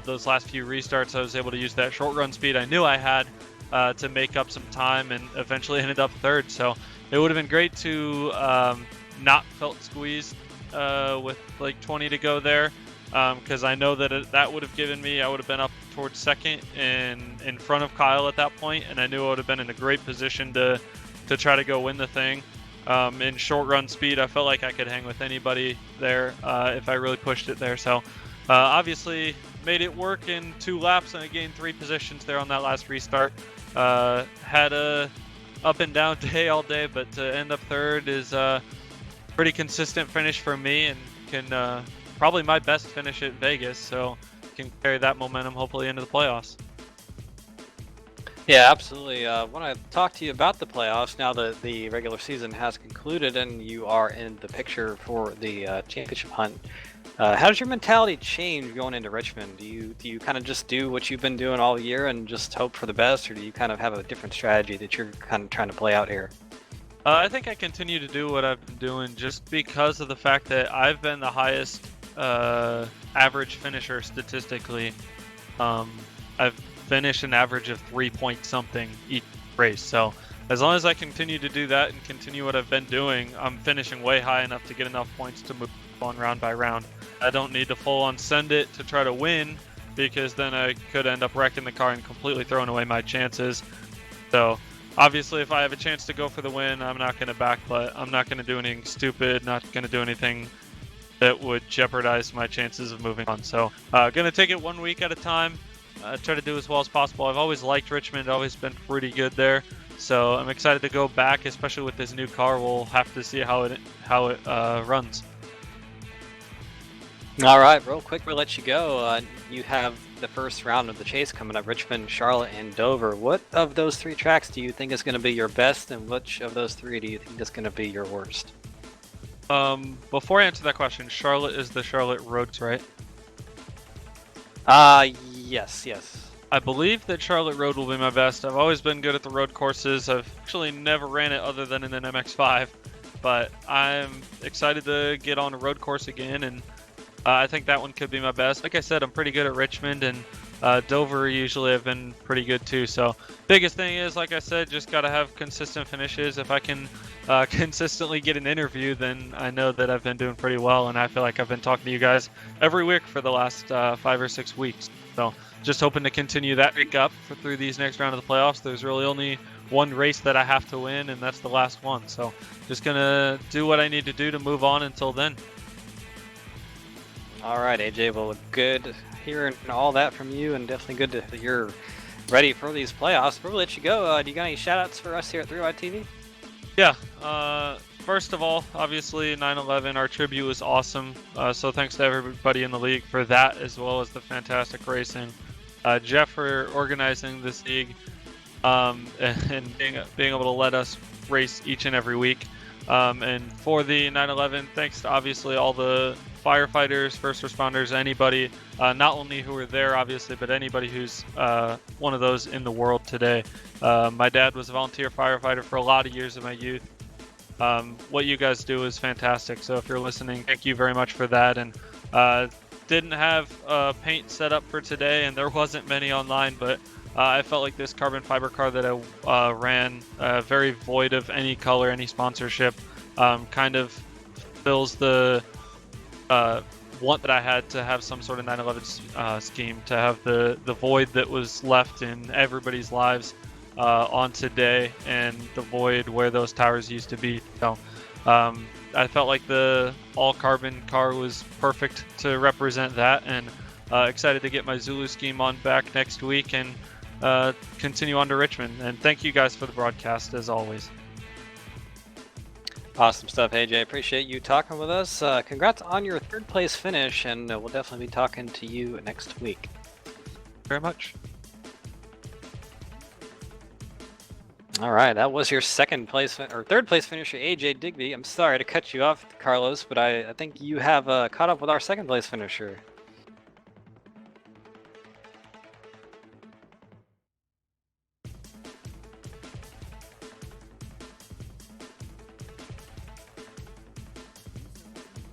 those last few restarts, I was able to use that short run speed I knew I had to make up some time, and eventually ended up third. So it would have been great to not felt squeezed with like 20 to go there. Because I know that that would have given me, I would have been up towards second and in front of Kyle at that point, and I knew I would have been in a great position to try to go win the thing. In short run speed, I felt like I could hang with anybody there if I really pushed it there. So Obviously, made it work in 2 laps, and I gained 3 positions there on that last restart. Had a up and down day all day, but to end up third is a pretty consistent finish for me, and can probably my best finish at Vegas, so can carry that momentum hopefully into the playoffs. Yeah, absolutely. I want to talk to you about the playoffs now that the regular season has concluded and you are in the picture for the championship hunt. How does your mentality change going into Richmond? Do you kind of just do what you've been doing all year and just hope for the best, or do you kind of have a different strategy that you're kind of trying to play out here? I think I continue to do what I've been doing just because of the fact that I've been the highest average finisher statistically. I've finished an average of 3 point something each race. So as long as I continue to do that and continue what I've been doing, I'm finishing way high enough to get enough points to move on round by round. I don't need to full on send it to try to win, because then I could end up wrecking the car and completely throwing away my chances. So obviously, if I have a chance to go for the win, I'm not going to backbutt. I'm not going to do anything stupid, not going to do anything that would jeopardize my chances of moving on. So going to take it 1 week at a time, try to do as well as possible. I've always liked Richmond, always been pretty good there. So I'm excited to go back, especially with this new car. We'll have to see how it runs. All right, real quick, we'll let you go. You have the first round of the chase coming up, Richmond, Charlotte, and Dover. What of those 3 tracks do you think is going to be your best, and which of those 3 do you think is going to be your worst? Before I answer that question, Charlotte is the Charlotte Roads, right? Yes. I believe that Charlotte Road will be my best. I've always been good at the road courses. I've actually never ran it other than in an MX-5, but I'm excited to get on a road course again, and I think that one could be my best. Like I said, I'm pretty good at Richmond, and Dover usually have been pretty good too. So biggest thing is, like I said, just got to have consistent finishes. If I can consistently get an interview, then I know that I've been doing pretty well, and I feel like I've been talking to you guys every week for the last 5 or 6 weeks. So just hoping to continue that streak up through these next round of the playoffs. There's really only one race that I have to win, and that's the last one. So just gonna do what I need to do to move on until then. All right, AJ. Well, good hearing all that from you, and definitely good that you're ready for these playoffs. Before we let you go, do you got any shout-outs for us here at 3Wide TV? Yeah. First of all, obviously 9/11, our tribute was awesome. So thanks to everybody in the league for that, as well as the fantastic racing. Jeff for organizing this league, and being able to let us race each and every week. And for the 9/11, thanks to obviously all the firefighters, first responders, anybody, not only who were there obviously, but anybody who's one of those in the world today. My dad was a volunteer firefighter for a lot of years of my youth. What you guys do is fantastic. So if you're listening, thank you very much for that. And didn't have paint set up for today, and there wasn't many online, but I felt like this carbon fiber car that I ran, very void of any color, any sponsorship, kind of fills the want that I had to have some sort of 9/11 scheme, to have the void that was left in everybody's lives on today, and the void where those towers used to be. So I felt like the all carbon car was perfect to represent that, and excited to get my Zulu scheme on back next week and continue on to Richmond. And thank you guys for the broadcast as always. Awesome stuff, AJ. Appreciate you talking with us. Congrats on your 3rd place finish, and we'll definitely be talking to you next week. Very much. All right, that was your 3rd place finisher, AJ Digby. I'm sorry to cut you off, Carlos, but I think you have caught up with our 2nd place finisher.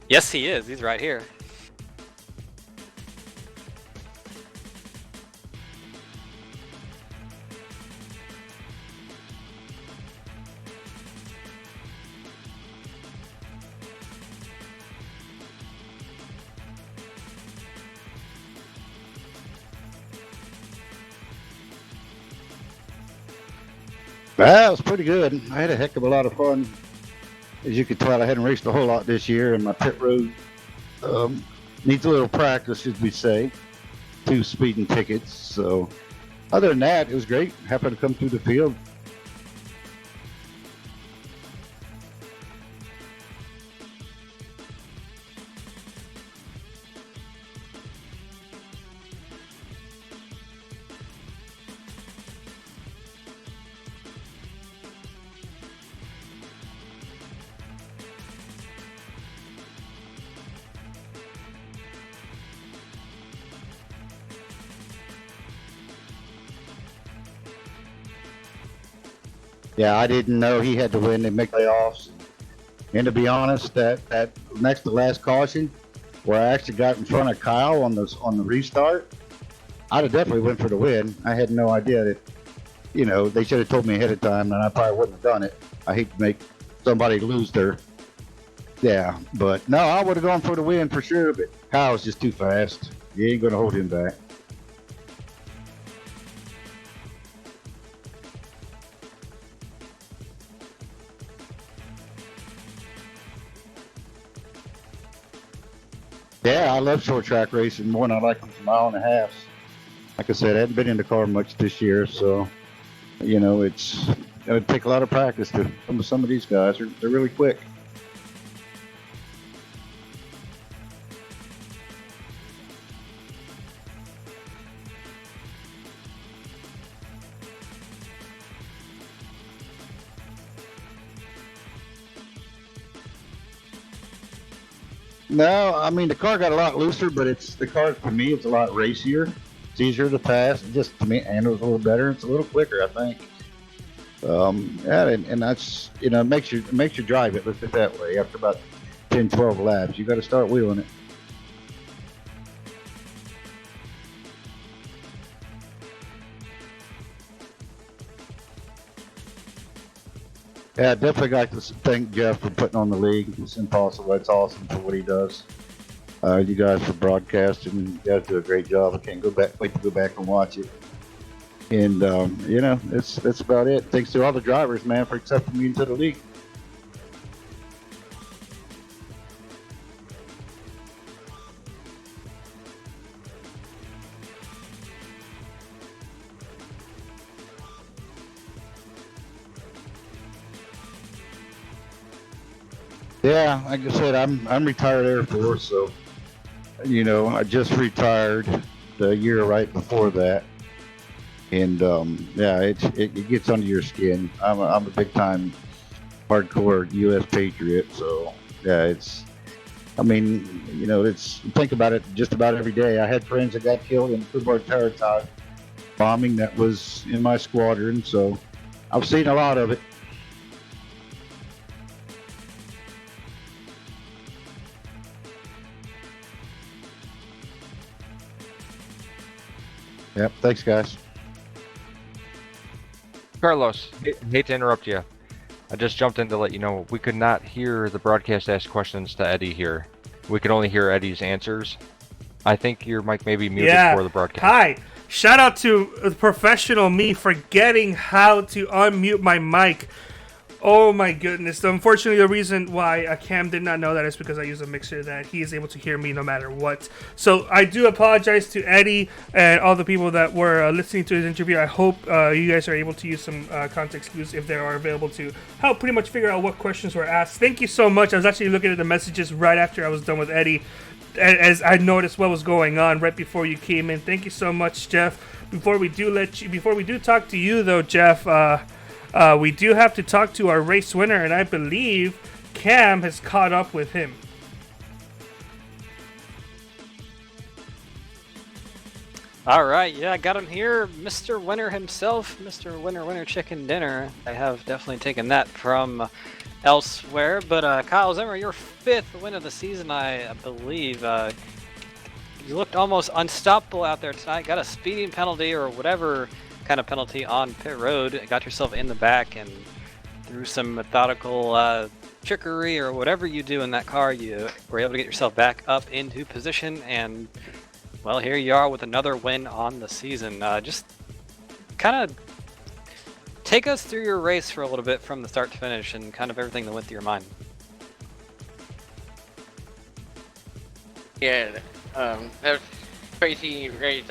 Yes, he is. He's right here. That was pretty good. I had a heck of a lot of fun. As you could tell, I hadn't raced a whole lot this year, and my pit road needs a little practice, as we say. 2 speeding tickets. So other than that, it was great. Happened to come through the field. Yeah, I didn't know he had to win to make playoffs. And to be honest, that next to last caution, where I actually got in front of Kyle on the restart, I'd have definitely went for the win. I had no idea that, they should have told me ahead of time, and I probably wouldn't have done it. I hate to make somebody lose their, yeah. But no, I would have gone for the win for sure. But Kyle's just too fast. You ain't gonna hold him back. Yeah, I love short track racing more than I like these 1.5 miles. Like I said, I haven't been in the car much this year, so it would take a lot of practice to some of these guys. They're really quick. No, I mean the car got a lot looser, but the car for me it's a lot racier. It's easier to pass. Just to me, handles a little better. It's a little quicker, I think. Yeah, and that's it makes you drive it. Let's put it that way. After about 10, 12 laps, you got to start wheeling it. Yeah, I definitely got to thank Jeff for putting on the league. It's SimPossible. That's awesome for what he does. You guys for broadcasting. You guys do a great job. I can't wait to go back and watch it. And that's about it. Thanks to all the drivers, man, for accepting me into the league. Yeah, like I said, I'm retired Air Force, so I just retired the year right before that, and yeah, it gets under your skin. I'm a big time hardcore U.S. patriot, so yeah, it's think about it just about every day. I had friends that got killed in the terror bombing that was in my squadron, so I've seen a lot of it. Yep. Thanks, guys. Carlos, hate to interrupt you. I just jumped in to let you know we could not hear the broadcast ask questions to Eddie here. We could only hear Eddie's answers. I think your mic may be muted for the broadcast. Hi. Shout out to professional me forgetting how to unmute my mic. Oh my goodness. Unfortunately, the reason why Cam did not know that is because I use a mixer that he is able to hear me no matter what. So I do apologize to Eddie and all the people that were listening to his interview. I hope you guys are able to use some context clues if they are available to help pretty much figure out what questions were asked. Thank you so much. I was actually looking at the messages right after I was done with Eddie as I noticed what was going on right before you came in. Thank you so much, Jeff. Before we do talk to you though, Jeff, we do have to talk to our race winner, and I believe Cam has caught up with him. All right, yeah, I got him here, Mr. Winner himself, Mr. Winner Chicken Dinner. I have definitely taken that from elsewhere, but Kyle Zimmer, your 5th win of the season, I believe. You looked almost unstoppable out there tonight. Got a speeding penalty or whatever kind of penalty on pit road. Got yourself in the back, and through some methodical trickery or whatever you do in that car, you were able to get yourself back up into position, and well, here you are with another win on the season. Just kind of take us through your race for a little bit from the start to finish and kind of everything that went through your mind. Yeah, That was crazy race.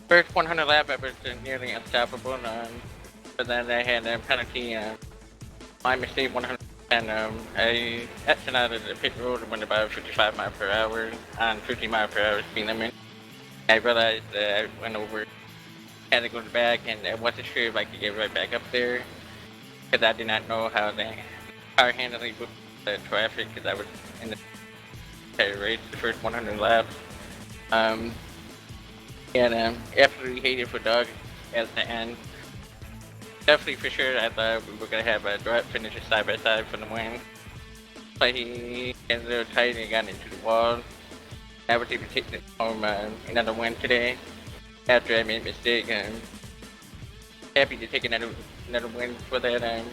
First 100 lap, I was nearly unstoppable. But then I had a penalty. My mistake, 100. And I exited out of the pit road and went about 55 miles per hour on 50 miles per hour speed limit. I realized that I went over, had to go back, and I wasn't sure if I could get right back up there because I did not know how the car handling with the traffic because I was in the entire race, the first 100 laps. Absolutely hated for Doug at the end. Definitely for sure, I thought we were going to have a direct finish side by side for the win. But he ended up tight and got into the wall. I was able to take home another win today after I made a mistake. Happy to take another win for that.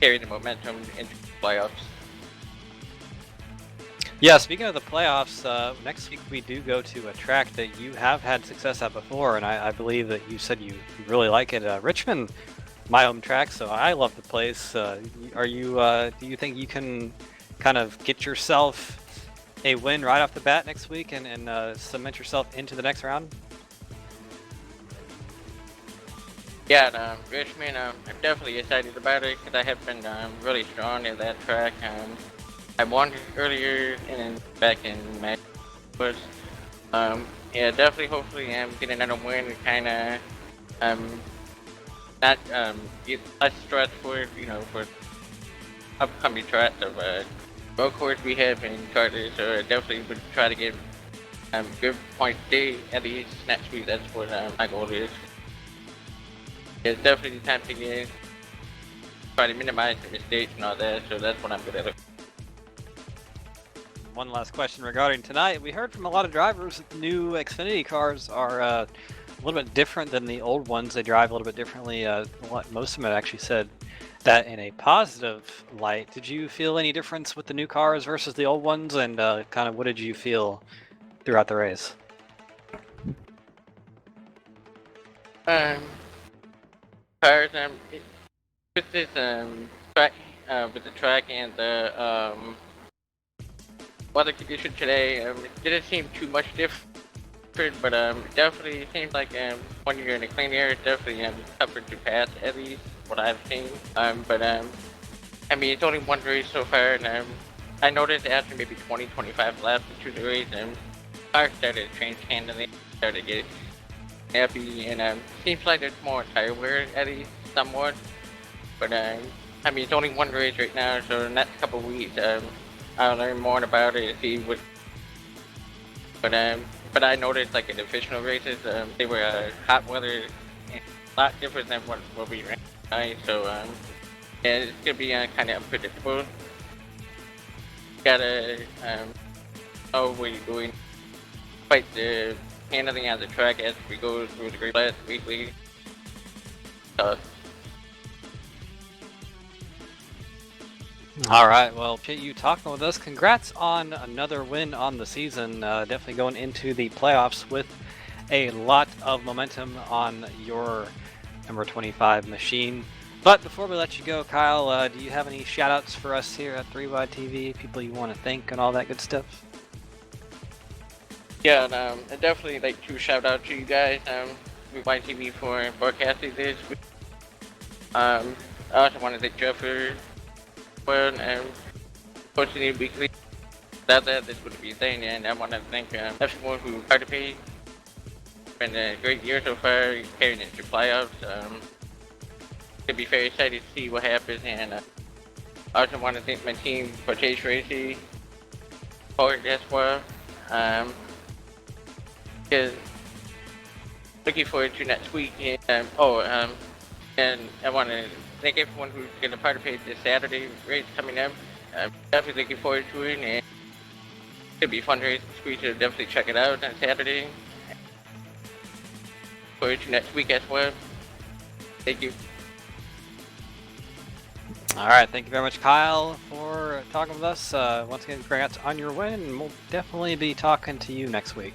Carry the momentum into the playoffs. Yeah, speaking of the playoffs, next week we do go to a track that you have had success at before, and I believe that you said you really like it. Richmond, my home track, so I love the place. Do you think you can kind of get yourself a win right off the bat next week and cement yourself into the next round? Yeah, Richmond, I'm definitely excited about it because I have been really strong in that track. I won earlier and back in May. But yeah, definitely. Hopefully, I'm getting another win and kind of not get less stress for for upcoming tracks of road course we have in Carter. So I definitely would try to get good points day at least next week. That's what my goal is. It's definitely time to try to minimize the mistakes and all that. So that's what I'm good at. One last question regarding tonight. We heard from a lot of drivers that the new Xfinity cars are a little bit different than the old ones. They drive a little bit differently. Most of them actually said that in a positive light. Did you feel any difference with the new cars versus the old ones? And kind of what did you feel throughout the race? Cars, with this track, with the track and the weather condition today, it didn't seem too much different, but definitely seems like when you're in a clean air, it's definitely tougher to pass, at least what I've seen. But I mean, it's only one race so far, and I noticed after maybe 20-25 laps into the race, cars started to change handling, started to get happy, and seems like there's more tire wear, at least somewhat. But I mean, it's only one race right now, so the next couple of weeks, I'll learn more about it and see what. But I noticed like in the official races, they were hot weather, a lot different than what we ran tonight. So yeah, it's gonna be kind of unpredictable. Gotta know what you're doing, fight the handling on the track as we go through the Great Blast weekly. All right, well, appreciate you talking with us. Congrats on another win on the season. Definitely going into the playoffs with a lot of momentum on your number 25 machine. But before we let you go, Kyle, do you have any shout outs for us here at 3Wide TV? People you want to thank and all that good stuff? Yeah, I definitely like to shout out to you guys, 3Wide TV for broadcasting this. I also want to thank Jeff for posting it weekly. That's this would be a thing, and I want to thank everyone who participated. It's been a great year so far, carrying it to playoffs. Could be very excited to see what happens, and I also want to thank my team for Chase Racing for it as well. Because looking forward to next week, and I want to thank everyone who's going to participate this Saturday race coming up. I'm definitely looking forward to it, and it's going to be a fun race this week, so definitely check it out on Saturday. Forward to next week as well. Thank you. All right, thank you very much, Kyle, for talking with us. Once again, congrats on your win, and we'll definitely be talking to you next week.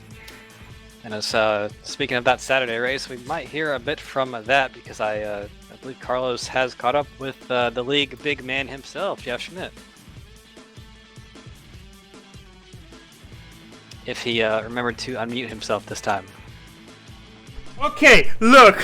And as speaking of that Saturday race, we might hear a bit from that because I believe Carlos has caught up with the league big man himself, Jeff Schmidt. if he remembered to unmute himself this time. Okay, look.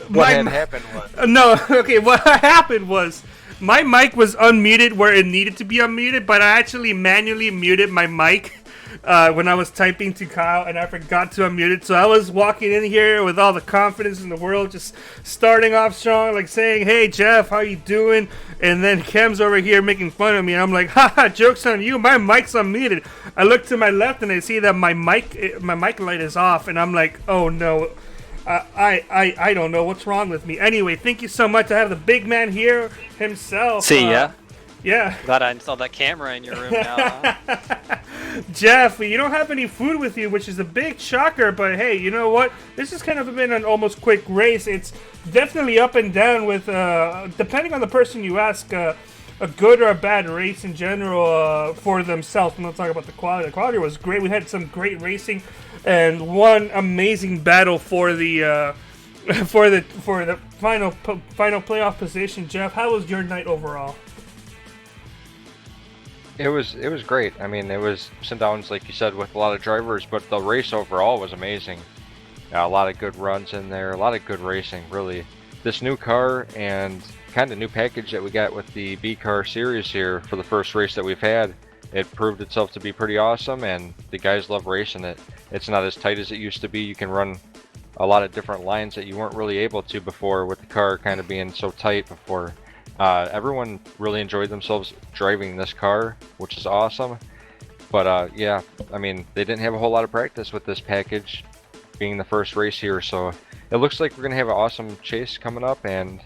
What had happened was... No, okay, what happened was my mic was unmuted where it needed to be unmuted, but I actually manually muted my mic when I was typing to Kyle, and I forgot to unmute it. So I was walking in here with all the confidence in the world, just starting off strong, like saying, "Hey, Jeff, how you doing?" And then Kem's over here making fun of me, and I'm like, "Haha, joke's on you, my mic's unmuted." I look to my left, and I see that my mic light is off, and I'm like, "Oh, no. I don't know what's wrong with me." Anyway, thank you so much. I have the big man here himself. See ya. Yeah. Glad I installed that camera in your room now. Huh? Jeff, you don't have any food with you, which is a big shocker, but hey, you know what? This has kind of been an almost quick race. It's definitely up and down with, depending on the person you ask, a good or a bad race in general for themselves. I'm not talking about the quality. The quality was great. We had some great racing and one amazing battle for the final playoff position. Jeff, how was your night overall? It was great. I mean, it was some downs, like you said, with a lot of drivers, but the race overall was amazing. A lot of good runs in there, a lot of good racing, really. This new car and kind of new package that we got with the B car series here for the first race that we've had, it proved itself to be pretty awesome, and the guys love racing it. It's not as tight as it used to be. You can run a lot of different lines that you weren't really able to before, with the car kind of being so tight before. Everyone really enjoyed themselves driving this car, which is awesome. But yeah, I mean, they didn't have a whole lot of practice with this package being the first race here, so it looks like we're going to have an awesome chase coming up, and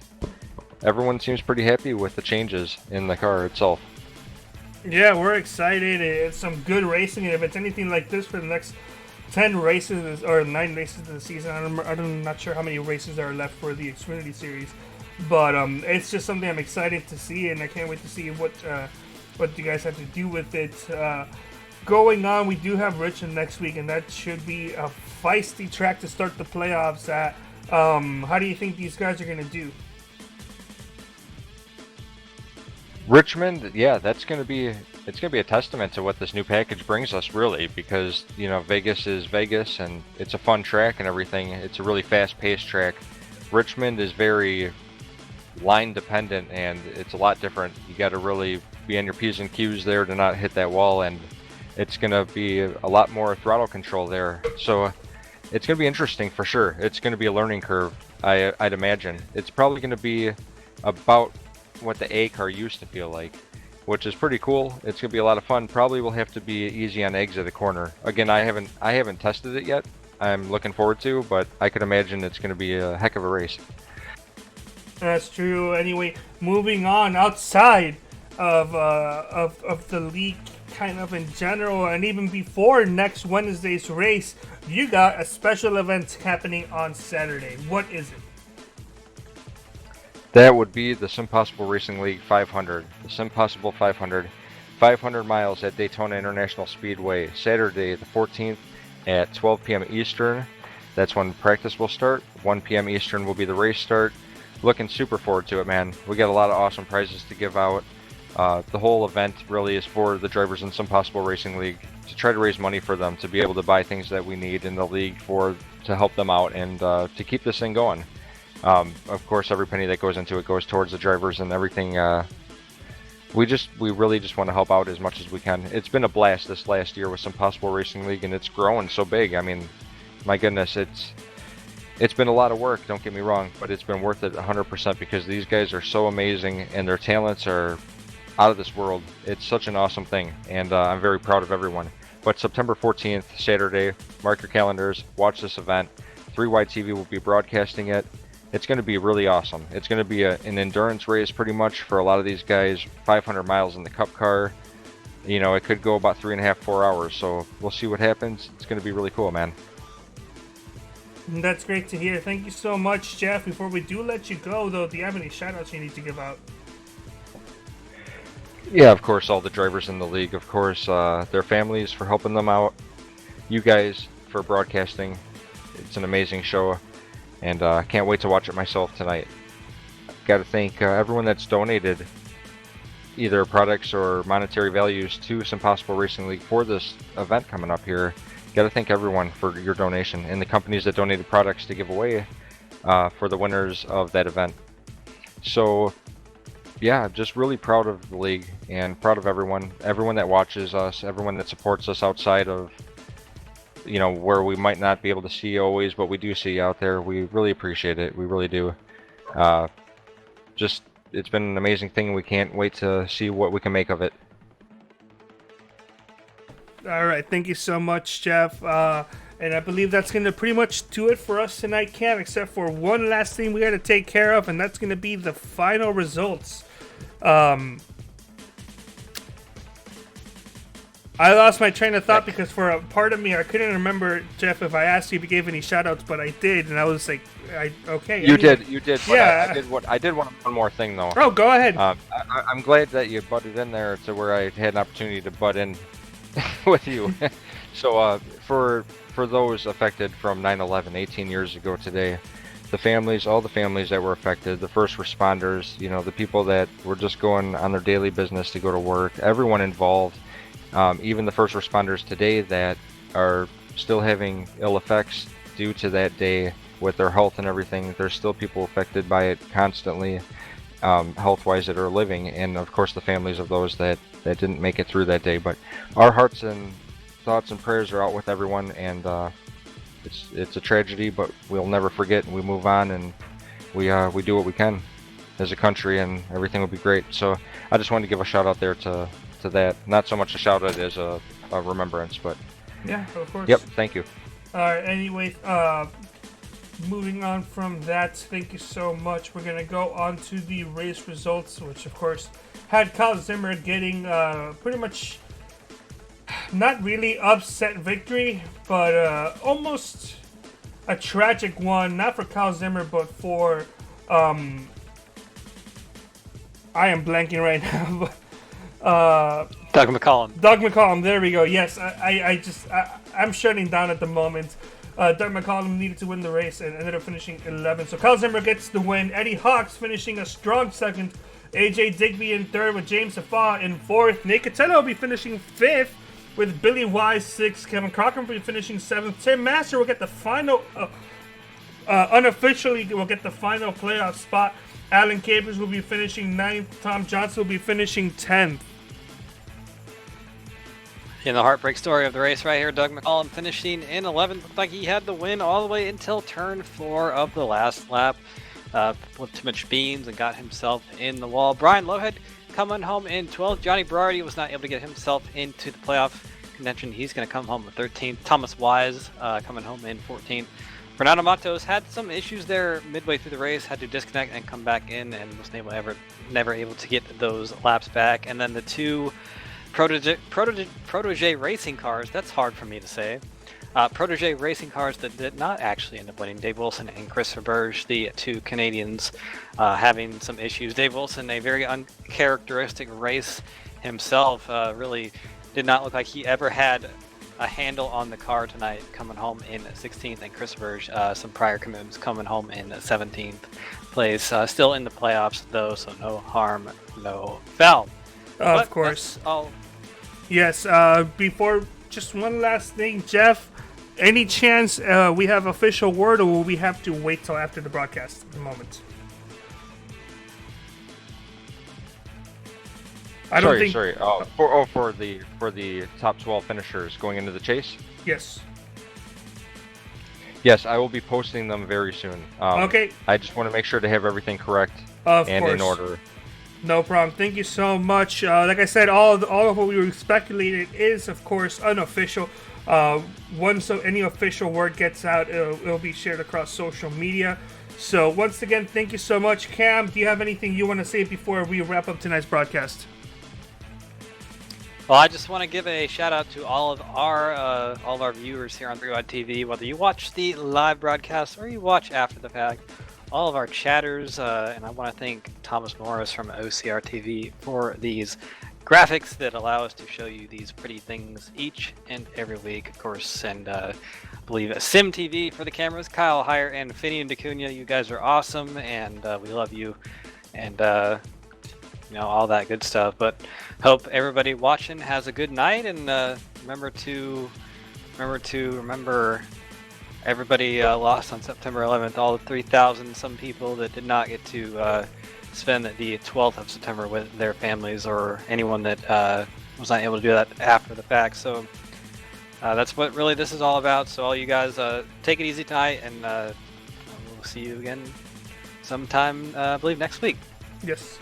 everyone seems pretty happy with the changes in the car itself. Yeah, we're excited. It's some good racing, and if it's anything like this for the next 10 races or 9 races of the season, I'm not sure how many races are left for the Xfinity Series. But it's just something I'm excited to see, and I can't wait to see what you guys have to do with it. Going on, we do have Richmond next week, and that should be a feisty track to start the playoffs at. How do you think these guys are going to do? Richmond, yeah, it's going to be a testament to what this new package brings us, really, because, you know, Vegas is Vegas, and it's a fun track and everything. It's a really fast-paced track. Richmond is very line dependent, and it's a lot different. You got to really be on your P's and Q's there to not hit that wall, and it's going to be a lot more throttle control there. So it's going to be interesting for sure. It's going to be a learning curve, I'd imagine. It's probably going to be about what the A car used to feel like, which is pretty cool. It's going to be a lot of fun. Probably will have to be easy on eggs at the corner. Again, I haven't tested it yet. I'm looking forward to, but I could imagine it's going to be a heck of a race. That's true. Anyway, moving on outside of the league, kind of in general, and even before next Wednesday's race, you got a special event happening on Saturday. What is it? That would be the SimPossible Racing League 500. The SimPossible 500. 500 miles at Daytona International Speedway, Saturday the 14th at 12 p.m. Eastern. That's when practice will start. 1 p.m. Eastern will be the race start. Looking super forward to it, man. We got a lot of awesome prizes to give out. The whole event really is for the drivers in SimPossible Racing League to try to raise money for them to be able to buy things that we need in the league to help them out and to keep this thing going. Of course, every penny that goes into it goes towards the drivers and everything. We really just want to help out as much as we can. It's been a blast this last year with SimPossible Racing League, and it's growing so big. I mean, my goodness, it's been a lot of work, don't get me wrong, but it's been worth it 100% because these guys are so amazing and their talents are out of this world. It's such an awesome thing, and I'm very proud of everyone. But September 14th, Saturday, mark your calendars, watch this event. 3Y TV will be broadcasting it. It's going to be really awesome. It's going to be an endurance race pretty much for a lot of these guys, 500 miles in the Cup car. You know, it could go about 3.5, 4 hours, so we'll see what happens. It's going to be really cool, man. That's great to hear. Thank you so much, Jeff. Before we do let you go, though, do you have any shout-outs you need to give out? Yeah, of course, all the drivers in the league, of course, their families for helping them out, you guys for broadcasting. It's an amazing show, and I can't wait to watch it myself tonight. Got to thank everyone that's donated. either products or monetary values to SimPossible Racing League for this event coming up here. Got to thank everyone for your donation and the companies that donated products to give away for the winners of that event. So yeah, just really proud of the league and proud of everyone that watches us, everyone that supports us outside of, you know, where we might not be able to see always, but we do see you out there. We really appreciate it. We really do. Just, it's been an amazing thing. We can't wait to see what we can make of it. All right, thank you so much, Jeff. And I believe that's going to pretty much do it for us tonight, Cam, except for one last thing we got to take care of, and that's going to be the final results. I lost my train of thought because for a part of me, I couldn't remember, Jeff, if I asked you if you gave any shout-outs, but I did, and I was like, okay. You did. But yeah. I did one more thing, though. Oh, go ahead. I'm glad that you butted in there to where I had an opportunity to butt in with you. So for those affected from 9/11, 18 years ago today, the families, all the families that were affected, the first responders, you know, the people that were just going on their daily business to go to work, everyone involved, even the first responders today that are still having ill effects due to that day with their health and everything. There's still people affected by it constantly, health-wise, that are living, and of course the families of those that didn't make it through that day. But our hearts and thoughts and prayers are out with everyone, and it's a tragedy, but we'll never forget, and we move on, and we do what we can as a country, and everything will be great. So I just wanted to give a shout out there to that. Not so much a shout out as a remembrance, but yeah, of course. Yep, thank you. All right, anyway, moving on from that, thank you so much. We're going to go on to the race results, which of course had Kyle Zimmer getting pretty much not really upset victory, but almost a tragic one, not for Kyle Zimmer, but for I am blanking right now, but Doug McCollum. Doug McCollum, there we go. Yes, I'm shutting down at the moment. Doug McCollum needed to win the race and ended up finishing 11th. So Kyle Zimmer gets the win. Eddie Hawks finishing a strong second. AJ Digby in third with James Safa in fourth. Nick Catello will be finishing fifth with Billy Wise sixth. Kevin Cochran will be finishing seventh. Tim Master will get the final, unofficially will get the final playoff spot. Alan Capers will be finishing ninth. Tom Johnson will be finishing 10th. In the heartbreak story of the race right here, Doug McCollum finishing in 11th. Looked like he had the win all the way until turn 4 of the last lap. Flipped too much beans and got himself in the wall. Brian Lowhead coming home in 12th. Johnny Berardi was not able to get himself into the playoff contention. He's going to come home in 13th. Thomas Wise coming home in 14th. Fernando Matos had some issues there midway through the race, had to disconnect and come back in, and was never able to get those laps back. And then the two Protege racing cars, that's hard for me to say. Protege racing cars that did not actually end up winning. Dave Wilson and Christopher Burge, the two Canadians, having some issues. Dave Wilson, a very uncharacteristic race himself, really did not look like he ever had a handle on the car tonight, coming home in 16th, and Chris Burge, some prior commitments, coming home in 17th place. Still in the playoffs though, so no harm, no foul. Of course. Yes, before, just one last thing, Jeff, any chance we have official word, or will we have to wait till after the broadcast at the moment? Sorry. For the top 12 finishers going into the chase? Yes. Yes, I will be posting them very soon. Okay. I just want to make sure to have everything correct and in order. No problem. Thank you so much. Like I said, all of what we were speculated is, of course, unofficial. Once any official word gets out, it'll be shared across social media. So once again, thank you so much. Cam, do you have anything you want to say before we wrap up tonight's broadcast? Well, I just want to give a shout out to all of our viewers here on 3Wide TV, whether you watch the live broadcast or you watch after the fact. All of our chatters, and I want to thank Thomas Morris from OCR TV for these graphics that allow us to show you these pretty things each and every week, of course, and I believe Sim TV for the cameras, Kyle Heyer and Finian DeCunha. You guys are awesome, and we love you, and all that good stuff. But hope everybody watching has a good night, and remember everybody lost on September 11th. All the 3,000 some people that did not get to spend the 12th of September with their families, or anyone that was not able to do that after the fact. So that's what really this is all about. So all you guys, take it easy tonight, and we'll see you again sometime, I believe, next week. Yes.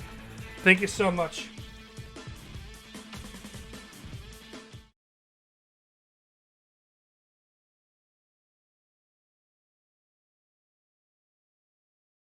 Thank you so much.